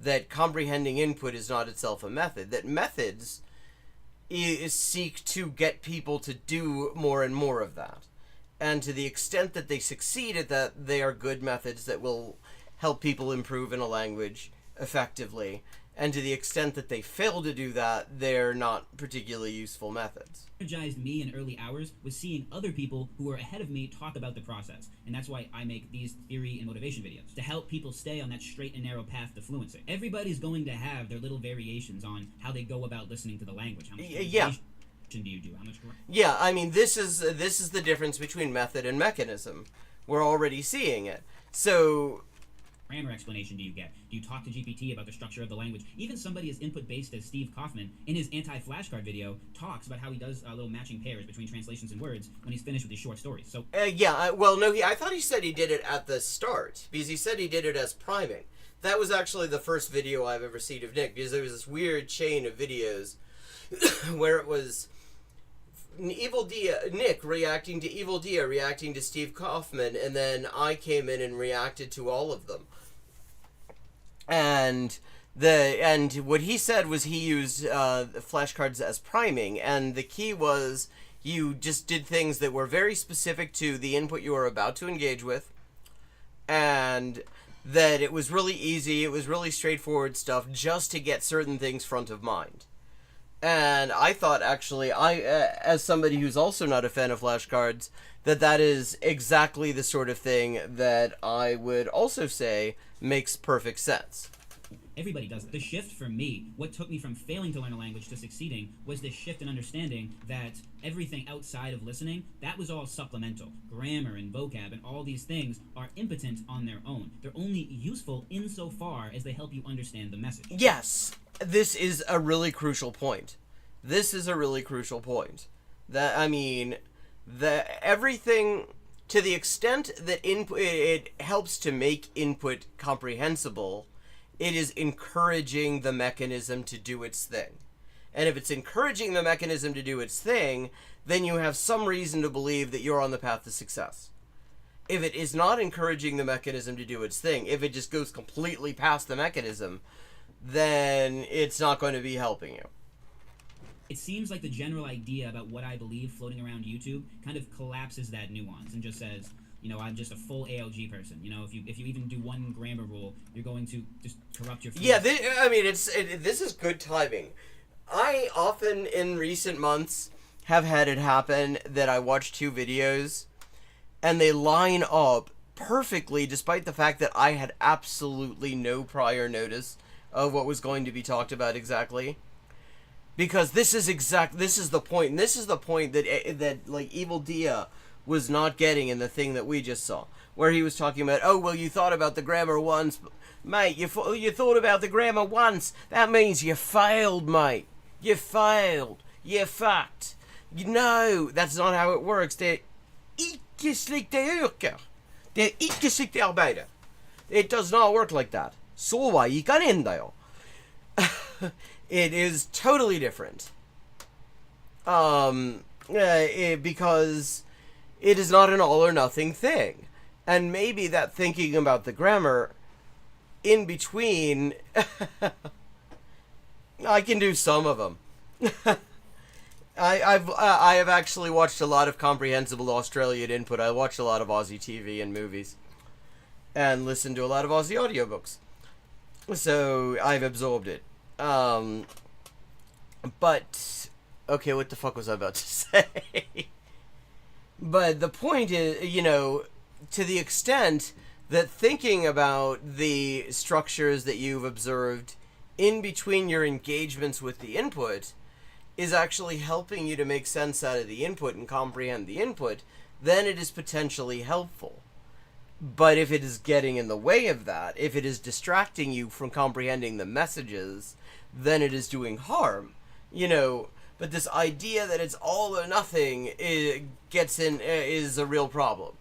That comprehending input is not itself a method. That methods seek to get people to do more and more of that. And to the extent that they succeed at that, they are good methods that will help people improve in a language effectively. And to the extent that they fail to do that, they're not particularly useful methods. Energized me in early hours was seeing other people who were ahead of me talk about the process. And that's why I make these theory and motivation videos, to help people stay on that straight and narrow path to fluency. Everybody's going to have their little variations on how they go about listening to the language. How much do you do? How much? Yeah, I mean, this is the difference between method and mechanism. We're already seeing it. So grammar explanation do you get? Do you talk to GPT about the structure of the language? Even somebody as input-based as Steve Kaufman, in his anti-flashcard video, talks about how he does little matching pairs between translations and words when he's finished with his short stories. So I thought he said he did it at the start, because he said he did it as priming. That was actually the first video I've ever seen of Nick, because there was this weird chain of videos where it was Nick reacting to Evil Dia, reacting to Steve Kaufman, and then I came in and reacted to all of them. And what he said was he used flashcards as priming, and the key was you just did things that were very specific to the input you were about to engage with, and that it was really easy, it was really straightforward stuff just to get certain things front of mind. And I thought, actually, as somebody who's also not a fan of flashcards, that is exactly the sort of thing that I would also say makes perfect sense. Everybody does it. The shift for me, what took me from failing to learn a language to succeeding, was this shift in understanding that everything outside of listening, that was all supplemental. Grammar and vocab and all these things are impotent on their own. They're only useful insofar as they help you understand the message. Yes, this is a really crucial point. That, I mean, everything, to the extent that it helps to make input comprehensible, it is encouraging the mechanism to do its thing. And if it's encouraging the mechanism to do its thing, then you have some reason to believe that you're on the path to success. If it is not encouraging the mechanism to do its thing, if it just goes completely past the mechanism, then it's not going to be helping you. It seems like the general idea about what I believe floating around YouTube kind of collapses that nuance and just says, you know, I'm just a full ALG person. You know, if you even do one grammar rule, you're going to just corrupt your... Yeah, this is good timing. I often, in recent months, have had it happen that I watch two videos, and they line up perfectly, despite the fact that I had absolutely no prior notice of what was going to be talked about exactly. Because this is the point, and this is the point that like Evil Dia was not getting in the thing that we just saw, where he was talking about, oh, well, you thought about the grammar once, mate, you thought about the grammar once, that means you failed, mate, you failed, you fucked. No, that's not how it works. Det icke slik det yrker. Det icke slik det arbetar. It does not work like that. Så gick han in där. It is totally different. Because it is not an all or nothing thing. And maybe that thinking about the grammar in between, I can do some of them. I have actually watched a lot of comprehensible Australian input. I watched a lot of Aussie TV and movies. And listened to a lot of Aussie audiobooks. So I've absorbed it. But, okay, what the fuck was I about to say? But the point is, you know, to the extent that thinking about the structures that you've observed in between your engagements with the input is actually helping you to make sense out of the input and comprehend the input, then it is potentially helpful. But if it is getting in the way of that, if it is distracting you from comprehending the messages, then it is doing harm. You know, but this idea that it's all or nothing is a real problem.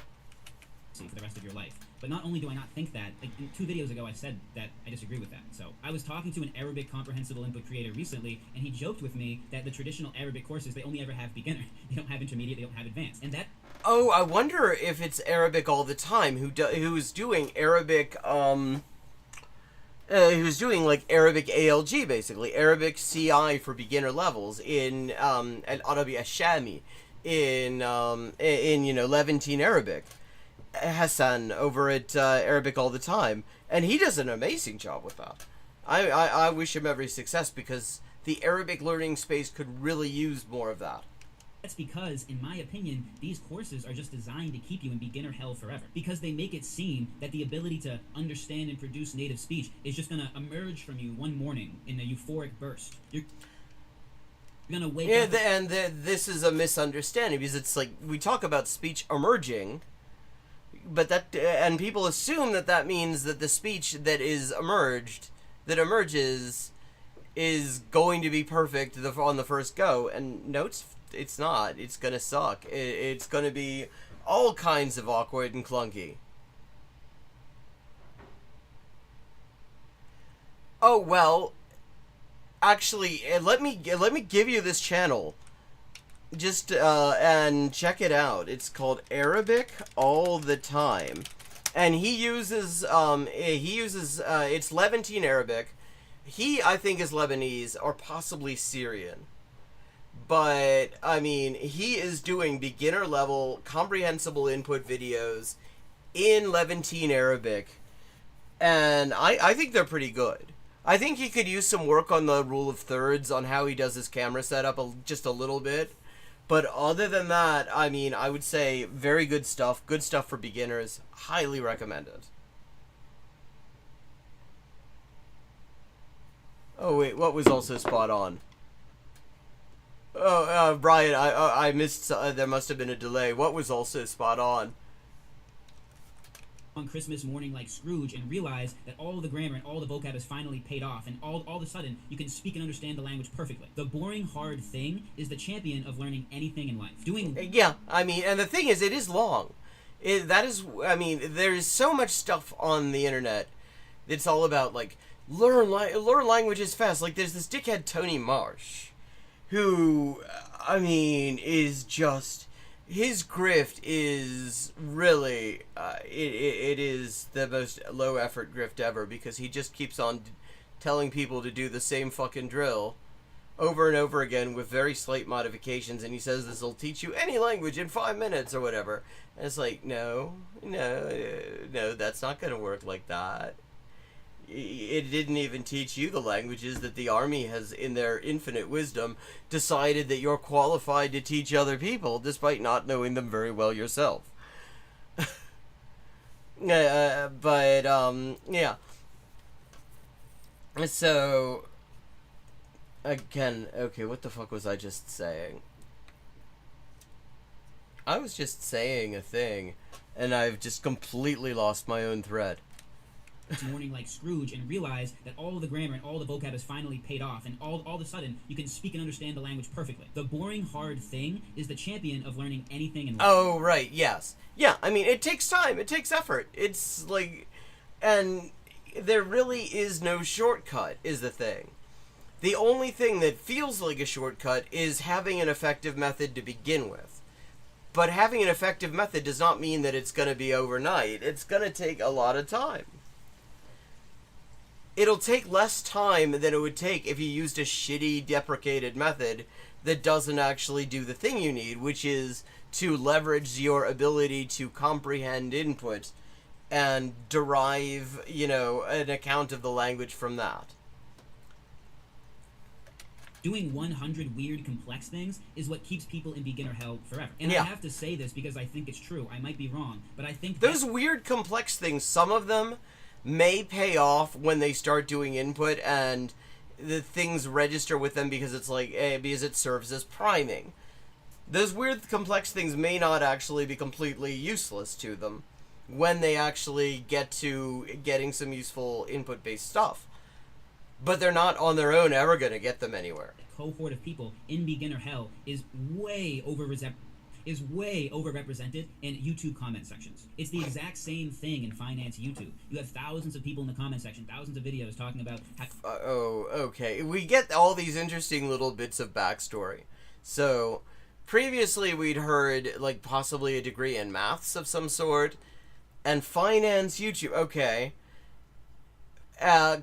For the rest of your life. But not only do I not think that, like 2 videos ago I said that I disagree with that. So I was talking to an Arabic comprehensible input creator recently, and he joked with me that the traditional Arabic courses, they only ever have beginner. They don't have intermediate, they don't have advanced. And that... Oh, I wonder if it's Arabic all the time. Who's doing Arabic, who's doing like Arabic ALG, basically Arabic CI for beginner levels in Al-Arabi Ashami, in Levantine Arabic. Hassan over at Arabic All the Time, and he does an amazing job with that. I wish him every success, because the Arabic learning space could really use more of that. That's because, in my opinion, these courses are just designed to keep you in beginner hell forever. Because they make it seem that the ability to understand and produce native speech is just going to emerge from you one morning in a euphoric burst. You're going to wake up... This is a misunderstanding, because it's like, we talk about speech emerging, but and people assume that means that the speech that emerges is going to be perfect on the first go, and no, it's not. It's gonna suck. It's gonna be all kinds of awkward and clunky. Oh well, actually, let me give you this channel. Just and check it out. It's called Arabic All the Time, and he uses it's Levantine Arabic. He, I think, is Lebanese or possibly Syrian, but I mean, he is doing beginner level comprehensible input videos in Levantine Arabic, and I think they're pretty good. I think he could use some work on the rule of thirds, on how he does his camera setup just a little bit. But other than that, I mean, I would say very good stuff. Good stuff for beginners. Highly recommended. Oh, wait, what was also spot on? Oh, Brian, I missed, there must have been a delay. What was also spot on? On Christmas morning like Scrooge and realize that all the grammar and all the vocab is finally paid off, and all of a sudden you can speak and understand the language perfectly. The boring hard thing is the champion of learning anything in life. Yeah, I mean, and the thing is, it is long. I mean, there is so much stuff on the internet. It's all about, like, learn languages fast. Like, there's this dickhead Tony Marsh, who, I mean, is just... His grift is really, it is the most low-effort grift ever, because he just keeps on telling people to do the same fucking drill over and over again with very slight modifications, and he says this will teach you any language in 5 minutes or whatever. And it's like, no, that's not going to work like that. It didn't even teach you the languages that the army has, in their infinite wisdom, decided that you're qualified to teach other people, despite not knowing them very well yourself. Yeah. So, again, okay, what the fuck was I just saying? I was just saying a thing, and I've just completely lost my own thread. Morning like Scrooge and realize that all the grammar and all the vocab is finally paid off, and all of a sudden you can speak and understand the language perfectly. The boring hard thing is the champion of learning anything in life. Oh, right, yes. Yeah, I mean, it takes time, it takes effort. It's like, and there really is no shortcut, is the thing. The only thing that feels like a shortcut is having an effective method to begin with. But having an effective method does not mean that it's going to be overnight. It's going to take a lot of time. It'll take less time than it would take if you used a shitty, deprecated method that doesn't actually do the thing you need, which is to leverage your ability to comprehend input and derive, an account of the language from that. Doing 100 weird, complex things is what keeps people in beginner hell forever. And yeah. I have to say this because I think it's true. I might be wrong, but I think those weird, complex things, some of them may pay off when they start doing input and the things register with them, because it's like, because it serves as priming. Those weird, complex things may not actually be completely useless to them when they actually get to getting some useful input-based stuff. But they're not on their own ever going to get them anywhere. A cohort of people in beginner hell is way overrepresented in YouTube comment sections. It's the exact same thing in finance YouTube. You have thousands of people in the comment section, thousands of videos talking about okay. We get all these interesting little bits of backstory. So, previously we'd heard, like, possibly a degree in maths of some sort, and finance YouTube, okay.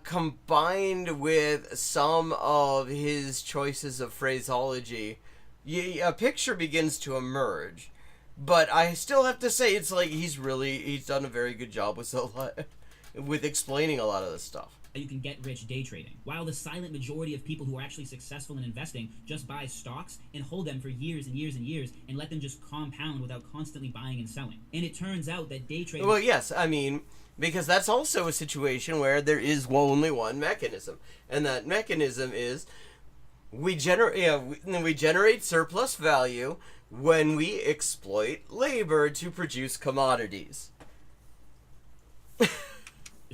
combined with some of his choices of phraseology, a picture begins to emerge. But I still have to say, it's like he's done a very good job with explaining a lot of this stuff. You can get rich day trading, while the silent majority of people who are actually successful in investing just buy stocks and hold them for years and years and years and let them just compound without constantly buying and selling. And it turns out that day trading... Well, yes, I mean, because that's also a situation where there is only one mechanism, and that mechanism is we generate surplus value when we exploit labor to produce commodities.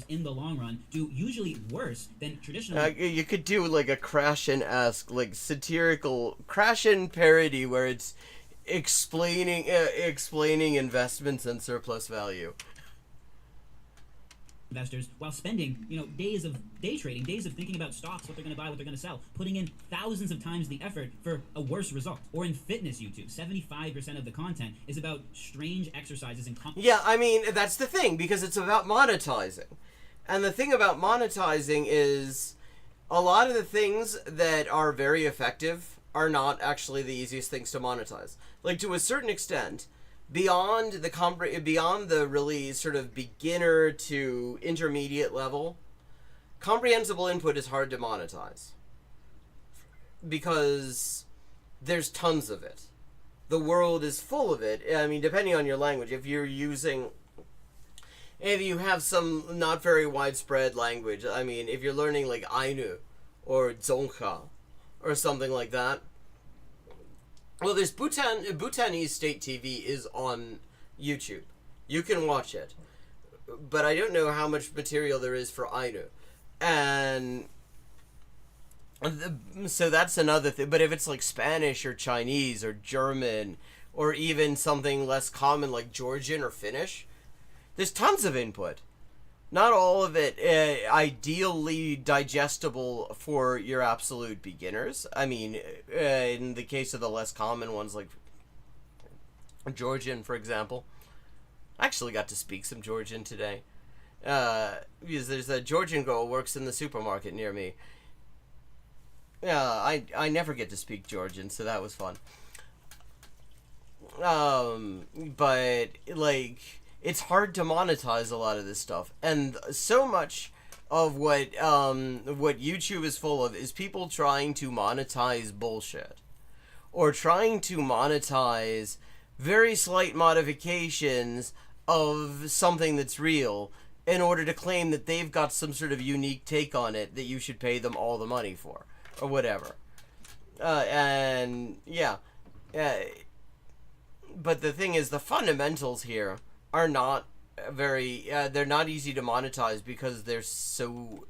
in the long run do usually worse than traditional. You could do like a Krashen-esque, like satirical Krashen parody where it's explaining investments and surplus value. Investors, while spending, days of day trading, days of thinking about stocks, what they're going to buy, what they're going to sell, putting in thousands of times the effort for a worse result. Or in fitness YouTube, 75% of the content is about strange exercises and... Yeah, I mean, that's the thing, because it's about monetizing. And the thing about monetizing is a lot of the things that are very effective are not actually the easiest things to monetize. Like, to a certain extent, beyond the really sort of beginner to intermediate level, comprehensible input is hard to monetize because there's tons of it. The world is full of it. I mean, depending on your language, if you have some not very widespread language, I mean, if you're learning like Ainu or Dzongkha or something like that. Well, there's Bhutanese state TV is on YouTube. You can watch it. But I don't know how much material there is for Ainu. And so that's another thing. But if it's like Spanish or Chinese or German or even something less common like Georgian or Finnish, there's tons of input. Not all of it ideally digestible for your absolute beginners. I mean, in the case of the less common ones like Georgian, for example. I actually got to speak some Georgian today. Because there's a Georgian girl who works in the supermarket near me. I never get to speak Georgian, so that was fun. But, like... it's hard to monetize a lot of this stuff, and so much of what YouTube is full of is people trying to monetize bullshit, or trying to monetize very slight modifications of something that's real in order to claim that they've got some sort of unique take on it that you should pay them all the money for, or whatever. And yeah, but the thing is, the fundamentals here are not very they're not easy to monetize because they're so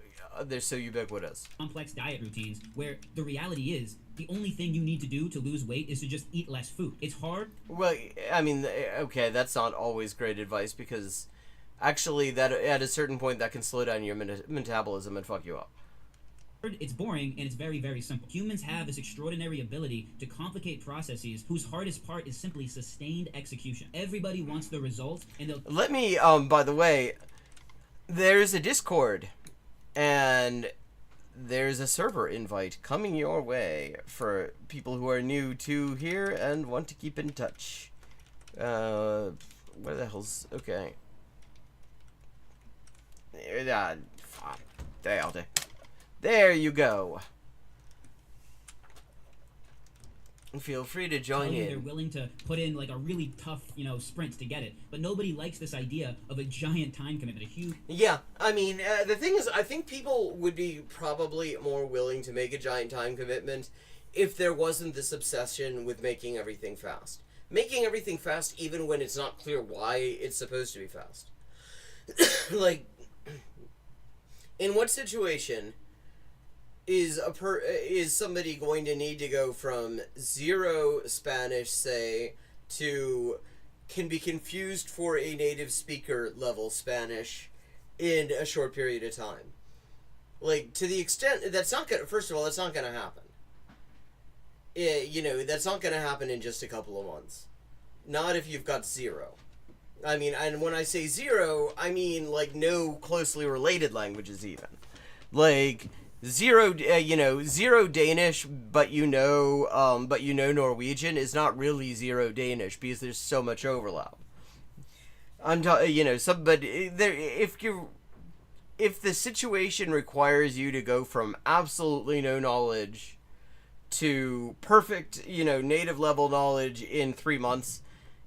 ubiquitous. Complex diet routines where the reality is the only thing you need to do to lose weight is to just eat less food. It's hard. Well, I mean, okay, that's not always great advice because actually that at a certain point that can slow down your metabolism and fuck you up. It's boring, and it's very, very simple. Humans have this extraordinary ability to complicate processes whose hardest part is simply sustained execution. Everybody wants the result, and they'll... Let me, by the way, there's a Discord, and there's a server invite coming your way for people who are new to here and want to keep in touch. Where the hell's... okay. There you go. Feel free to join in. They're willing to put in like a really tough, sprint to get it. But nobody likes this idea of a giant time commitment, a huge... Yeah, I mean, the thing is, I think people would be probably more willing to make a giant time commitment if there wasn't this obsession with making everything fast. Making everything fast even when it's not clear why it's supposed to be fast. Like, in what situation is somebody going to need to go from 0 Spanish, say, to can be confused for a native speaker level Spanish in a short period of time? Like, to the extent that's not gonna, first of all, that's not gonna happen. That's not gonna happen in just a couple of months. Not if you've got 0. I mean, and when I say zero, I mean like no closely related languages even. Like zero, zero Danish, but Norwegian is not really zero Danish because there's so much overlap. But if the situation requires you to go from absolutely no knowledge to perfect, native level knowledge in 3 months,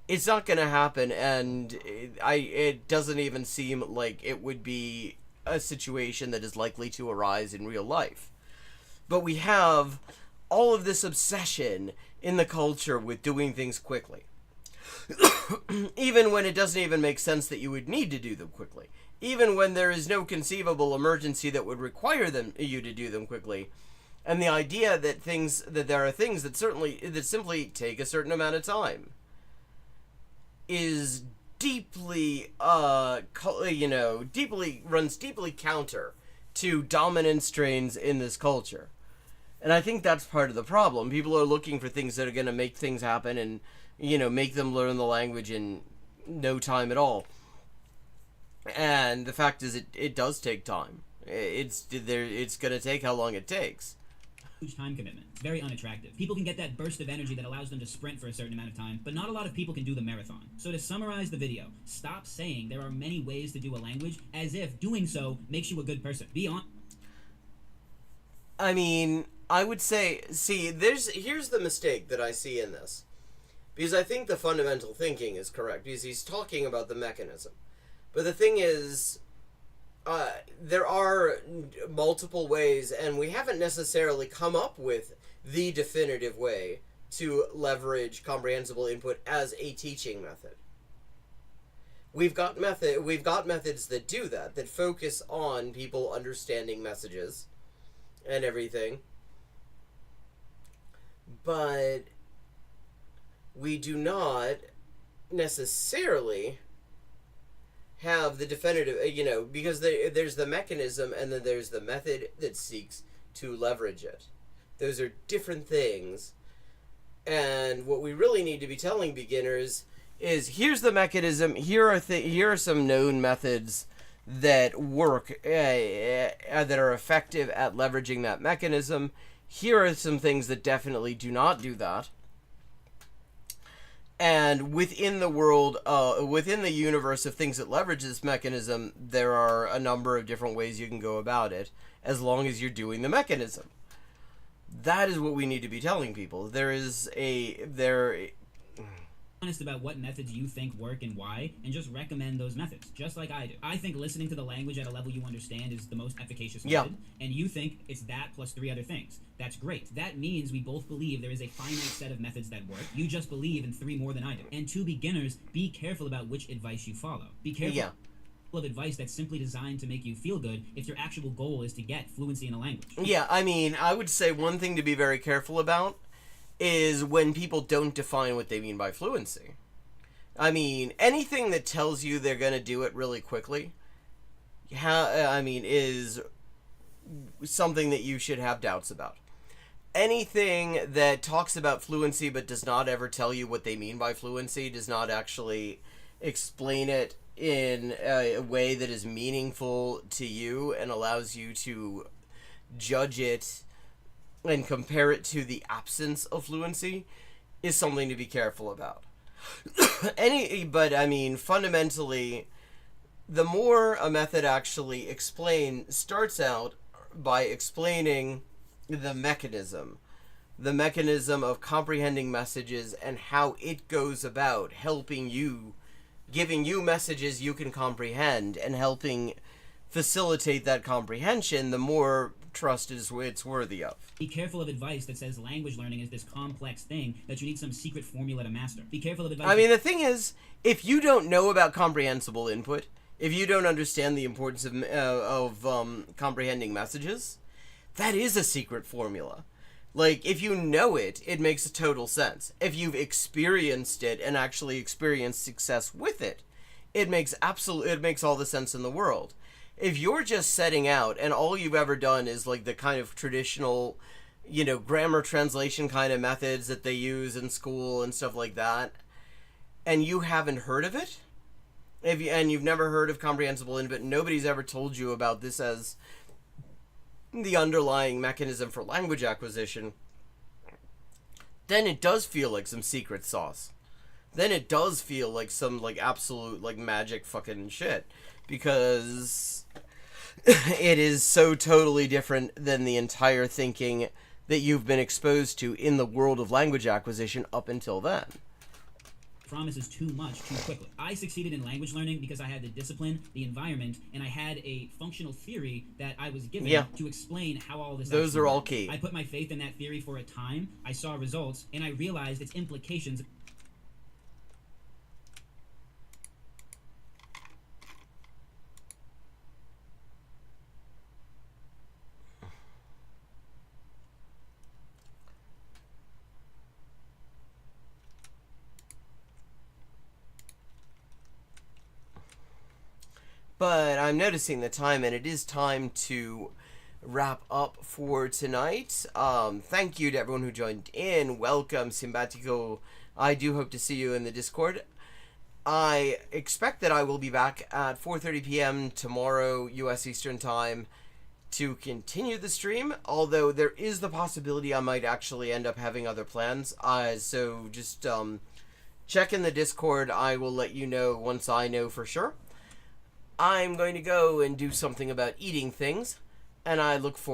it's not going to happen, and it doesn't even seem like it would be a situation that is likely to arise in real life. But we have all of this obsession in the culture with doing things quickly. Even when it doesn't even make sense that you would need to do them quickly. Even when there is no conceivable emergency that would require you to do them quickly. And the idea that there are things that simply take a certain amount of time is deeply runs deeply counter to dominant strains in this culture. And I think that's part of the problem. People are looking for things that are going to make things happen and, make them learn the language in no time at all. And the fact is, it does take time. It's going to take how long it takes. Huge time commitment. It's very unattractive. People can get that burst of energy that allows them to sprint for a certain amount of time, but not a lot of people can do the marathon. So to summarize the video, stop saying there are many ways to do a language as if doing so makes you a good person. Be on. I mean, I would say, here's the mistake that I see in this. Because I think the fundamental thinking is correct, because he's talking about the mechanism. But the thing is, there are multiple ways, and we haven't necessarily come up with the definitive way to leverage comprehensible input as a teaching method. We've got methods that do that focus on people understanding messages and everything. But we do not necessarily have the definitive, because there's the mechanism and then there's the method that seeks to leverage it. Those are different things. And what we really need to be telling beginners is, here's the mechanism, here are some known methods that work, that are effective at leveraging that mechanism. Here are some things that definitely do not do that. And within the world, within the universe of things that leverage this mechanism, there are a number of different ways you can go about it, as long as you're doing the mechanism. That is what we need to be telling people. Honest about what methods you think work and why, and just recommend those methods, just like I do. I think listening to the language at a level you understand is the most efficacious method, and you think it's that plus 3 other things. That's great. That means we both believe there is a finite set of methods that work. You just believe in 3 more than I do. And to beginners, be careful about which advice you follow. Be careful of advice that's simply designed to make you feel good if your actual goal is to get fluency in a language. Yeah, I mean, I would say one thing to be very careful about is when people don't define what they mean by fluency. I mean, anything that tells you they're going to do it really quickly, is something that you should have doubts about. Anything that talks about fluency but does not ever tell you what they mean by fluency, does not actually explain it in a way that is meaningful to you and allows you to judge it and compare it to the absence of fluency, is something to be careful about. Fundamentally, the more a method actually starts out by explaining the mechanism of comprehending messages and how it goes about helping you, giving you messages you can comprehend and helping facilitate that comprehension, the more trust it's worthy of. Be careful of advice that says language learning is this complex thing that you need some secret formula to master. Be careful of advice. I mean, the thing is, if you don't know about comprehensible input, if you don't understand the importance of comprehending messages, that is a secret formula. Like, if you know it, it makes total sense. If you've experienced it and actually experienced success with it, it makes all the sense in the world. If you're just setting out and all you've ever done is like the kind of traditional, grammar translation kind of methods that they use in school and stuff like that, and you haven't heard of it, You've never heard of comprehensible input, nobody's ever told you about this as the underlying mechanism for language acquisition, then it does feel like some secret sauce. Then it does feel like some, like, absolute, like, magic fucking shit. Because it is so totally different than the entire thinking that you've been exposed to in the world of language acquisition up until then. Promises too much too quickly. I succeeded in language learning because I had the discipline, the environment, and I had a functional theory that I was given to explain how all this. Those are all worked. key. I put my faith in that theory for a time. I saw results, and I realized its implications. But I'm noticing the time, and it is time to wrap up for tonight. Thank you to everyone who joined in. Welcome, Simpatico. I do hope to see you in the Discord. I expect that I will be back at 4:30 p.m. tomorrow, U.S. Eastern Time, to continue the stream, although there is the possibility I might actually end up having other plans. So just check in the Discord. I will let you know once I know for sure. I'm going to go and do something about eating things, and I look forward